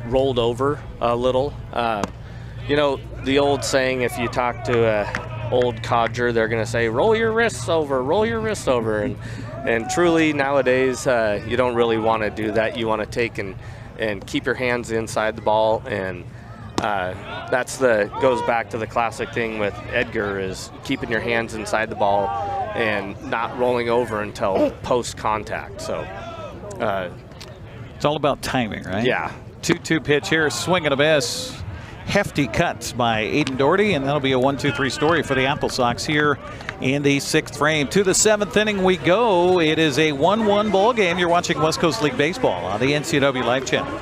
rolled over a little. The old saying, if you talk to a old codger, they're going to say, roll your wrists over. And truly nowadays, you don't really want to do that. You want to take and keep your hands inside the ball. And goes back to the classic thing with Edgar, is keeping your hands inside the ball and not rolling over until post contact. So it's all about timing, right? Yeah. 2-2 pitch here, swing and a miss. Hefty cuts by Aiden Doherty, and that'll be a 1-2-3 story for the Applesox here in the 6th frame. To the 7th inning we go. It is a 1-1 ball game. You're watching West Coast League Baseball on the NCWLIFE channel.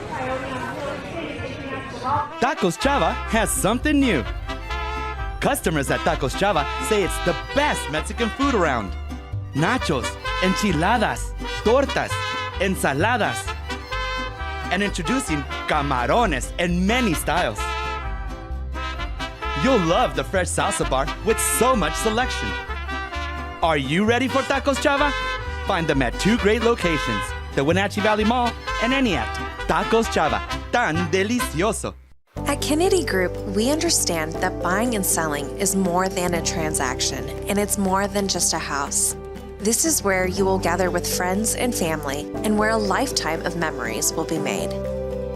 Tacos Chava has something new. Customers at Tacos Chava say it's the best Mexican food around. Nachos, enchiladas, tortas, ensaladas, and introducing camarones in many styles. You'll love the fresh salsa bar with so much selection. Are you ready for Tacos Chava? Find them at 2 great locations, the Wenatchee Valley Mall and Eniat. Tacos Chava, tan delicioso. At Kennedy Group, we understand that buying and selling is more than a transaction, and it's more than just a house. This is where you will gather with friends and family, and where a lifetime of memories will be made.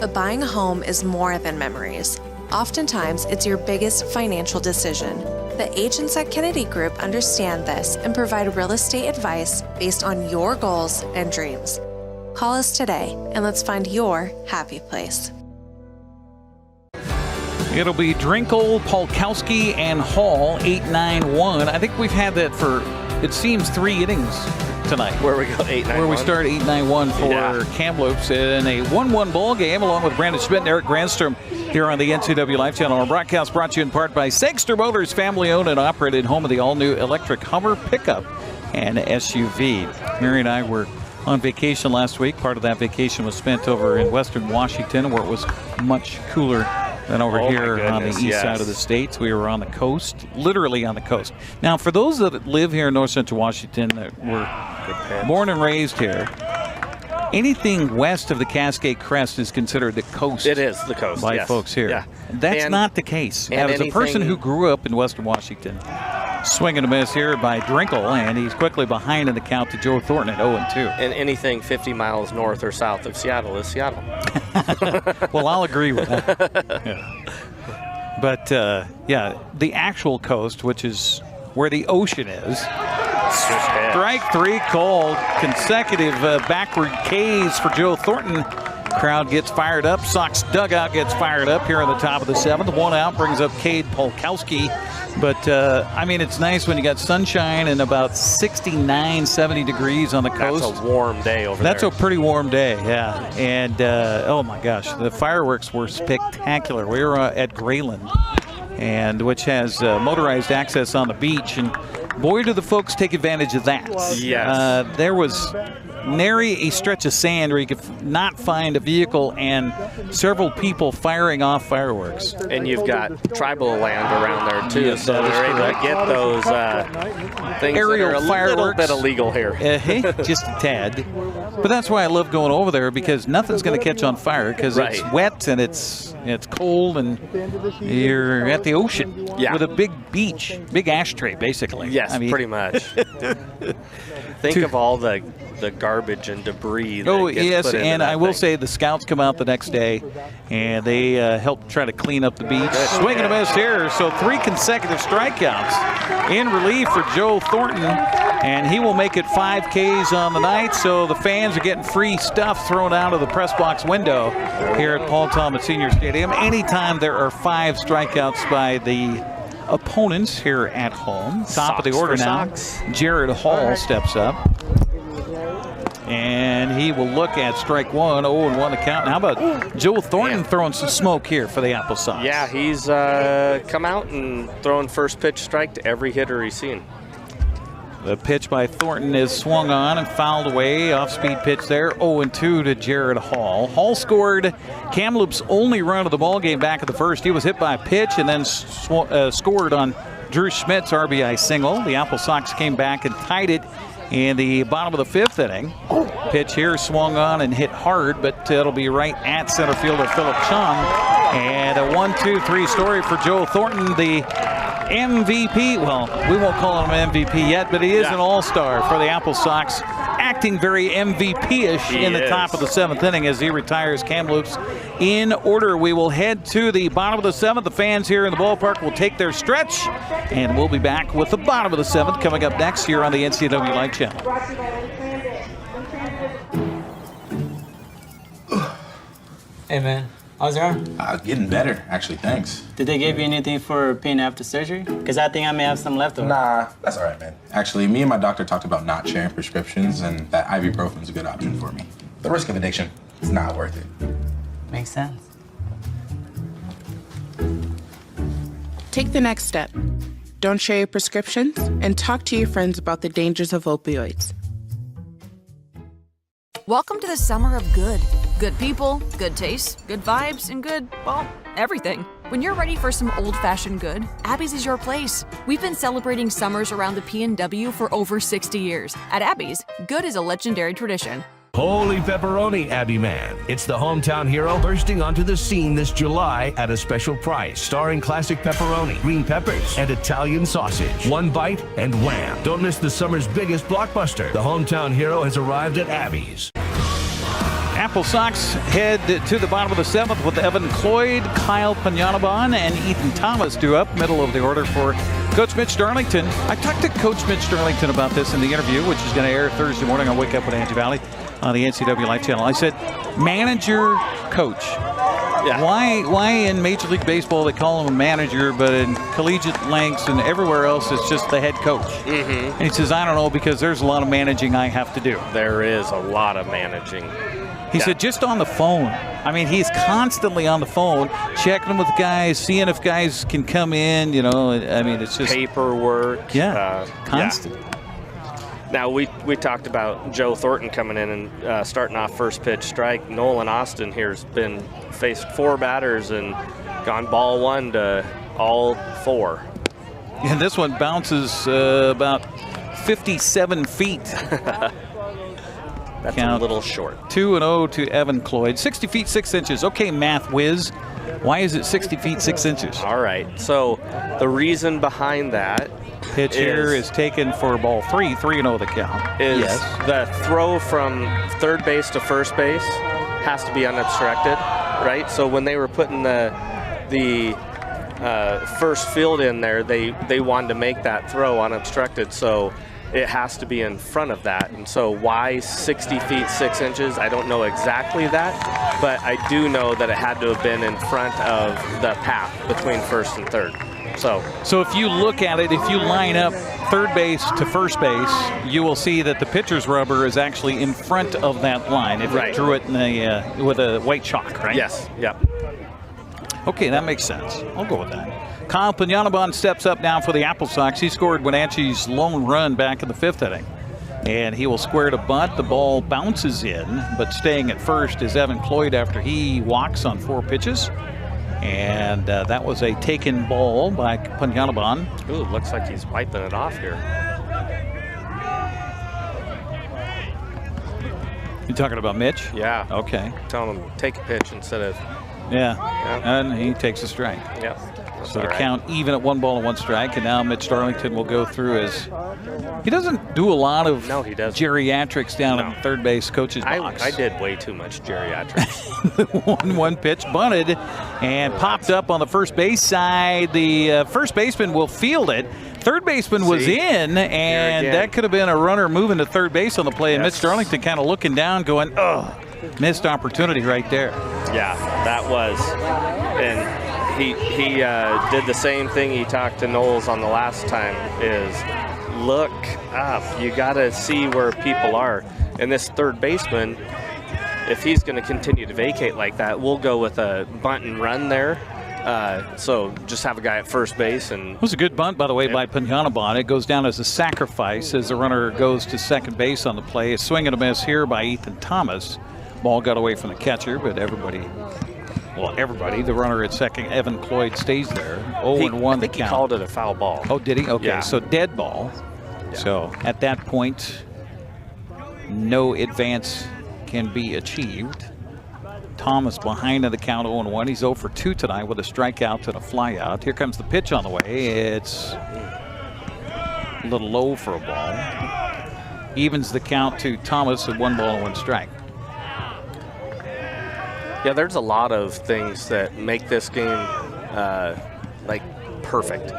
But buying a home is more than memories. Oftentimes, it's your biggest financial decision. The agents at Kennedy Group understand this and provide real estate advice based on your goals and dreams. Call us today, and let's find your happy place. It'll be Drinkle, Polkowski, and Hall, 8-9-1. I think we've had that for, it seems, 3 innings tonight. Where we go 8-9-1. Where we start 8-9-1 for Kamloops in a 1-1 ball game, along with Brandon Schmidt and Eric Granstrom here on the NCWLIFE channel. Our broadcast brought to you in part by Sangster Motors, family-owned and operated, home of the all-new electric Hummer pickup and SUV. Mary and I were on vacation last week. Part of that vacation was spent over in western Washington, where it was much cooler than over here on the east side of the state. We were on the coast, literally on the coast. Now, for those that live here in north central Washington, that were born and raised here, anything west of the Cascade Crest is considered the coast. It is the coast, by folks here. Yeah. That's not the case. As a person who grew up in western Washington, swing and a miss here by Drinkle, and he's quickly behind in the count to Joe Thornton at 0-2. And anything 50 miles north or south of Seattle is Seattle. Well, I'll agree with that. But, the actual coast, which is where the ocean is. Strike 3 called. Consecutive backward Ks for Joe Thornton. Crowd gets fired up. Sox dugout gets fired up here in the top of the 7th. 1 out brings up Cade Polkowski. But, I mean, it's nice when you got sunshine and about 69, 70 degrees on the coast. That's a warm day over there. That's a pretty warm day, yeah. And, oh, my gosh, the fireworks were spectacular. We were at Grayland, and which has motorized access on the beach. And, boy, do the folks take advantage of that. Yes. There was nary a stretch of sand where you could not find a vehicle and several people firing off fireworks. And you've got tribal land around there too, Yes, so that is they're able correct. to get those things Aerial that are a fireworks. little bit illegal here. Just a tad. But that's why I love going over there, because nothing's going to catch on fire, because it's wet and it's cold and you're at the ocean with a big beach, big ashtray basically. Yes, I mean, pretty much. Think of all the garbage and debris that gets put into and that I will thing. say the scouts come out the next day and they help try to clean up the beach. Swing and a miss here, so 3 consecutive strikeouts in relief for Joe Thornton, and he will make it 5 Ks on the night, so the fans are getting free stuff thrown out of the press box window here at Paul Talmadge Senior Stadium. Anytime there are 5 strikeouts by the opponents here at home. Top of the order now, Jared Hall steps up. And he will look at strike 1, 0-1 the count. And how about Joe Thornton throwing some smoke here for the Applesox? Yeah, he's come out and throwing first pitch strike to every hitter he's seen. The pitch by Thornton is swung on and fouled away. Off-speed pitch there, 0-2 to Jared Hall. Hall scored Kamloops' only run of the ballgame back in the first. He was hit by a pitch and then scored on Drew Schmidt's RBI single. The Applesox came back and tied it in the bottom of the 5th inning. Pitch here swung on and hit hard, but it'll be right at center fielder Philip Chung. And a 1-2-3 story for Joe Thornton, the MVP. Well, we won't call him an MVP yet, but he is an all-star for the Applesox, acting very MVP-ish in the top of the 7th inning as he retires Kamloops. In order, we will head to the bottom of the 7th. The fans here in the ballpark will take their stretch, and we'll be back with the bottom of the 7th coming up next here on the NCWLIFE channel. Hey man, how's your arm? Getting better, actually, thanks. Did they give you anything for pain after surgery? Because I think I may have some left over. Nah, that's all right, man. Actually, me and my doctor talked about not sharing prescriptions, and that ibuprofen's a good option for me. The risk of addiction is not worth it. Makes sense. Take the next step. Don't share your prescriptions, and talk to your friends about the dangers of opioids. Welcome to the summer of good. Good people, good taste, good vibes, and good, well, everything. When you're ready for some old-fashioned good, Abby's is your place. We've been celebrating summers around the P&W for over 60 years. At Abby's, good is a legendary tradition. Holy pepperoni, Abby Man. It's the hometown hero bursting onto the scene this July at a special price, starring classic pepperoni, green peppers, and Italian sausage. One bite and wham. Don't miss the summer's biggest blockbuster. The hometown hero has arrived at Abby's. Applesox head to the bottom of the 7th with Evan Cloyd, Kyle Panyanaban, and Ethan Thomas due up. Middle of the order for Coach Mitch Darlington. I talked to Coach Mitch Darlington about this in the interview, which is going to air Thursday morning on Wake Up with Angie Valley on the NCWLIFE channel. I said, manager, coach. Yeah. Why in Major League Baseball they call him a manager, but in collegiate lengths and everywhere else it's just the head coach? Mm-hmm. And he says, I don't know, because there's a lot of managing I have to do. There is a lot of managing. He said just on the phone. I mean, he's constantly on the phone, checking with guys, seeing if guys can come in, you know. I mean, it's just paperwork. Constant. Yeah. Now, we talked about Joe Thornton coming in and starting off first pitch strike. Nolan Austin here has been faced 4 batters and gone ball 1 to all 4. And this one bounces about 57 feet. That's Count a little short. 2-0 to Evan Cloyd. 60 feet 6 inches. Okay, math whiz. Why is it 60 feet 6 inches? All right. So the reason behind that pitch here is taken for ball 3. 3-0 the count. Is the throw from third base to first base has to be unobstructed, right? So when they were putting the first field in there, they wanted to make that throw unobstructed. So it has to be in front of that. And so why 60 feet 6 inches? I don't know exactly that, but I do know that it had to have been in front of the path between first and third. So if you look at it, if you line up third base to first base, you will see that the pitcher's rubber is actually in front of that line. If you drew it in with a white chalk, right? Yes. Yep. Okay, that makes sense. I'll go with that. Kyle Pignanabon steps up now for the Applesox. He scored Wenatchee's lone run back in the 5th inning. And he will square to bunt. The ball bounces in, but staying at first is Evan Cloyd after he walks on 4 pitches. And that was a taken ball by Pignanabon. Ooh, looks like he's wiping it off here. You talking about Mitch? Yeah. Okay. Telling him take a pitch instead of. Yeah. And he takes a strike. Yep. So the count even at 1 ball and 1 strike, and now Mitch Darlington will go through his. He doesn't do a lot of geriatrics down in the third base coach's box. I did way too much geriatrics. 1-1 pitch bunted and popped up on the first base side. The first baseman will field it. Third baseman was in, and that could have been a runner moving to third base on the play. And Mitch Darlington kind of looking down, going, "Oh, missed opportunity right there." Yeah, that was, and. He did the same thing he talked to Knowles on the last time, is look up. You got to see where people are. And this third baseman, if he's going to continue to vacate like that, we'll go with a bunt and run there. So just have a guy at first base. And it was a good bunt, by the way, by Pignanabon. It goes down as a sacrifice as the runner goes to second base on the play. A swing and a miss here by Ethan Thomas. Ball got away from the catcher, but everybody, the runner at second, Evan Cloyd, stays there. 0-1 the count. He called it a foul ball. Oh, did he? Okay, yeah. So dead ball. Yeah. So at that point, no advance can be achieved. Thomas behind in the count, 0-1. He's 0 for 2 tonight with a strikeout and a flyout. Here comes the pitch on the way. It's a little low for a ball. Evens the count to Thomas at 1 ball and 1 strike. Yeah, there's a lot of things that make this game like perfect.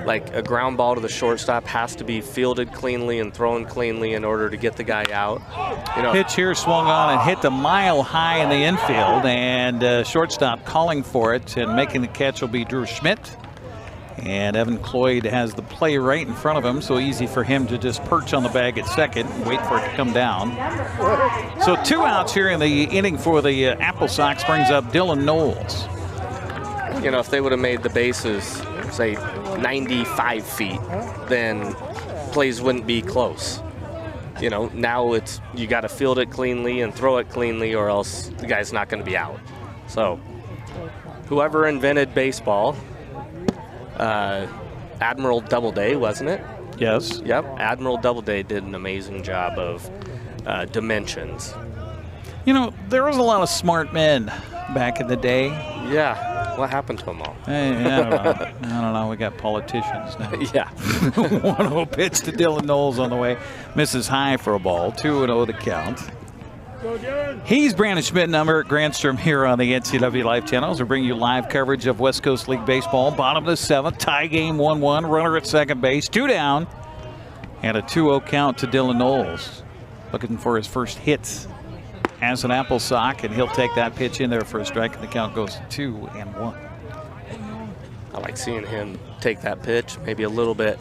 Like a ground ball to the shortstop has to be fielded cleanly and thrown cleanly in order to get the guy out. You know, pitch here swung on and hit the mile high in the infield, and shortstop calling for it, and making the catch will be Drew Schmidt. And Evan Cloyd has the play right in front of him, so easy for him to just perch on the bag at second and wait for it to come down. So 2 outs here in the inning for the Applesox brings up Dylan Knowles. You know, if they would have made the bases, say, 95 feet, then plays wouldn't be close. You know, now it's you got to field it cleanly and throw it cleanly, or else the guy's not going to be out. So whoever invented baseball, Admiral Doubleday, wasn't it? Yes. Yep. Admiral Doubleday did an amazing job of dimensions. You know, there was a lot of smart men back in the day. Yeah. What happened to them all? Hey, I don't know. I don't know. We got politicians now. Yeah. 1-0 pitch to Dylan Knowles on the way. Misses high for a ball. 2-0 the count. He's Brandon Schmidt and I'm Eric Granstrom here on the NCWLIFE channels. We're bringing you live coverage of West Coast League Baseball. Bottom of the 7th, tie game 1-1. Runner at second base, 2 down. And a 2-0 count to Dylan Knowles. Looking for his first hit as an Applesox, and he'll take that pitch in there for a strike, and the count goes to 2-1. I like seeing him take that pitch, maybe a little bit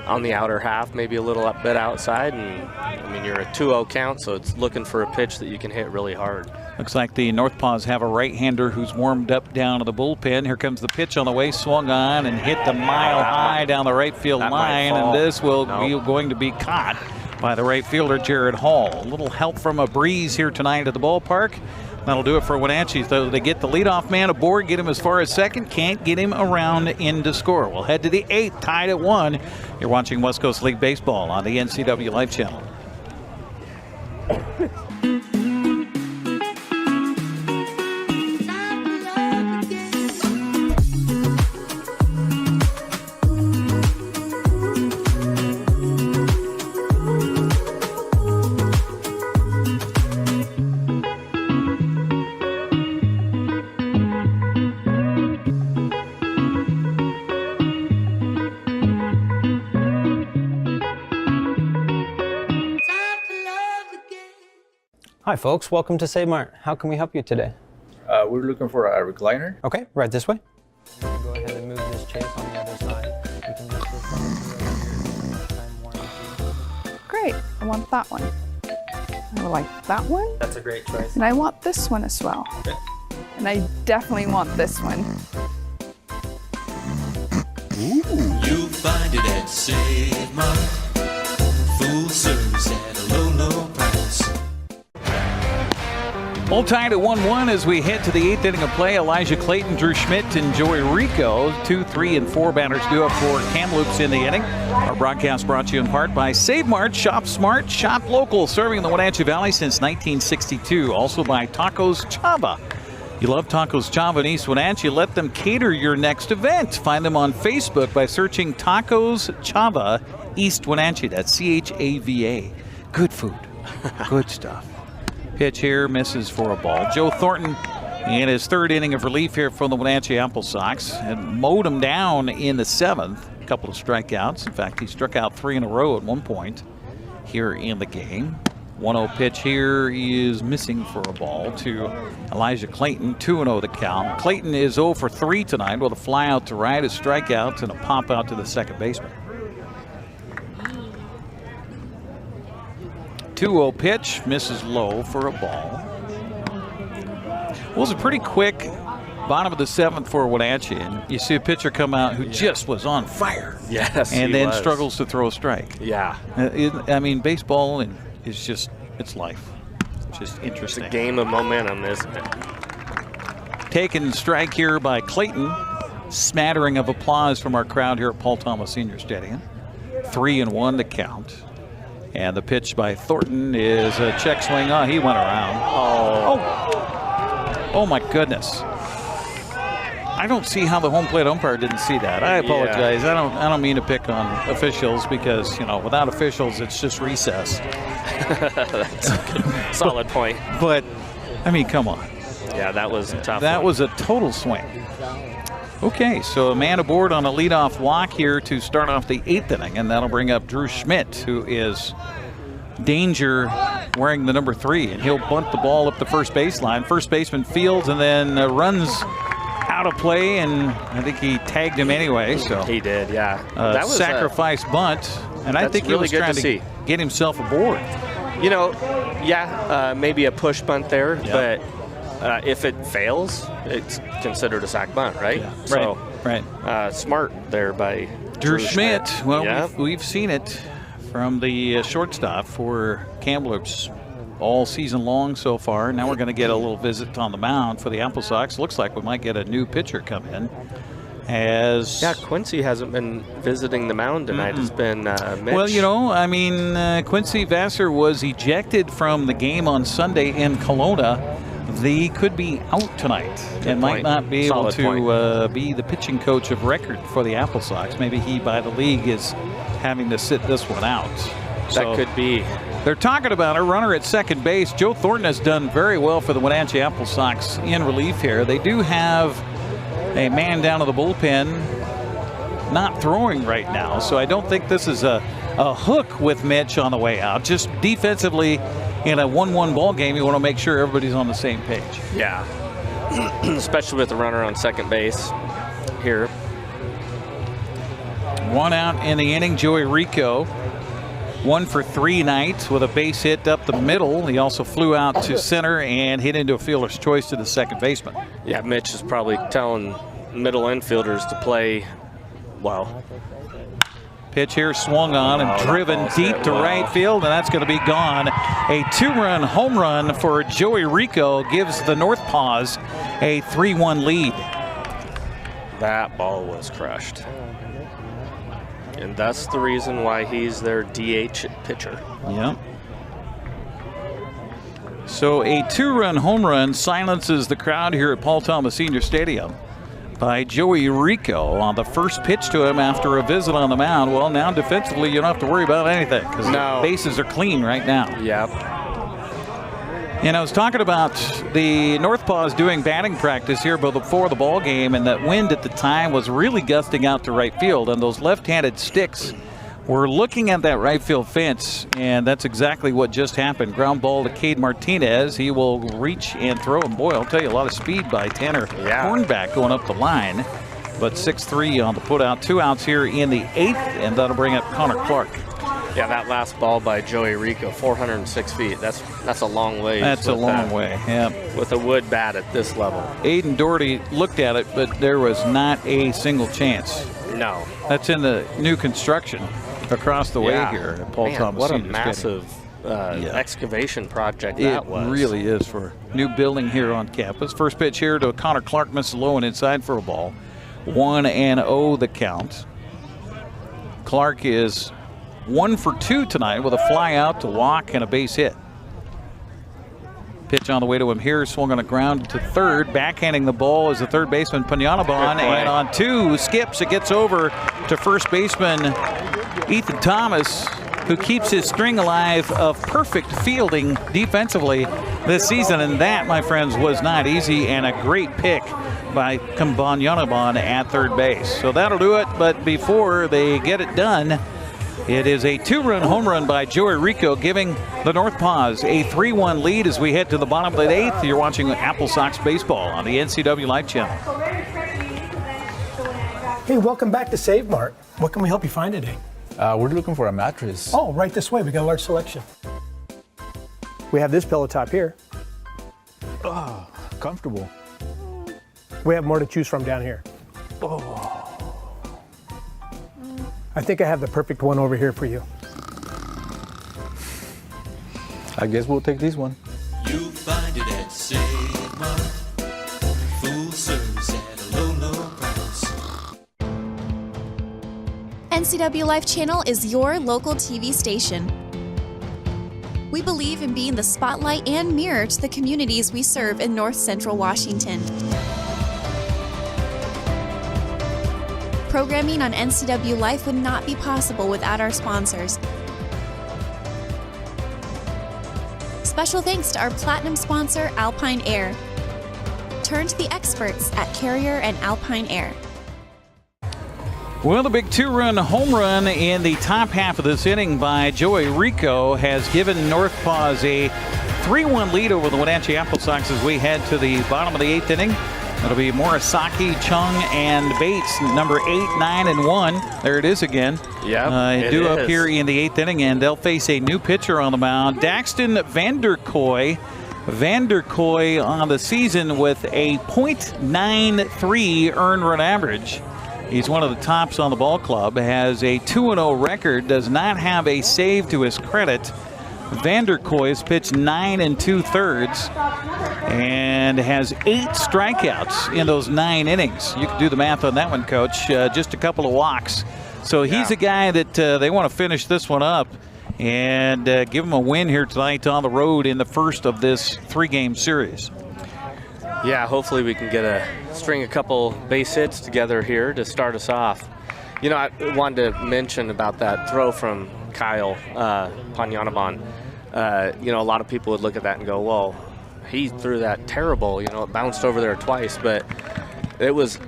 on the outer half, maybe a little bit outside, and I mean, you're a 2-0 count, so it's looking for a pitch that you can hit really hard. Looks like the Northpaws have a right-hander who's warmed up down to the bullpen. Here comes the pitch on the way, swung on and hit the mile high down the right field line, and this will be going to be caught by the right fielder, Jared Hall. A little help from a breeze here tonight at the ballpark. That'll do it for Wenatchee. So they get the leadoff man aboard, get him as far as second, can't get him around in to score. We'll head to the 8th, tied at 1. You're watching West Coast League Baseball on the NCWLIFE channel. Hi, folks. Welcome to Save Mart. How can we help you today? We're looking for a recliner. Okay, right this way. Go ahead and move this chase on the other side. We can just Great, I want that one. I would like that one. That's a great choice. And I want this one as well. Okay. And I definitely want this one. You'll find it at Save Mart. Full service at a low, low price. All tied at 1-1 as we head to the 8th inning of play. Elijah Clayton, Drew Schmidt, and Joey Rico, 2, 3, and 4 batters due up for Kamloops in the inning. Our broadcast brought to you in part by Save Mart. Shop smart, shop local, serving the Wenatchee Valley since 1962. Also by Tacos Chava. You love Tacos Chava in East Wenatchee? Let them cater your next event. Find them on Facebook by searching Tacos Chava East Wenatchee. That's Chava. Good food. Good stuff. Pitch here, misses for a ball. Joe Thornton in his 3rd inning of relief here from the Wenatchee Applesox and mowed him down in the 7th. A couple of strikeouts. In fact, he struck out 3 in a row at one point here in the game. 1-0 pitch here is missing for a ball to Elijah Clayton. 2-0 the count. Clayton is 0 for 3 tonight with a fly out to right, a strikeout, and a pop out to the second baseman. 2-0 pitch, misses low for a ball. Well, it was a pretty quick bottom of the 7th for Wenatchee, and you see a pitcher come out who just was on fire. Yes, and he then was. Struggles to throw a strike. Yeah. I mean, baseball is just, it's life. It's just interesting. It's a game of momentum, isn't it? Taken strike here by Clayton. Smattering of applause from our crowd here at Paul Thomas Senior Stadium. 3-1 to count. And the pitch by Thornton is a check swing. Oh, he went around. Oh my goodness. I don't see how the home plate umpire didn't see that. I apologize. Yeah. I don't mean to pick on officials because, you know, without officials, it's just recess. That's a good, solid point. But, I mean, come on. Yeah, that was a tough That one. was a total swing. Okay, so a man aboard on a leadoff walk here to start off the 8th inning, and that'll bring up Drew Schmidt, who is danger wearing the number 3, and he'll bunt the ball up the first baseline. First baseman fields and then runs out of play, and I think he tagged him anyway. So he did, yeah. That was sacrifice bunt, and I think he really was good trying to get himself aboard. You know, maybe a push bunt there, but if it fails, it's considered a sac bunt, right? Yeah. So, right. Smart there by Drew Schmidt. Well, yeah. we've seen it from the shortstop for Kamloops all season long so far. Now we're going to get a little visit on the mound for the Applesox. Looks like we might get a new pitcher come in. Quincy hasn't been visiting the mound tonight. It's been Mitch. Well, you know, I mean, Quincy Vassar was ejected from the game on Sunday in Kelowna. He could be out tonight and might not be able to be the pitching coach of record for the Applesox. Maybe he, by the league, is having to sit this one out. That could be. They're talking about a runner at second base. Joe Thornton has done very well for the Wenatchee Applesox in relief here. They do have a man down to the bullpen not throwing right now, so I don't think this is a hook with Mitch on the way out. Just defensively in a 1-1 ball game, you want to make sure everybody's on the same page. Yeah, especially with the runner on second base here. 1 out in the inning, Joey Rico. 1 for 3 nights with a base hit up the middle. He also flew out to center and hit into a fielder's choice to the second baseman. Yeah, Mitch is probably telling middle infielders to play well. Pitch here swung on and driven deep to right field, and that's going to be gone. A 2-run home run for Joey Rico gives the Northpaws a 3-1 lead. That ball was crushed. And that's the reason why he's their DH pitcher. Yep. So a 2-run home run silences the crowd here at Paul Thomas Senior Stadium by Joey Rico on the first pitch to him after a visit on the mound. Well, now defensively you don't have to worry about anything because the bases are clean right now. Yep. And I was talking about the Northpaws doing batting practice here before the ball game, and that wind at the time was really gusting out to right field, and those left-handed sticks We're looking at that right field fence, and that's exactly what just happened. Ground ball to Cade Martinez. He will reach and throw, and boy, I'll tell you, a lot of speed by Tanner Hornback going up the line. But 6-3 on the put out. 2 outs here in the 8th, and that'll bring up Connor Clark. Yeah, that last ball by Joey Rico, 406 feet. That's a long way. That's a long way, yeah. With a wood bat at this level. Aiden Doherty looked at it, but there was not a single chance. No. That's in the new construction across the way here at Paul Thomas what a Senior massive excavation project that was. It really is for new building here on campus. First pitch here to Connor Clark, misses low and inside for a ball. 1-0 the count. Clark is 1 for 2 tonight with a fly out to walk and a base hit. Pitch on the way to him here, swung on the ground to third. Backhanding the ball is the third baseman, Panyanaban, and on 2 skips, it gets over to first baseman Ethan Thomas, who keeps his string alive of perfect fielding defensively this season. And that, my friends, was not easy, and a great pick by Panyanaban at third base. So that'll do it, but before they get it done, it is a 2-run home run by Joey Rico, giving the Northpaws a 3-1 lead as we head to the bottom of the 8th. You're watching Applesox baseball on the NCWLIFE channel. Hey, welcome back to Save Mart. What can we help you find today? We're looking for a mattress. Oh, right this way. We got a large selection. We have this pillow top here. Oh, comfortable. We have more to choose from down here. Oh. I think I have the perfect one over here for you. I guess we'll take this one. You find it at Save Mart. Full service at a low, low price. NCWLIFE channel is your local TV station. We believe in being the spotlight and mirror to the communities we serve in North Central Washington. Programming on NCWLIFE would not be possible without our sponsors. Special thanks to our platinum sponsor, Alpine Air. Turn to the experts at Carrier and Alpine Air. Well, the big 2-run home run in the top half of this inning by Joey Rico has given Northpaws a 3-1 lead over the Wenatchee Applesox as we head to the bottom of the 8th inning. It'll be Morisaki, Chung, and Bates, number 8, 9, and 1. There it is again. Yeah, due up here in the 8th inning, and they'll face a new pitcher on the mound, Daxton Vanderkoy. Vanderkoy on the season with a .93 earned run average. He's one of the tops on the ball club, has a 2-0 record, does not have a save to his credit. Vanderkoy has pitched 9 2/3 and has 8 strikeouts in those 9 innings. You can do the math on that one, Coach. Just a couple of walks. So he's a guy that they want to finish this one up and give him a win here tonight on the road in the first of this 3-game series. Yeah, hopefully we can get string a couple base hits together here to start us off. You know, I wanted to mention about that throw from Kyle Panyanaban. You know, a lot of people would look at that and go, well, he threw that terrible. You know, it bounced over there twice, but it was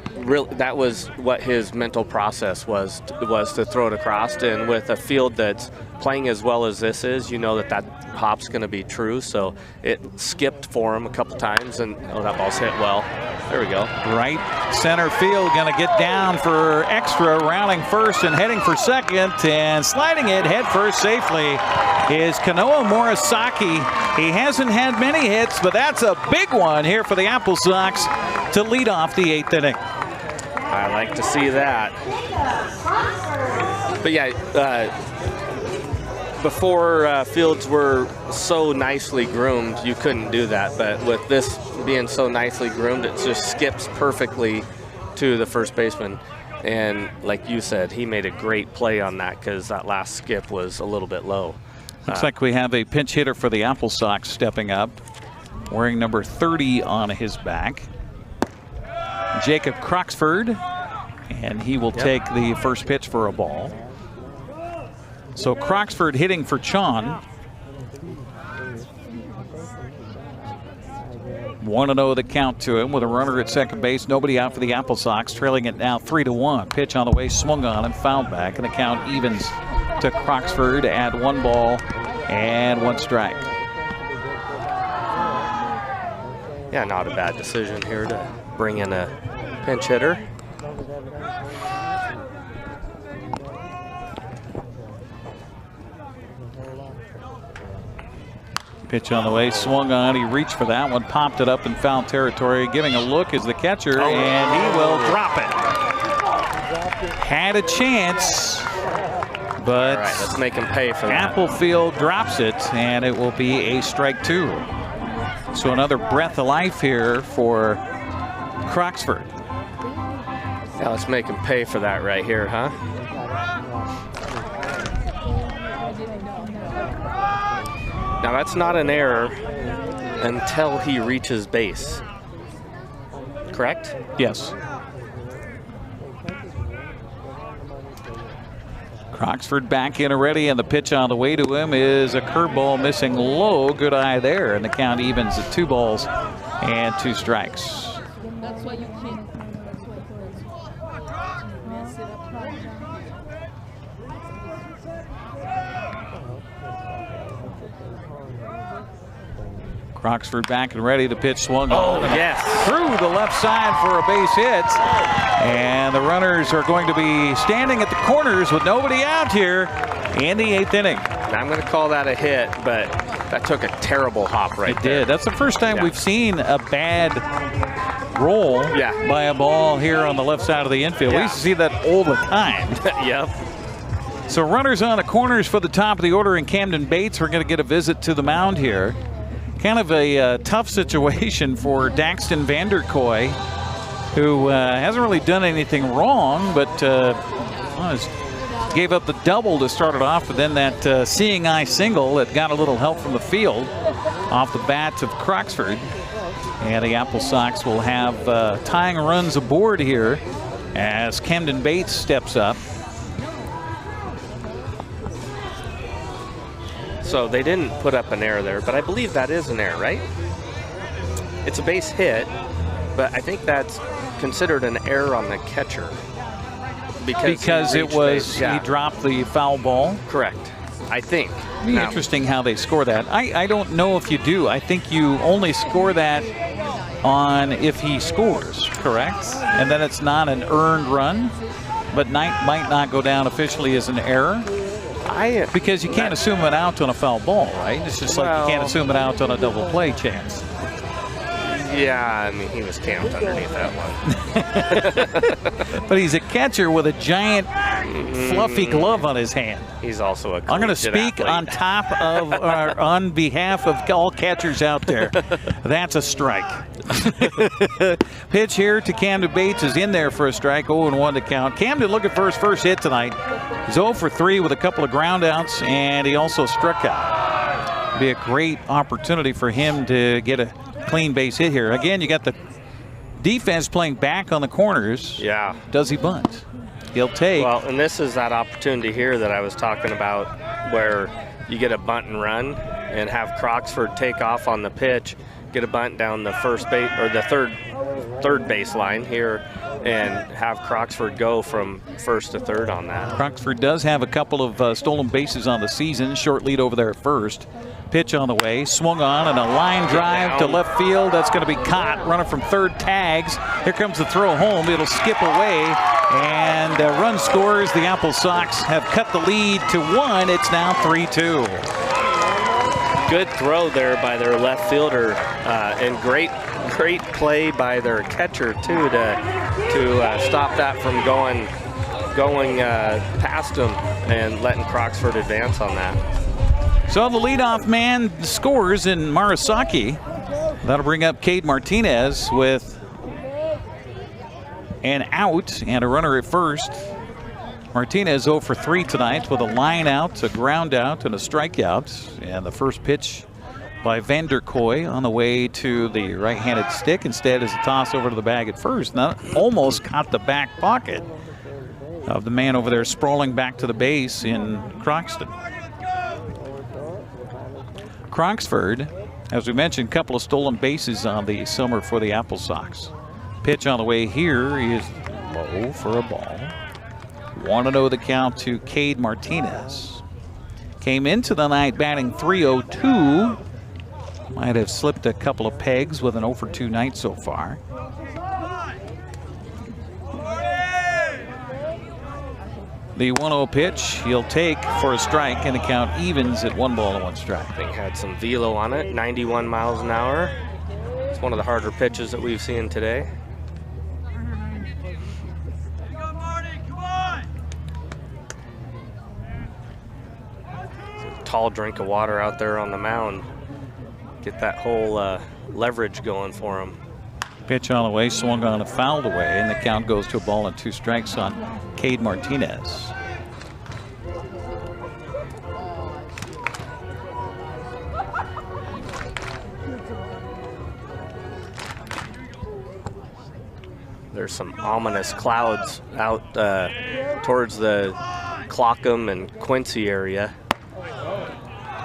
that was what his mental process was to throw it across. And with a field that's playing as well as this is, you know that hop's going to be true. So it skipped for him a couple times, and that ball's hit well. There we go. Right center field, going to get down for extra, rounding first and heading for second, and sliding it head first safely is Kanoa Morisaki. He hasn't had many hits, but that's a big one here for the Applesox to lead off the 8th inning. I like to see that. But yeah, before fields were so nicely groomed, you couldn't do that. But with this being so nicely groomed, it just skips perfectly to the first baseman. And like you said, he made a great play on that because that last skip was a little bit low. Looks like we have a pinch hitter for the Applesox stepping up, wearing number 30 on his back. Jacob Croxford, and he will take the first pitch for a ball. So Croxford hitting for Chon. 1-0 the count to him with a runner at second base. Nobody out for the Applesox, trailing it now 3-1. Pitch on the way, swung on and fouled back, and the count evens to Croxford at 1 ball and 1 strike. Yeah, not a bad decision here to bring in a pinch hitter. Pitch on the way, swung on, he reached for that one, popped it up in foul territory. Giving a look is the catcher, and he will drop it. Had a chance, but all right, let's make him pay for that. Applefield drops it, and it will be a strike 2. So another breath of life here for Croxford. Yeah, let's make him pay for that right here, huh? Now that's not an error until he reaches base, correct? Yes. Croxford back in already, and the pitch on the way to him is a curveball missing low. Good eye there, and the count evens at 2 balls and 2 strikes. That's why you can't. Croxford back and ready. The pitch swung on. Yes. Through the left side for a base hit. And the runners are going to be standing at the corners with nobody out here in the 8th inning. And I'm going to call that a hit, but that took a terrible hop right there. It did. That's the first time we've seen a bad roll by a ball here on the left side of the infield. We used to see that all the time. Yep. So runners on the corners for the top of the order, and Camden Bates, we're going to get a visit to the mound here. Kind of a tough situation for Daxton Vanderkoy, who hasn't really done anything wrong, but gave up the double to start it off, but then that seeing eye single that got a little help from the field off the bats of Croxford. And the Applesox will have tying runs aboard here as Camden Bates steps up. So they didn't put up an error there, but I believe that is an error, right? It's a base hit, but I think that's considered an error on the catcher. Because it was, he dropped the foul ball? Correct, I think. It'd be interesting how they score that. I don't know if you do. I think you only score that on if he scores, correct? And then it's not an earned run, but might not go down officially as an error. Because you can't assume it out on a foul ball, right? It's just like you can't assume it out on a double play chance. Yeah, I mean, he was camped underneath that one. But he's a catcher with a giant fluffy glove on his hand. He's also a I'm going to speak on top of, on behalf of all catchers out there. That's a strike. Pitch here to Camden Bates is in there for a strike, 0-1 to count. Camden looking for his first hit tonight. He's 0 for 3 with a couple of ground outs, and he also struck out. Be a great opportunity for him to get a clean base hit here. Again, you got the defense playing back on the corners. Yeah. Does he bunt? He'll take. Well, and this is that opportunity here that I was talking about where you get a bunt and run and have Croxford take off on the pitch, get a bunt down the first base or the third baseline here, and have Croxford go from first to third on that. Croxford does have a couple of stolen bases on the season. Short lead over there at first. Pitch on the way, swung on, and a line drive to left field. That's going to be caught. Runner from third tags. Here comes the throw home. It'll skip away, and a run scores. The Applesox have cut the lead to 1. It's now 3-2. Good throw there by their left fielder, and great play by their catcher too to stop that from going past him and letting Croxford advance on that. So the leadoff man scores in Marasaki. That'll bring up Cade Martinez with an out and a runner at first. Martinez 0 for 3 tonight with a line out, a ground out, and a strikeout. And the first pitch by Vanderkoy on the way to the right-handed stick. Instead is a toss over to the bag at first. Now, almost caught the back pocket of the man over there sprawling back to the base in Croxton. Croxford As we mentioned, a couple of stolen bases on the summer for the Applesox. Pitch on the way here is low for a ball. 1-0 the count to Cade Martinez. Came into the night batting .302. Might have slipped a couple of pegs with an 0-for-2 night so far. The 1-0 pitch he'll take for a strike, and the count evens at 1-1 strike. They had some velo on it, 91 miles an hour. It's one of the harder pitches that we've seen today. It's a tall drink of water out there on the mound. Get that whole leverage going for him. Pitch on the way, swung on and fouled away, and the count goes to a ball and 2 strikes on Cade Martinez. There's some ominous clouds out towards the Clockham and Quincy area.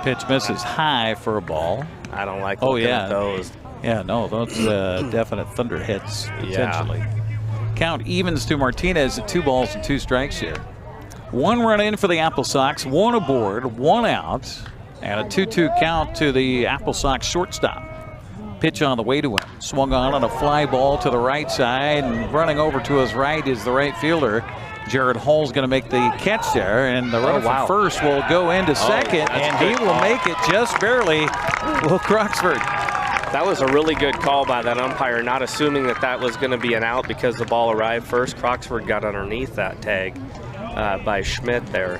Pitch misses high for a ball. I don't like looking at those. Yeah, no, those definite thunder hits potentially. Yeah. Count evens to Martinez at 2 balls and 2 strikes here. 1 run in for the Applesox, 1 aboard, 1 out, and a 2-2 count to the Applesox shortstop. Pitch on the way to him. Swung on a fly ball to the right side, and running over to his right is the right fielder. Jared Hall's going to make the catch there, and the runner from first will go into second, and he will make it just barely. Will Croxford. That was a really good call by that umpire, not assuming that that was going to be an out because the ball arrived first. Croxford got underneath that tag by Schmidt there.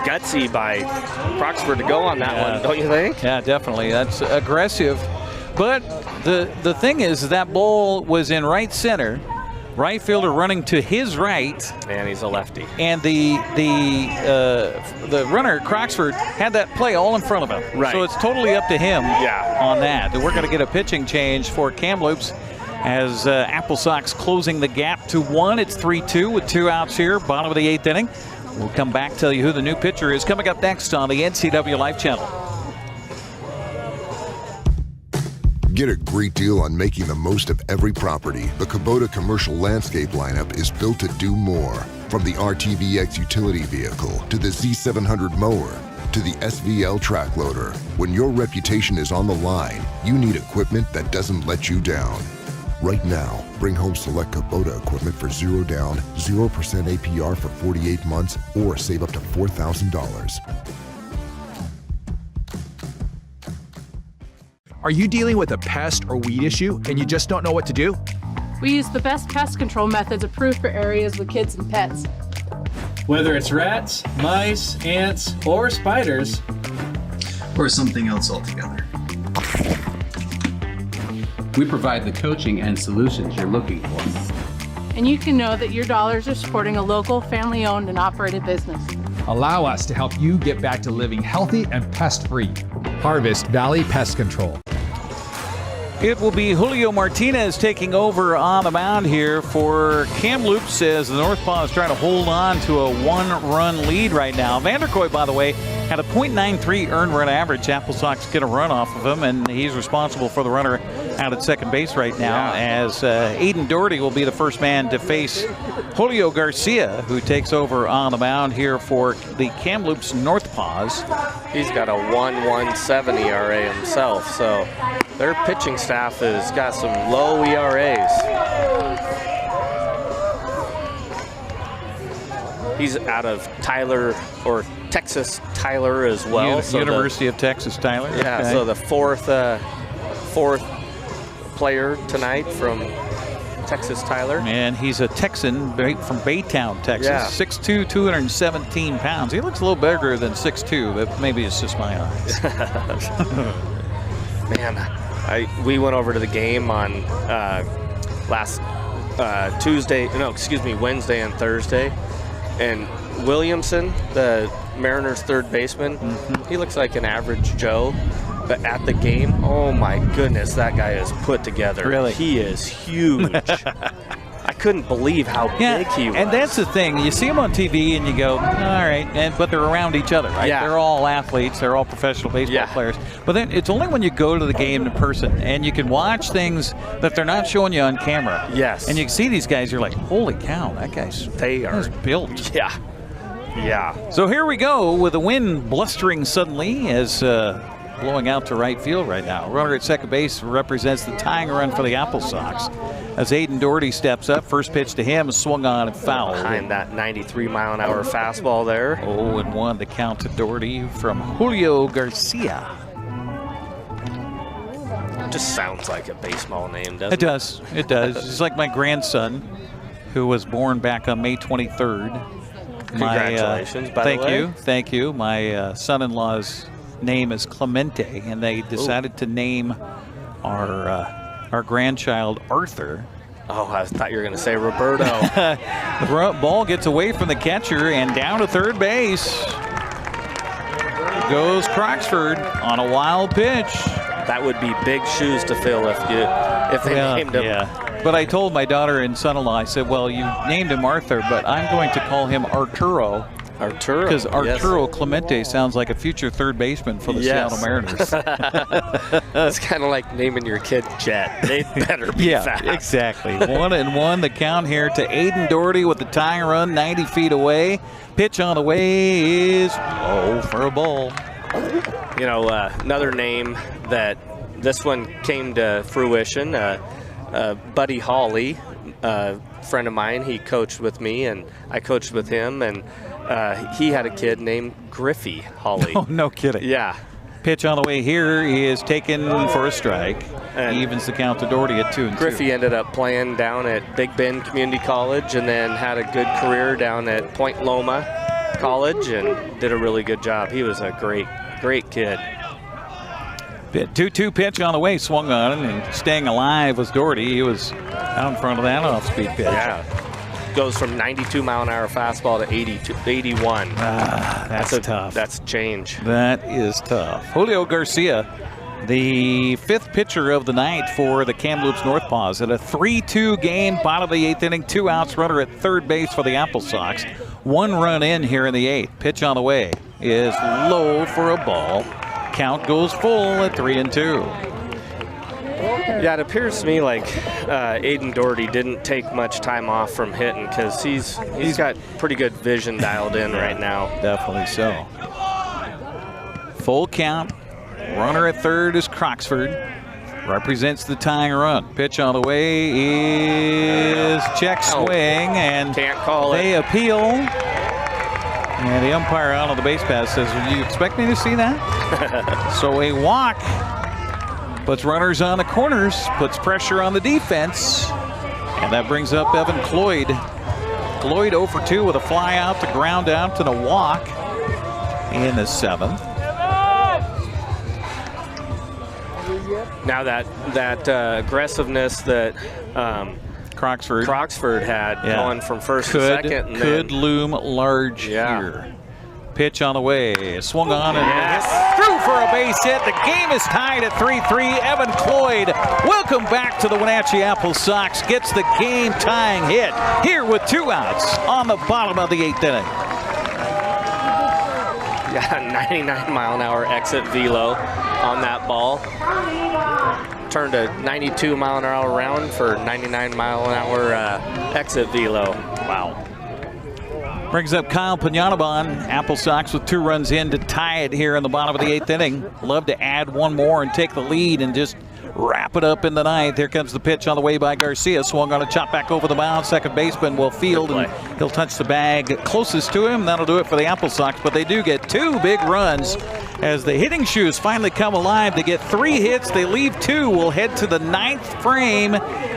Gutsy by Croxford to go on that one, don't you think? Yeah, definitely. That's aggressive. But the thing is, that ball was in right center. Right fielder running to his right, and he's a lefty. And the runner Croxford had that play all in front of him. Right. So it's totally up to him on that. And we're going to get a pitching change for Kamloops as Applesox closing the gap to 1. It's 3-2 with 2 outs here, bottom of the 8th inning. We'll come back, tell you who the new pitcher is coming up next on the NCWLIFE channel. Get a great deal on making the most of every property. The Kubota commercial landscape lineup is built to do more. From the RTVX utility vehicle to the Z700 mower to the SVL track loader. When your reputation is on the line, you need equipment that doesn't let you down. Right now, bring home select Kubota equipment for 0 down, 0% APR for 48 months, or save up to $4,000. Are you dealing with a pest or weed issue and you just don't know what to do? We use the best pest control methods approved for areas with kids and pets. Whether it's rats, mice, ants, or spiders, or something else altogether, we provide the coaching and solutions you're looking for. And you can know that your dollars are supporting a local, family-owned and operated business. Allow us to help you get back to living healthy and pest-free. Harvest Valley Pest Control. It will be Julio Martinez taking over on the mound here for Kamloops as the Northpaws is trying to hold on to a 1-run lead right now. Vanderkoy, by the way, had a .93 earned run average. Applesox get a run off of him, and he's responsible for the runner out at second base right now, as Aiden Doherty will be the first man to face Julio Garcia, who takes over on the mound here for the Kamloops Northpaws. He's got a 1.17 ERA himself, so their pitching staff has got some low ERAs. He's out of Texas Tyler as well. University of Texas Tyler. Yeah, okay. So the fourth player tonight from Texas Tyler. And he's a Texan from Baytown, Texas. Yeah. 6'2", 217 pounds. He looks a little bigger than 6'2", but maybe it's just my eyes. Man, we went over to the game on Wednesday and Thursday. And Williamson, the Mariners' third baseman, he looks like an average Joe. But at the game, oh my goodness, that guy is put together. Really? He is huge. I couldn't believe how big he was. And that's the thing. You see them on TV and you go, all right, but they're around each other, right? Yeah. They're all athletes. They're all professional baseball players. But then it's only when you go to the game in person and you can watch things that they're not showing you on camera. Yes. And you see these guys, you're like, holy cow, that guy's built. Yeah. Yeah. So here we go with the wind blustering suddenly as blowing out to right field right now. Runner at second base represents the tying run for the Applesox. As Aiden Doherty steps up, first pitch to him, swung on and fouled. Behind that 93-mile-an-hour fastball there. 0-1 the count to Doherty from Julio Garcia. Just sounds like a baseball name, doesn't it? It does. It does. It's like my grandson, who was born back on May 23rd. Congratulations, by the way. Thank you. My son-in-law's name is Clemente, and they decided to name our grandchild Arthur. Oh, I thought you were going to say Roberto. The ball gets away from the catcher and down to third base. Goes Croxford on a wild pitch. That would be big shoes to fill if they named him. Yeah. But I told my daughter and son-in-law, I said, well, you named him Arthur, but I'm going to call him Arturo. Arturo. Because Arturo Clemente sounds like a future third baseman for the Seattle Mariners. It's kind of like naming your kid Jet. They better be fast. Yeah, exactly. 1-1 the count here to Aiden Doherty with the tying run 90 feet away. Pitch on the way is for a ball. You know, another name that this one came to fruition, Buddy Hawley, a friend of mine, he coached with me and I coached with him, and he had a kid named Griffey Hawley. Oh, no kidding. Yeah. Pitch on the way here is taken for a strike. And evens the count to Doherty at 2-2. Griffey ended up playing down at Big Bend Community College and then had a good career down at Point Loma College and did a really good job. He was a great kid. 2-2 pitch on the way, swung on it, and staying alive was Doherty. He was out in front of that off-speed pitch. Yeah. Goes from 92-mile-an-hour fastball to 81. That's tough. That's change. That is tough. Julio Garcia, the fifth pitcher of the night for the Kamloops Northpaws. At a 3-2 game, bottom of the eighth inning, 2 outs, runner at third base for the Applesox. 1 run in here in the eighth. Pitch on the way is low for a ball. Count goes full at 3-2. Yeah, it appears to me like Aiden Doherty didn't take much time off from hitting because he's got pretty good vision dialed in right now. Definitely so. Full count. Runner at third is Croxford. Represents the tying run. Pitch on the way is check swing, and can't call it. They appeal. And the umpire out on the base pass says, "Do you expect me to see that?" So a walk puts runners on the corners, puts pressure on the defense, and that brings up Evan Cloyd. Cloyd 0 for 2 with a fly out to ground out and a walk in the 7th. Now that aggressiveness that Croxford had going from first to second. Could loom large here. Pitch on the way, swung on and through for a base hit. The game is tied at 3-3. Evan Cloyd, welcome back to the Wenatchee Applesox, gets the game tying hit here with 2 outs on the bottom of the 8th inning. Yeah, 99-mile-an-hour exit velo on that ball. Turned a 92-mile-an-hour round for 99-mile-an-hour exit velo. Wow. Brings up Kyle Pignanabon. Applesox with 2 runs in to tie it here in the bottom of the 8th inning. Love to add 1 more and take the lead and just wrap it up in the 9th. Here comes the pitch on the way by Garcia. Swung on a chop back over the mound. Second baseman will field, and he'll touch the bag closest to him. That'll do it for the Applesox, but they do get 2 big runs as the hitting shoes finally come alive. They get 3 hits. They leave 2. We'll head to the 9th frame,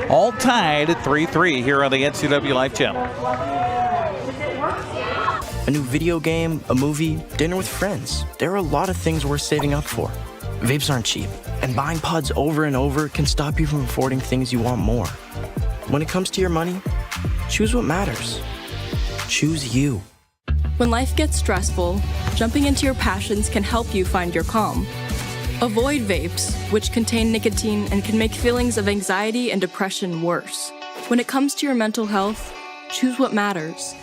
all tied at 3-3 here on the NCWLIFE channel. A new video game, a movie, dinner with friends. There are a lot of things worth saving up for. Vapes aren't cheap, and buying pods over and over can stop you from affording things you want more. When it comes to your money, choose what matters. Choose you. When life gets stressful, jumping into your passions can help you find your calm. Avoid vapes, which contain nicotine and can make feelings of anxiety and depression worse. When it comes to your mental health, choose what matters.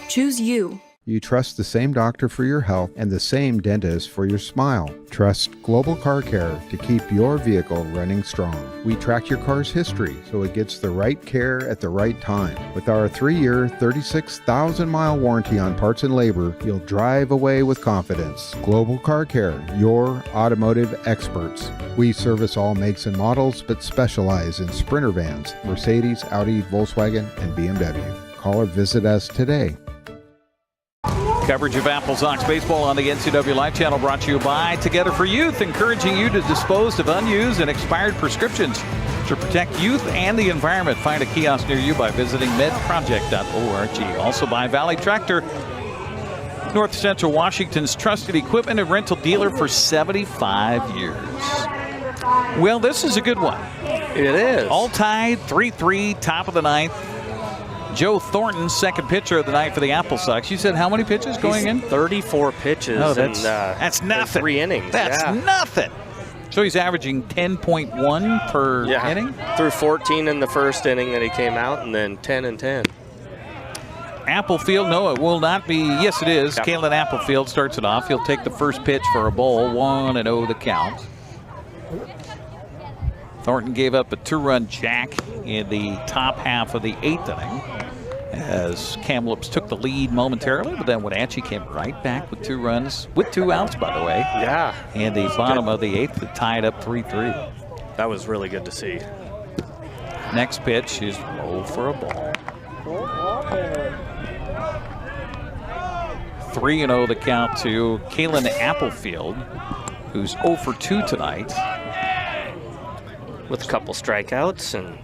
Choose you. You trust the same doctor for your health and the same dentist for your smile. Trust Global Car Care to keep your vehicle running strong. We track your car's history so it gets the right care at the right time. With our 3-year, 36,000-mile warranty on parts and labor, you'll drive away with confidence. Global Car Care, your automotive experts. We service all makes and models, but specialize in Sprinter vans, Mercedes, Audi, Volkswagen, and BMW. Call or visit us today. Coverage of Applesox baseball on the NCWLIFE channel brought to you by Together for Youth, encouraging you to dispose of unused and expired prescriptions to protect youth and the environment. Find a kiosk near you by visiting medproject.org. Also by Valley Tractor, North Central Washington's trusted equipment and rental dealer for 75 years. Well, this is a good one. It is. All tied, 3-3, top of the ninth. Joe Thornton, second pitcher of the night for the Applesox. You said how many pitches going in? 34 pitches. Oh, that's nothing. 3 innings. That's nothing. So he's averaging 10.1 per inning? Threw 14 in the first inning that he came out, and then 10 and 10. Applefield, no, it will not be. Yes, it is. Yep. Kalen Applefield starts it off. He'll take the first pitch for a ball, 1-0 the count. Thornton gave up a 2-run jack in the top half of the 8th inning as Kamloops took the lead momentarily, but then Wenatchee came right back with 2 runs, with 2 outs, by the way. Yeah. And the bottom of the 8th that tied up 3-3. That was really good to see. Next pitch is low for a ball. 3-0 the count to Kalen Applefield, who's 0 for 2 tonight. With a couple strikeouts and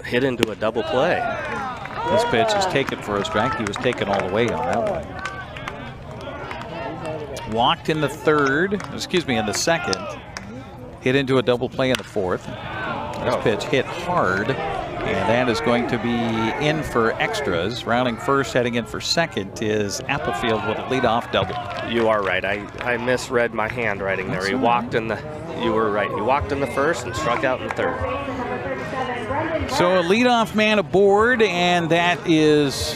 hit into a double play. This pitch is taken for a strike. He was taken all the way on that one. Walked in the in the second. Hit into a double play in the 4th. This pitch hit hard, and that is going to be in for extras. Rounding first, heading in for second is Applefield with a leadoff double. You are right. I misread my handwriting there. You were right. He walked in the first and struck out in the third. So a leadoff man aboard, and that is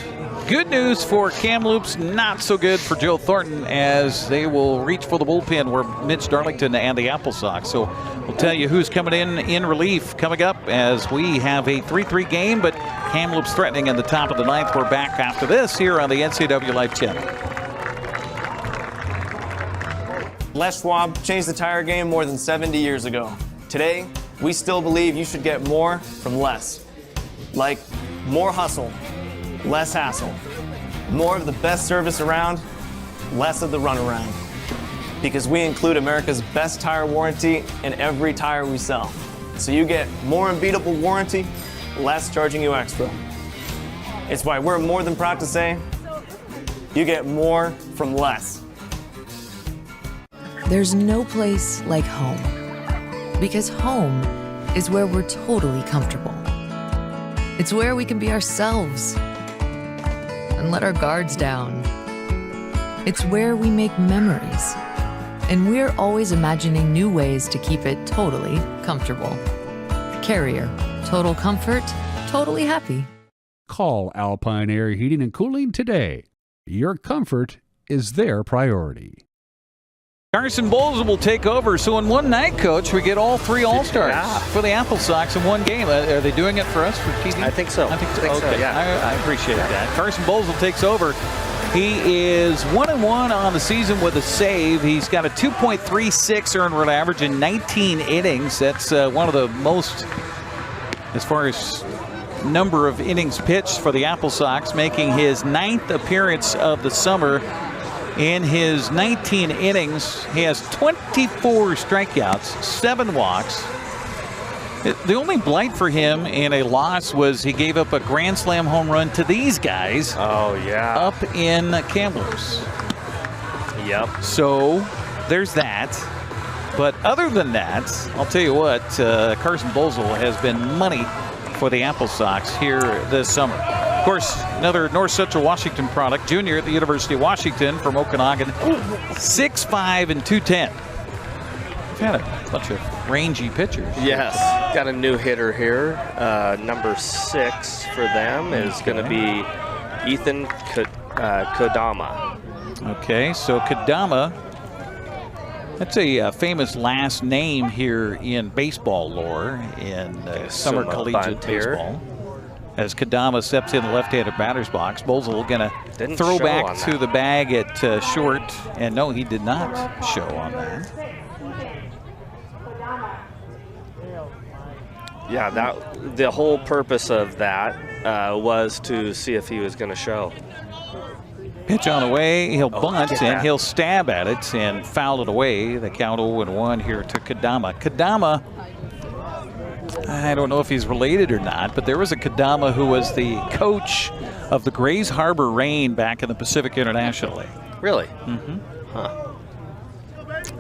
good news for Kamloops, not so good for Joe Thornton, as they will reach for the bullpen where Mitch Darlington and the Applesox. So we'll tell you who's coming in relief coming up as we have a 3-3 game, but Kamloops threatening in the top of the 9th. We're back after this here on the NCWLIFE channel. Les Schwab changed the tire game more than 70 years ago. Today, we still believe you should get more from less. Like more hustle, less hassle. More of the best service around, less of the runaround. Because we include America's best tire warranty in every tire we sell. So you get more unbeatable warranty, less charging you extra. It's why we're more than proud to say, you get more from less. There's no place like home. Because home is where we're totally comfortable. It's where we can be ourselves and let our guards down. It's where we make memories. And we're always imagining new ways to keep it totally comfortable. Carrier. Total comfort, totally happy. Call Alpine Air Heating and Cooling today. Your comfort is their priority. Carson Bowles will take over. So in one night, Coach, we get all 3 All-Stars for the Applesox in one game. Are they doing it for us for TV? I think so. I think so. Okay. I appreciate that. Carson Bowles takes over. He is 1-1 on the season with a save. He's got a 2.36 earned run average in 19 innings. That's one of the most, as far as number of innings pitched for the Applesox, making his 9th appearance of the summer. In his 19 innings, he has 24 strikeouts, 7 walks. The only blight for him in a loss was he gave up a grand slam home run to these guys. Oh, yeah. Up in Kamloops. Yep. So there's that. But other than that, I'll tell you what, Carson Bowles has been money for the Applesox here this summer. Of course, another North Central Washington product, junior at the University of Washington from Okanagan, 6'5" and 210. We've had a bunch of rangy pitchers. Yes. Got a new hitter here. Number 6 for them is going to be Ethan Kodama. Okay, so Kodama, that's a famous last name here in baseball lore, in summer collegiate baseball. As Kodama steps in the left-handed batter's box, Bolzel going to throw back to the bag at short, and no, he did not show on that. Yeah, the whole purpose of that was to see if he was going to show. Pitch on the way, he'll bunt and he'll stab at it and foul it away. The count 0-1 here to Kodama. Kodama, I don't know if he's related or not, but there was a Kodama who was the coach of the Grays Harbor Rain back in the Pacific International League. Really? Mm-hmm. Huh.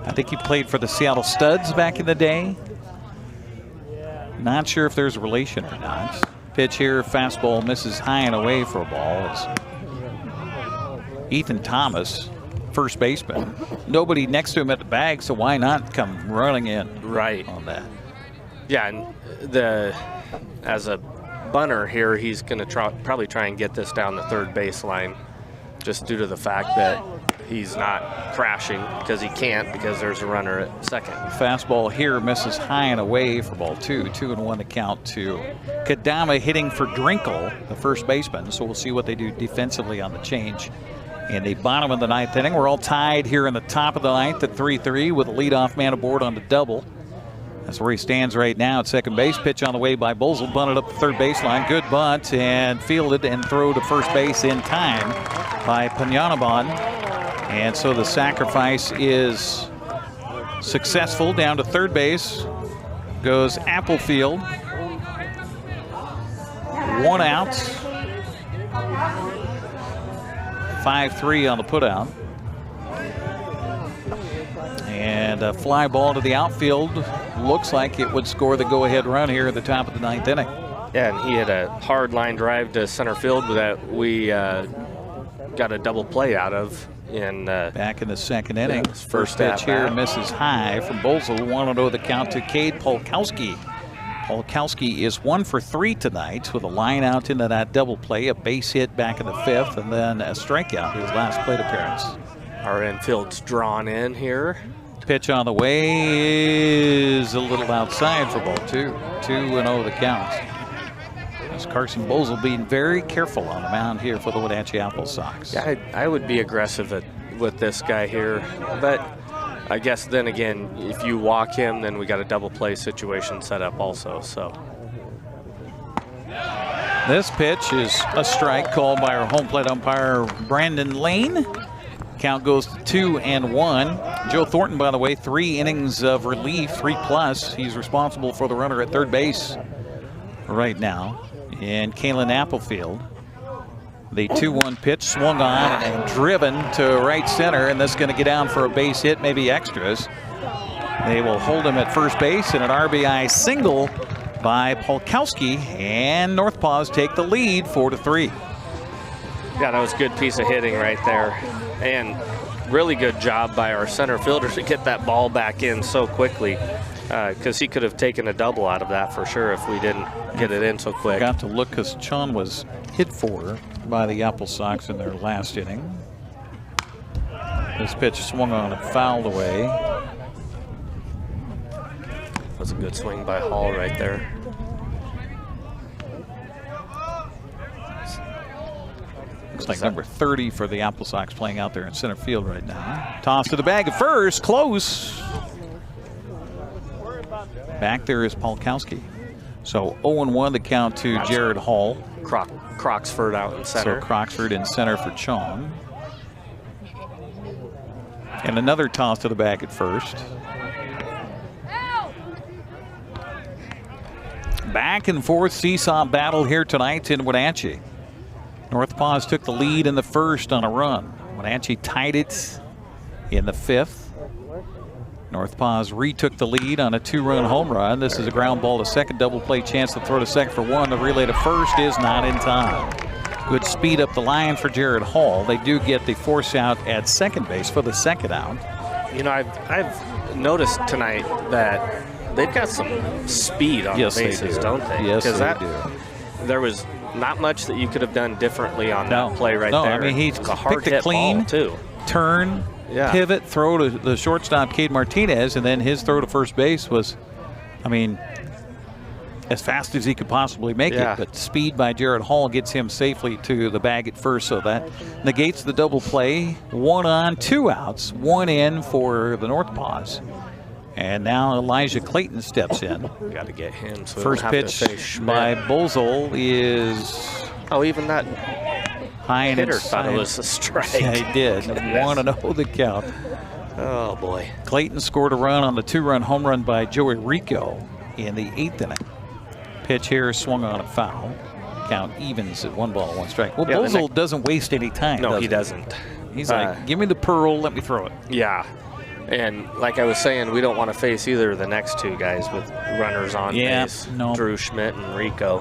I think he played for the Seattle Studs back in the day. Not sure if there's a relation or not. Pitch here, fastball misses high and away for a ball. It's Ethan Thomas, first baseman. Nobody next to him at the bag, so why not come running in on that? Yeah, and as a bunter here, he's going to probably try and get this down the third baseline, just due to the fact that he's not crashing, because he can't, because there's a runner at second. Fastball here misses high and away for ball 2. 2-1 to count to Kodama, hitting for Drinkle, the first baseman. So we'll see what they do defensively on the change. In the bottom of the 9th inning, we're all tied here in the top of the 9th at 3-3 with a leadoff man aboard on the double. That's where he stands right now at second base. Pitch on the way by Bolzel, bunted up the third baseline. Good bunt and fielded and throw to first base in time by Panyanaban. And so the sacrifice is successful. Down to third base goes Applefield. 1 out. 5-3 on the putout. And a fly ball to the outfield. Looks like it would score the go-ahead run here at the top of the 9th inning. Yeah, and he had a hard line drive to center field that we got a double play out of. Back in the second inning. First pitch here misses high from Bolzel. 1-0 the count to Cade Polkowski. Polkowski is 1 for 3 tonight with a line out into that double play, a base hit back in the 5th, and then a strikeout his last plate appearance. Our infield's drawn in here. Pitch on the way is a little outside for ball 2. 2-0 the count. As Carson Bolzel being very careful on the mound here for the Wenatchee Applesox. Yeah, I would be aggressive with this guy here, but I guess then again, if you walk him, then we got a double play situation set up also. So this pitch is a strike called by our home plate umpire Brandon Lane. Count goes to 2-1. Joe Thornton, by the way, 3 innings of relief, 3+. He's responsible for the runner at third base right now. And Kalen Applefield. The 2-1 pitch swung on and driven to right center, and this is going to get down for a base hit, maybe extras. They will hold him at first base, and an RBI single by Polkowski, and Northpaws take the lead 4-3. Yeah, that was a good piece of hitting right there. And really good job by our center fielder to get that ball back in so quickly, because he could have taken a double out of that for sure if we didn't get it in so quick. Got to look because Chun was hit for by the Applesox in their last inning. This pitch swung on and fouled away. That was a good swing by Hall right there. Looks like number 30 for the Applesox playing out there in center field right now. Toss to the bag at first, close. Back there is Polkowski. So 0-1 the count to Jared Hall. Croxford out in center. So Croxford in center for Chong. And another toss to the bag at first. Back and forth seesaw battle here tonight in Wenatchee. Northpaws took the lead in the first on a run. Wenatchee tied it in the 5th. Northpaws retook the lead on a 2-run home run. This is a ground ball to second, double play chance to throw to second for 1. The relay to first is not in time. Good speed up the line for Jared Hall. They do get the force out at second base for the second out. You know, I've noticed tonight that they've got some speed on Yes, the they bases, do. don't they? Yes, Because they do. there was not much that you could have done differently on that play right no, there. I mean, he It was a hard picked a hit clean ball, too. turn, Yeah. pivot, throw to the shortstop, Cade Martinez, and then his throw to first base was, I mean, as fast as he could possibly make Yeah. it, but speed by Jared Hall gets him safely to the bag at first, so that negates the double play. 1 on, 2 outs, 1 in for the Northpaws. And now Elijah Clayton steps in. Got to get him. So we First don't have pitch to face Schmidt. by Bolzel is even that high and hitter inside. thought it was a strike. Yeah, he did. 1-0 the count. Oh, boy. Clayton scored a run on the 2-run home run by Joey Rico in the 8th inning. Pitch here swung on a foul. Count evens at 1 ball, 1 strike. Well, Bolzel doesn't waste any time. No, does he doesn't. He's like, give me the pearl, let me throw it. Yeah. And like I was saying, we don't want to face either of the next 2 guys with runners on base. No. Drew Schmidt and Rico.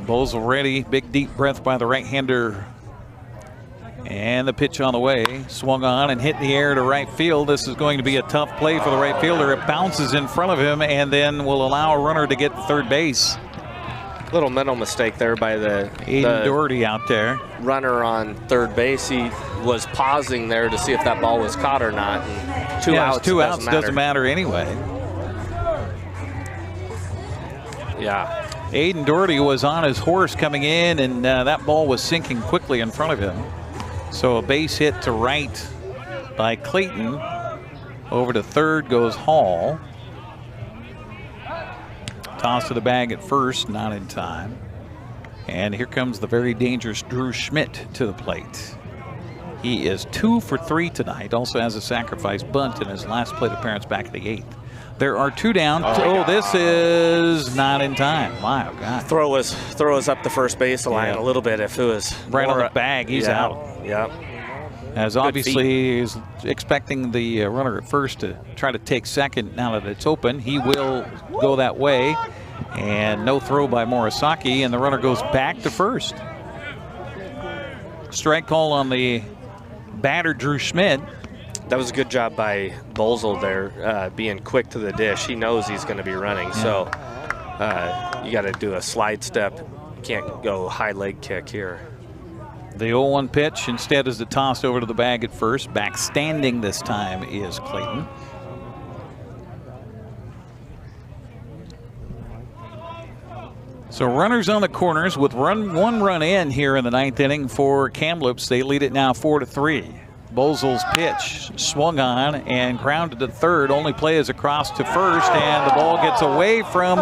Bolzel ready. Big deep breath by the right-hander. And the pitch on the way. Swung on and hit in the air to right field. This is going to be a tough play for the right fielder. It bounces in front of him and then will allow a runner to get to third base. Little mental mistake there by the Aiden Doherty out there. Runner on third base. He was pausing there to see if that ball was caught or not. And 2 outs. 2 outs doesn't matter anyway. Yeah. Aiden Doherty was on his horse coming in, and that ball was sinking quickly in front of him. So a base hit to right by Clayton. Over to third goes Hall. Toss to the bag at first, not in time. And here comes the very dangerous Drew Schmidt to the plate. He is 2 for 3 tonight. Also has a sacrifice bunt in his last plate appearance back in the 8th. There are 2 down. Oh, this is not in time. My God. Throw us up the first base line a little bit. If it was right on the bag, he's out. Yep. As obviously he's expecting the runner at first to try to take second now that it's open. He will go that way. And no throw by Morisaki, and the runner goes back to first. Strike call on the batter, Drew Schmidt. That was a good job by Bolzel there, being quick to the dish. He knows he's going to be running, so you got to do a slide step. Can't go high leg kick here. The 0-1 pitch instead is the toss over to the bag at first. Back standing this time is Clayton. So runners on the corners with one run in here in the 9th inning for Kamloops. They lead it now 4-3. Bolzel's pitch swung on and grounded to third. Only play is across to first, and the ball gets away from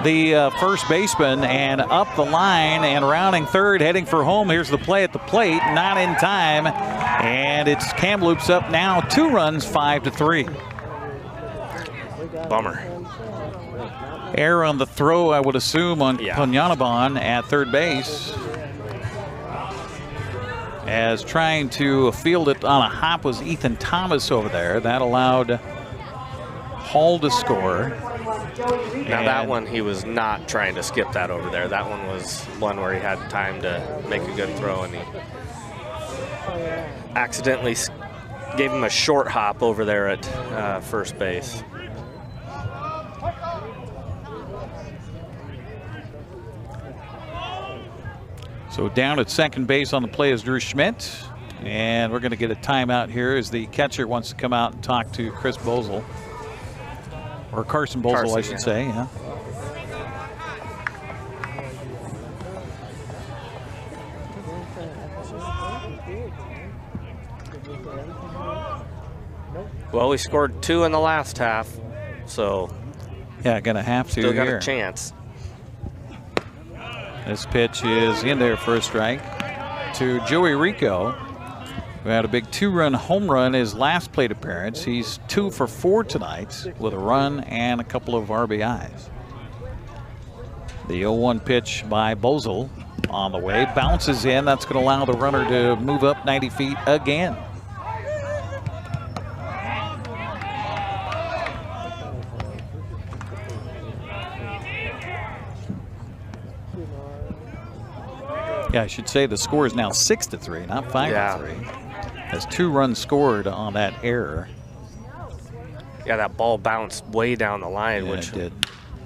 the first baseman and up the line and rounding third, heading for home. Here's the play at the plate, not in time, and it's Kamloops up now 2 runs, 5-3. Bummer. Error on the throw, I would assume, on Punyanaban at third base. As trying to field it on a hop was Ethan Thomas over there. That allowed Hall to score. Now that one, he was not trying to skip that over there. That one was one where he had time to make a good throw, and he accidentally gave him a short hop over there at first base. So down at second base on the play is Drew Schmidt. And we're going to get a timeout here as the catcher wants to come out and talk to Chris Bolzel. Or Carson Bolzel, I should say. Yeah. Well, we scored 2 in the last half, so yeah, gonna have to still got here. a chance. This pitch is in there for a strike to Joey Rico, who had a big 2-run home run his last plate appearance. He's 2 for 4 tonight with a run and a couple of RBIs. The 0-1 pitch by Bolzel on the way, bounces in. That's going to allow the runner to move up 90 feet again. Yeah, I should say the score is now 6-3, not 5-3. Has 2 runs scored on that error. Yeah, that ball bounced way down the line, which did.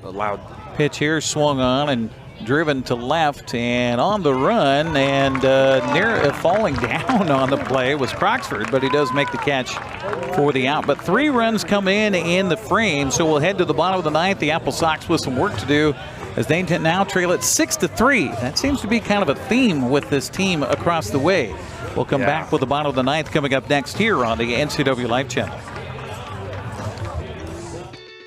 Allowed. Pitch here swung on and driven to left and on the run, and near falling down on the play was Croxford, but he does make the catch for the out. But 3 runs come in the frame, so we'll head to the bottom of the 9th. The Applesox with some work to do as they now trail it 6-3. That seems to be kind of a theme with this team across the way. We'll come back with the bottom of the 9th coming up next here on the NCWLIFE channel.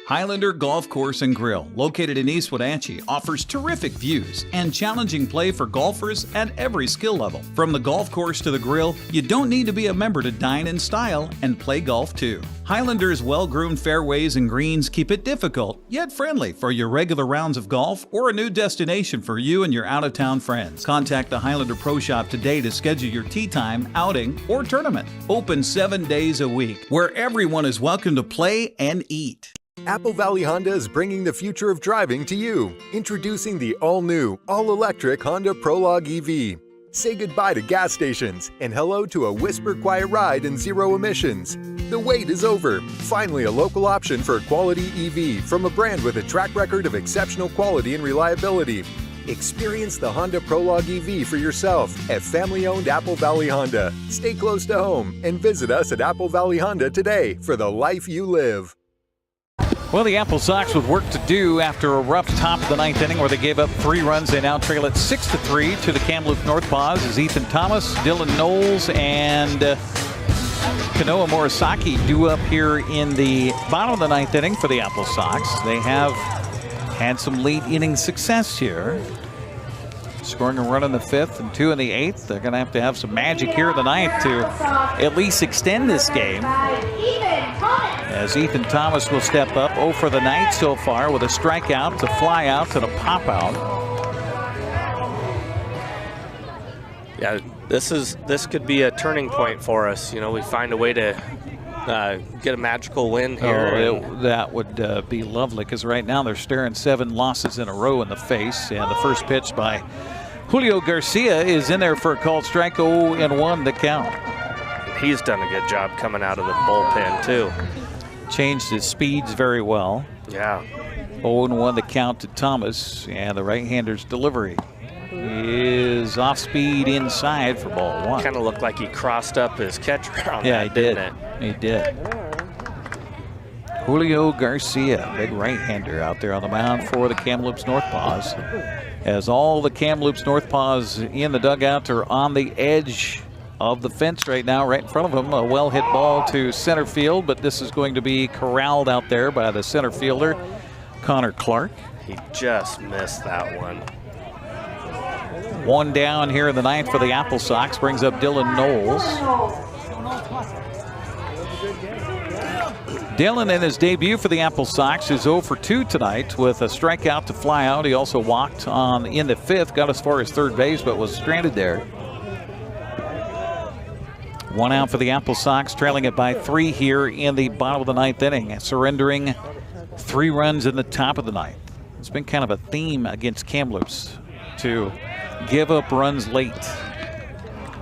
Highlander Golf Course and Grill, located in East Wenatchee, offers terrific views and challenging play for golfers at every skill level. From the golf course to the grill, you don't need to be a member to dine in style and play golf too. Highlander's well-groomed fairways and greens keep it difficult, yet friendly for your regular rounds of golf or a new destination for you and your out-of-town friends. Contact the Highlander Pro Shop today to schedule your tee time, outing, or tournament. Open 7 days a week, where everyone is welcome to play and eat. Apple Valley Honda is bringing the future of driving to you. Introducing the all-new, all-electric Honda Prologue EV. Say goodbye to gas stations and hello to a whisper-quiet ride and zero emissions. The wait is over. Finally, a local option for a quality EV from a brand with a track record of exceptional quality and reliability. Experience the Honda Prologue EV for yourself at family-owned Apple Valley Honda. Stay close to home and visit us at Apple Valley Honda today for the life you live. Well, the Applesox with work to do after a rough top of the 9th inning where they gave up 3 runs. They now trail it 6-3 to the Kamloops Northpaws as Ethan Thomas, Dylan Knowles, and Kanoa Morisaki due up here in the bottom of the 9th inning for the Applesox. They have had some late inning success here, scoring a run in the 5th and 2 in the 8th. They're going to have some magic here in the 9th to at least extend this game. As Ethan Thomas will step up 0 for the night so far with a strikeout, to fly out, to the pop out. Yeah, this could be a turning point for us. You know, we find a way to get a magical win here. That would be lovely, because right now they're staring 7 losses in a row in the face. And the first pitch by Julio Garcia is in there for a called strike. 0-1 the count. He's done a good job coming out of the bullpen too. Changed his speeds very well. Yeah. 0-1 the count to Thomas, and the right-hander's delivery is off speed inside for ball 1. Kind of looked like he crossed up his catcher on that, didn't it? He did. Julio Garcia, big right-hander out there on the mound for the Kamloops Northpaws. As all the Kamloops Northpaws in the dugout are on the edge of the fence right now, right in front of him. A well-hit ball to center field, but this is going to be corralled out there by the center fielder, Connor Clark. He just missed that one. 1 down here in the 9th for the Applesox, brings up Dylan Knowles. Dylan in his debut for the Applesox is 0 for 2 tonight with a strikeout to fly out. He also walked in the 5th, got as far as third base, but was stranded there. 1 out for the Applesox, trailing it by 3 here in the bottom of the 9th inning, surrendering 3 runs in the top of the 9th. It's been kind of a theme against Kamloops to give up runs late.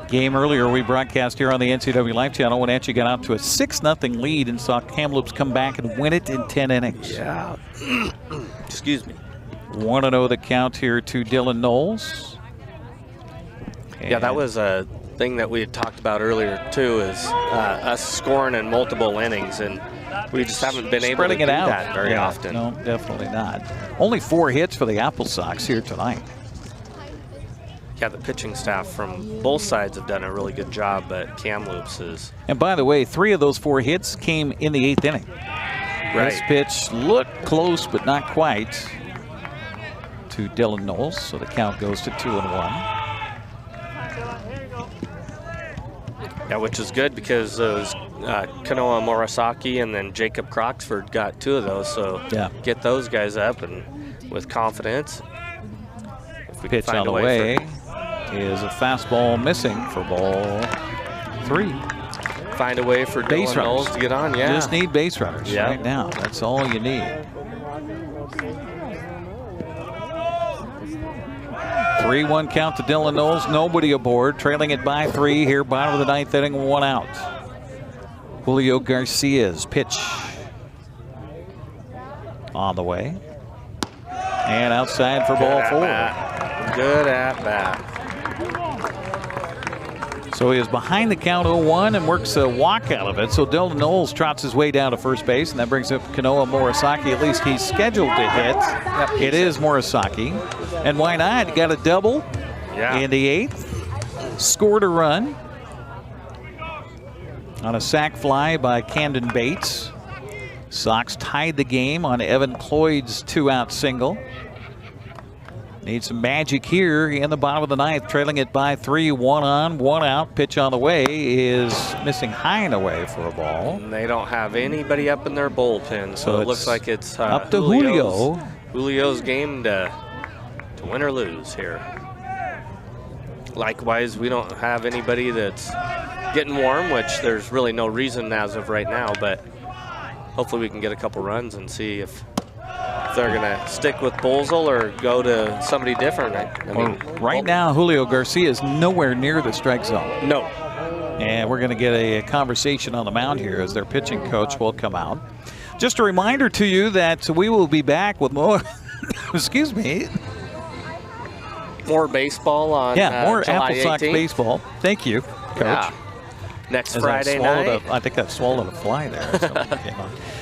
Game earlier we broadcast here on the NCWLIFE channel. Wenatchee got out to a 6-0 lead and saw Kamloops come back and win it in 10 innings. Yeah. Excuse me. 1-0 the count here to Dylan Knowles. Yeah, that was a thing that we had talked about earlier too, is us scoring in multiple innings, and we just haven't been able to do that very often. No, definitely not. Only 4 hits for the Applesox here tonight. Yeah, the pitching staff from both sides have done a really good job, but Kamloops is. And by the way, 3 of those 4 hits came in the 8th inning. Right. This pitch looked close, but not quite, to Dylan Knowles, so the count goes to 2-1. Yeah, which is good because those Kanoa Morisaki and then Jacob Croxford got 2 of those, so get those guys up and with confidence. If we Pitch on the way is a fastball missing for ball 3. Find a way for Dylan Knowles to get on, You just need base runners right now. That's all you need. 3-1 count to Dylan Knowles. Nobody aboard. Trailing it by 3 here. Bottom of the 9th inning. 1 out. Julio Garcia's pitch on the way. And outside for ball 4. Good at bat. So he is behind the count 0-1 and works a walk out of it. So Dylan Knowles trots his way down to first base, and that brings up Kanoa Morisaki. At least he's scheduled to hit. It is Morisaki. And why not? Got a double in the 8th. Scored a run on a sac fly by Camden Bates. Sox tied the game on Evan Cloyd's 2-out single. Need some magic here in the bottom of the 9th, trailing it by 3, 1 on, 1 out. Pitch on the way is missing high and away for a ball. And they don't have anybody up in their bullpen, so it looks like it's up to Julio. Julio's game to win or lose here. Likewise, we don't have anybody that's getting warm, which there's really no reason as of right now, but hopefully we can get a couple runs and see if they're going to stick with Bolzel or go to somebody different. I mean, right now, Julio Garcia is nowhere near the strike zone. No. And we're going to get a conversation on the mound here as their pitching coach will come out. Just a reminder to you that we will be back with more, excuse me. More baseball on more July Applesox 18th. baseball. Thank you, Coach. Yeah. Next Friday night. I think I've swallowed a fly there.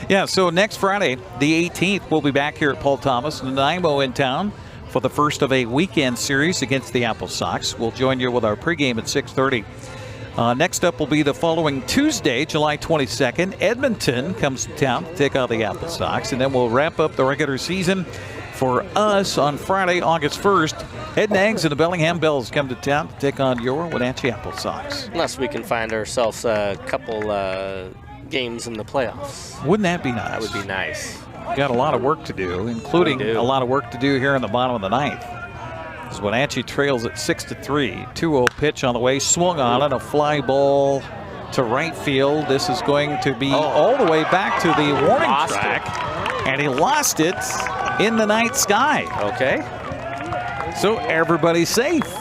So. So next Friday, the 18th, we'll be back here at Paul Thomas and Nanaimo in town for the first of a weekend series against the Applesox. We'll join you with our pregame at 6:30. Next up will be the following Tuesday, July 22nd. Edmonton comes to town to take on the Applesox, and then we'll wrap up the regular season for us on Friday, August 1st. Head Nags and the Bellingham Bells come to town to take on your Wenatchee Applesox. Unless we can find ourselves a couple games in the playoffs. Wouldn't that be nice? That would be nice. Got a lot of work to do, including a lot of work to do here in the bottom of the 9th. As Wenatchee trails at 6-3. 2-0 pitch on the way, swung on it, a fly ball to right field. This is going to be all the way back to the warning track, and he lost it in the night sky. Okay. So everybody's safe.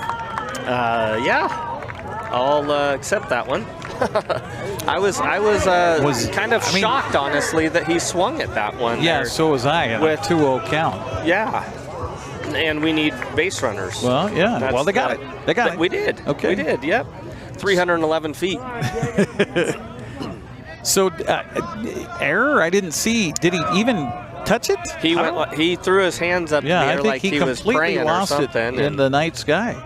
I'll accept that one. I was kind of shocked, honestly, that he swung at that one. Yeah, there so was I at a 2-0 count. Yeah. And we need base runners. Well, yeah. Well, they got it. They got it. We did. Okay. We did, yep. 311 feet. So, error? I didn't see. Did he even touch it? He threw his hands up in the air like he was praying or something. In the night sky.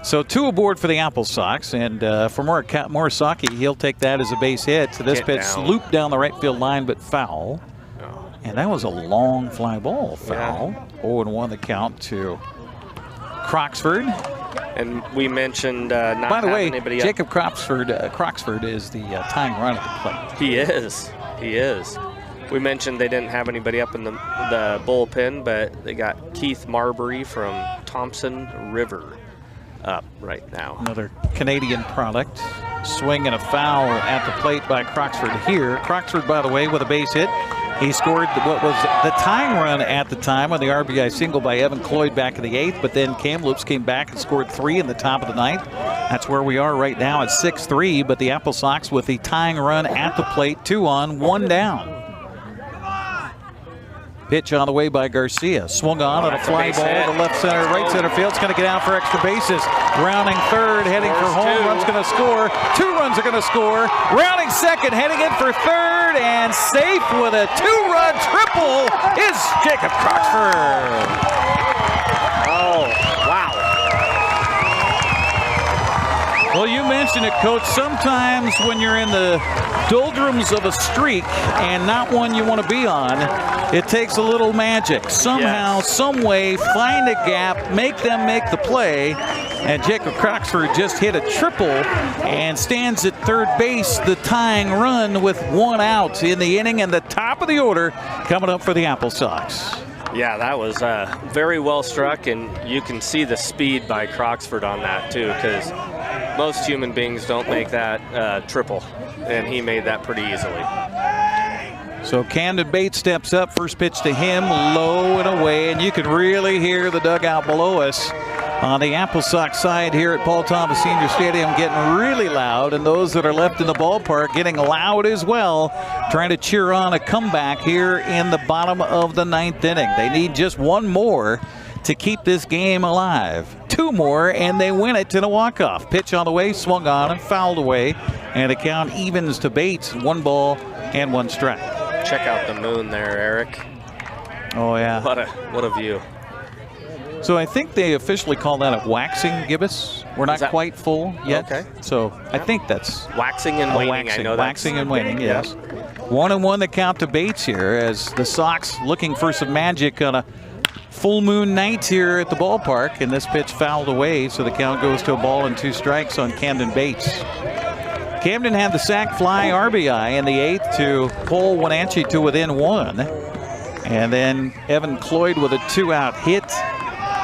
So 2 aboard for the Applesox, and for Morisaki, he'll take that as a base hit. So this pitch looped down the right field line, but foul. And that was a long fly ball foul. 0-1 the count to Croxford. And we mentioned not By the way, anybody Jacob Croxford is the tying run at the plate. He is. He is. We mentioned they didn't have anybody up in the bullpen, but they got Keith Marbury from Thompson River up right now. Another Canadian product. Swing and a foul at the plate by Croxford here. Croxford, by the way, with a base hit. He scored what was the tying run at the time on the RBI single by Evan Cloyd back in the 8th, but then Kamloops came back and scored 3 in the top of the 9th. That's where we are right now at 6-3, but the Applesox with the tying run at the plate, 2 on, 1 down. Pitch on the way by Garcia. Swung on a fly ball to left center, right center field. It's going to get out for extra bases. Rounding third, heading for home. Run's going to score. 2 runs are going to score. Rounding second, heading in for third, and safe with a 2-run triple is Jacob Croxford. Oh, wow. Well, you mentioned it, Coach. Sometimes when you're in the doldrums of a streak and not one you want to be on, it takes a little magic. Somehow, some way, find a gap, make them make the play. And Jacob Croxford just hit a triple and stands at third base, the tying run with 1 out in the inning, and the top of the order coming up for the Applesox. Yeah, that was very well struck, and you can see the speed by Croxford on that too, because most human beings don't make that triple, and he made that pretty easily. So Camden Bates steps up, first pitch to him, low and away, and you can really hear the dugout below us On the Applesox side here at Paul Thomas Senior Stadium, getting really loud, and those that are left in the ballpark getting loud as well, trying to cheer on a comeback here in the bottom of the 9th inning. They need just one more to keep this game alive. 2 more, and they win it in a walk-off. Pitch on the way, swung on and fouled away, and the count evens to Bates. 1 ball and 1 strike. Check out the moon there, Eric. Oh, yeah. What a view. So I think they officially call that a waxing gibbous. We're not quite full yet. Okay. So I think that's waxing and waning. I know that. Waxing and waning, yes. 1-1 the count to Bates here as the Sox looking for some magic on a full moon night here at the ballpark. And this pitch fouled away, so the count goes to a ball and 2 strikes on Camden Bates. Camden had the sac fly RBI in the 8th to pull Wenatchee to within 1. And then Evan Cloyd with a 2-out hit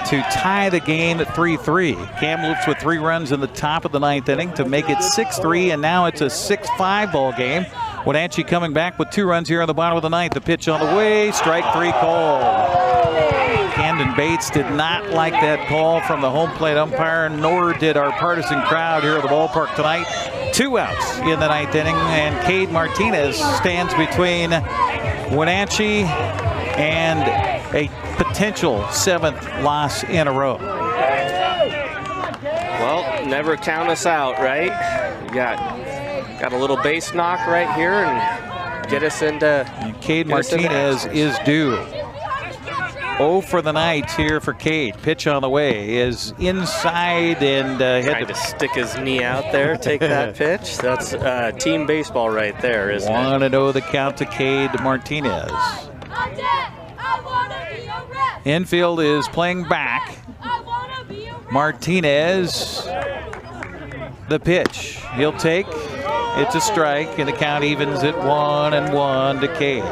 to tie the game at 3-3. Kamloops with 3 runs in the top of the 9th inning to make it 6-3, and now it's a 6-5 ball game. Wenatchee coming back with 2 runs here on the bottom of the 9th. The pitch on the way, strike 3 called. Camden Bates did not like that call from the home plate umpire, nor did our partisan crowd here at the ballpark tonight. 2 outs in the 9th inning, and Cade Martinez stands between Wenatchee and a potential 7th loss in a row. Well, never count us out, right? You got a little base knock right here and get us into. And Cade Martinez is due. 0 for the night here for Cade. Pitch on the way is inside and had to stick his knee out there, take that pitch. That's team baseball right there, isn't it? 1-0 the count to Cade Martinez. Infield is playing back. Martinez, the pitch. He'll take. It's a strike, and the count evens at 1-1 to Cade.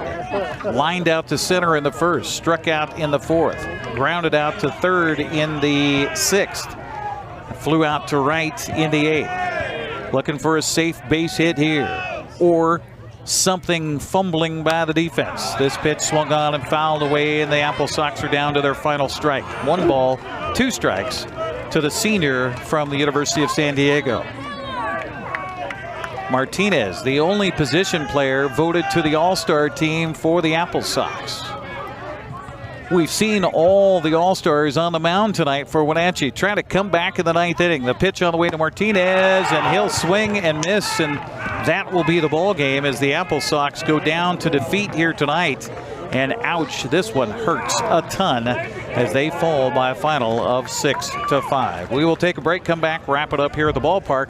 Lined out to center in the 1st, struck out in the 4th, grounded out to 3rd in the 6th, flew out to right in the 8th. Looking for a safe base hit here, or something fumbling by the defense. This pitch swung on and fouled away, and the Applesox are down to their final strike. 1 ball, 2 strikes to the senior from the University of San Diego. Martinez, the only position player voted to the All-Star team for the Applesox. We've seen all the All-Stars on the mound tonight for Wenatchee, trying to come back in the 9th inning. The pitch on the way to Martinez, and he'll swing and miss, and that will be the ball game as the Applesox go down to defeat here tonight. And ouch, this one hurts a ton as they fall by a final of 6-5. We will take a break, come back, wrap it up here at the ballpark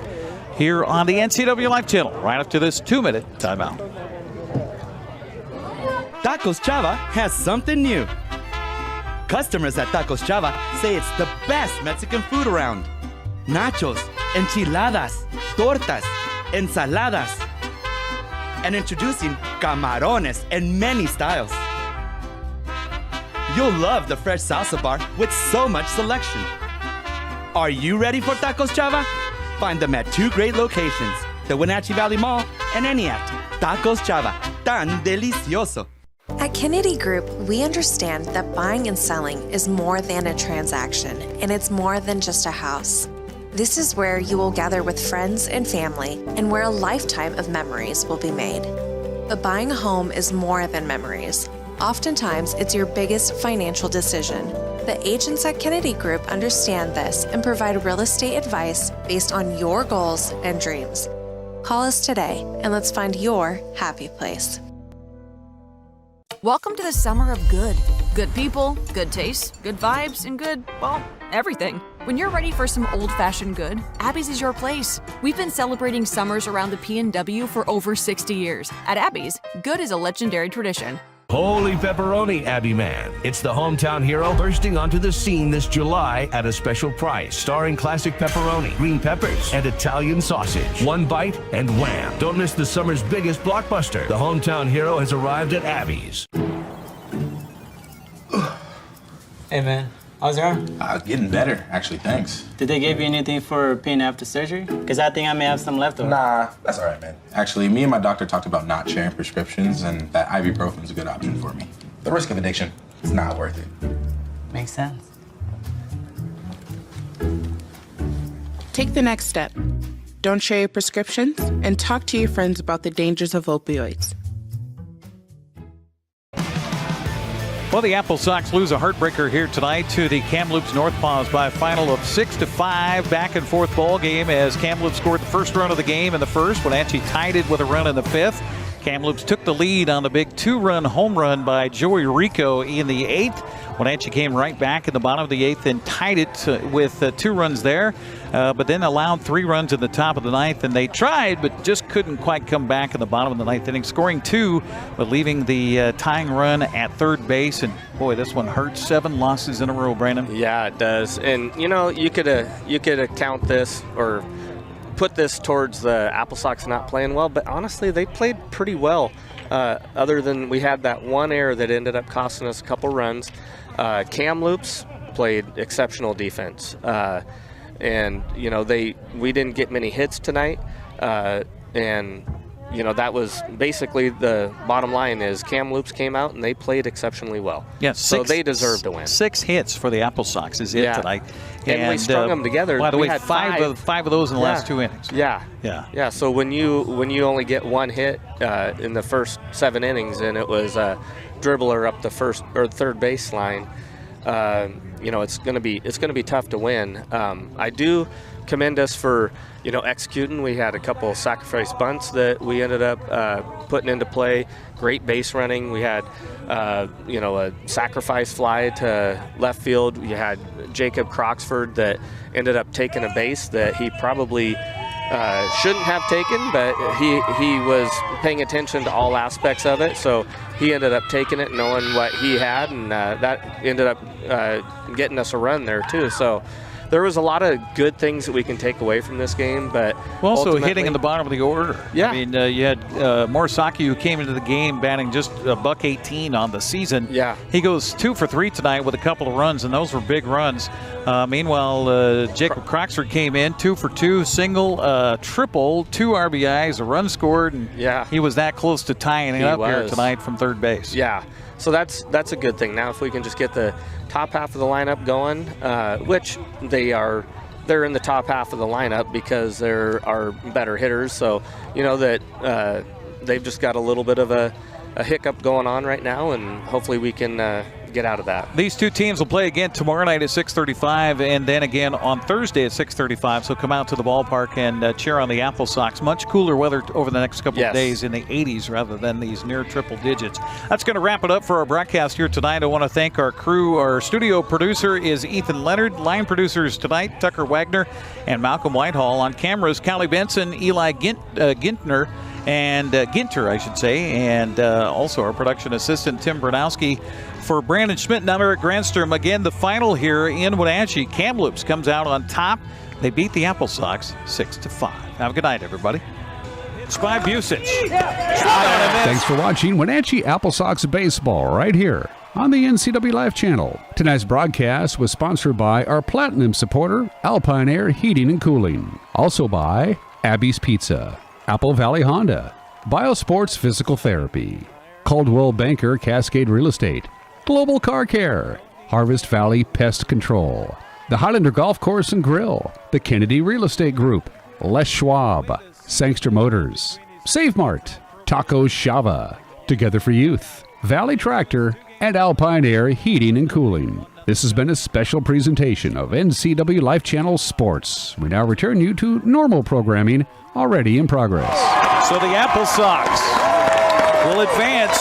here on the NCWLIFE channel right after this 2-minute timeout. Tacos Chava has something new. Customers at Tacos Chava say it's the best Mexican food around. Nachos, enchiladas, tortas, ensaladas, and introducing camarones in many styles. You'll love the fresh salsa bar with so much selection. Are you ready for Tacos Chava? Find them at 2 great locations, the Wenatchee Valley Mall and Eniac. Tacos Chava, tan delicioso. At Kennedy Group, we understand that buying and selling is more than a transaction, and it's more than just a house. This is where you will gather with friends and family, and where a lifetime of memories will be made. But buying a home is more than memories. Oftentimes, it's your biggest financial decision. The agents at Kennedy Group understand this and provide real estate advice based on your goals and dreams. Call us today, and let's find your happy place. Welcome to the summer of good. Good people, good taste, good vibes, and good, well, everything. When you're ready for some old-fashioned good, Abby's is your place. We've been celebrating summers around the P&W for over 60 years. At Abby's, good is a legendary tradition. Holy pepperoni, Abby Man. It's the hometown hero bursting onto the scene this July at a special price, starring classic pepperoni, green peppers, and Italian sausage. 1 bite and wham. Don't miss the summer's biggest blockbuster. The hometown hero has arrived at Abby's. Hey man, how's your arm? Getting better, actually, thanks. Did they give you anything for pain after surgery? Because I think I may have some left over. Nah, that's all right, man. Actually, me and my doctor talked about not sharing prescriptions, and that ibuprofen is a good option for me. The risk of addiction, it's not worth it. Makes sense. Take the next step. Don't share your prescriptions and talk to your friends about the dangers of opioids. Well, the Applesox lose a heartbreaker here tonight to the Kamloops Northpaws by a final of 6-5. Back and forth ball game as Kamloops scored the first run of the game in the first. Wenatchee tied it with a run in the fifth. Kamloops took the lead on the big 2-run home run by Joey Rico in the eighth. Wenatchee came right back in the bottom of the eighth and tied it with 2 runs there, but then allowed 3 runs in the top of the ninth, and they tried but just couldn't quite come back in the bottom of the ninth inning, scoring 2 but leaving the tying run at third base. And boy, this one hurts. 7 losses in a row, Brandon. Yeah, it does. And you could account this or put this towards the Applesox not playing well, but honestly, they played pretty well. Other than we had that one error that ended up costing us a couple runs. Kamloops played exceptional defense, and we didn't get many hits tonight, and that was basically the bottom line. Is Kamloops came out and they played exceptionally well. Yes, so they deserve to win. 6 hits for the Applesox is it tonight. And we strung them together. By the way, had five of those in the last 2 innings. Yeah. So when you only get 1 hit in the first 7 innings, and it was a dribbler up the first or third baseline, it's going to be tough to win. I do commend us for executing. We had a couple of sacrifice bunts that we ended up putting into play. Great base running. We had a sacrifice fly to left field. You had Jacob Croxford that ended up taking a base that he probably shouldn't have taken, but he was paying attention to all aspects of it, so he ended up taking it knowing what he had, and that ended up getting us a run there too. So there was a lot of good things that we can take away from this game, but also hitting in the bottom of the order. Yeah. I mean, you had Morisaki, who came into the game batting just $118 on the season. Yeah. He goes 2 for 3 tonight with a couple of runs, and those were big runs. Meanwhile, Jacob Croxford came in 2 for 2, single, triple, 2 RBIs, a run scored, and he was that close to tying it up here tonight from third base. Yeah. So that's a good thing. Now, if we can just get the top half of the lineup going, which they're in the top half of the lineup because there are better hitters. So that they've just got a little bit of a hiccup going on right now, and hopefully we can get out of that. These 2 teams will play again tomorrow night at 6:35 and then again on Thursday at 6:35. So come out to the ballpark and cheer on the Applesox. Much cooler weather over the next couple of days in the 80s rather than these near triple digits. That's going to wrap it up for our broadcast here tonight. I want to thank our crew. Our studio producer is Ethan Leonard. Line producers tonight, Tucker Wagner and Malcolm Whitehall. On cameras, Callie Benson, Eli Ginter, I should say, and also our production assistant, Tim Bernowski. For Brandon Schmidt and I'm Eric Granstrom, again, the final here in Wenatchee. Kamloops comes out on top. They beat the Applesox 6-5. Have a good night, everybody. Spy Busich. Thanks for watching Wenatchee Applesox Baseball right here on the NCWLIFE channel. Tonight's broadcast was sponsored by our Platinum supporter, Alpine Air Heating and Cooling. Also by Abby's Pizza, Apple Valley Honda, Biosports Physical Therapy, Caldwell Banker Cascade Real Estate, Global Car Care, Harvest Valley Pest Control, the Highlander Golf Course and Grill, the Kennedy Real Estate Group, Les Schwab, Sangster Motors, Save Mart, Tacos Shava, Together for Youth, Valley Tractor, and Alpine Air Heating and Cooling. This has been a special presentation of NCWLIFE Channel Sports. We now return you to normal programming already in progress. So the Applesox will advance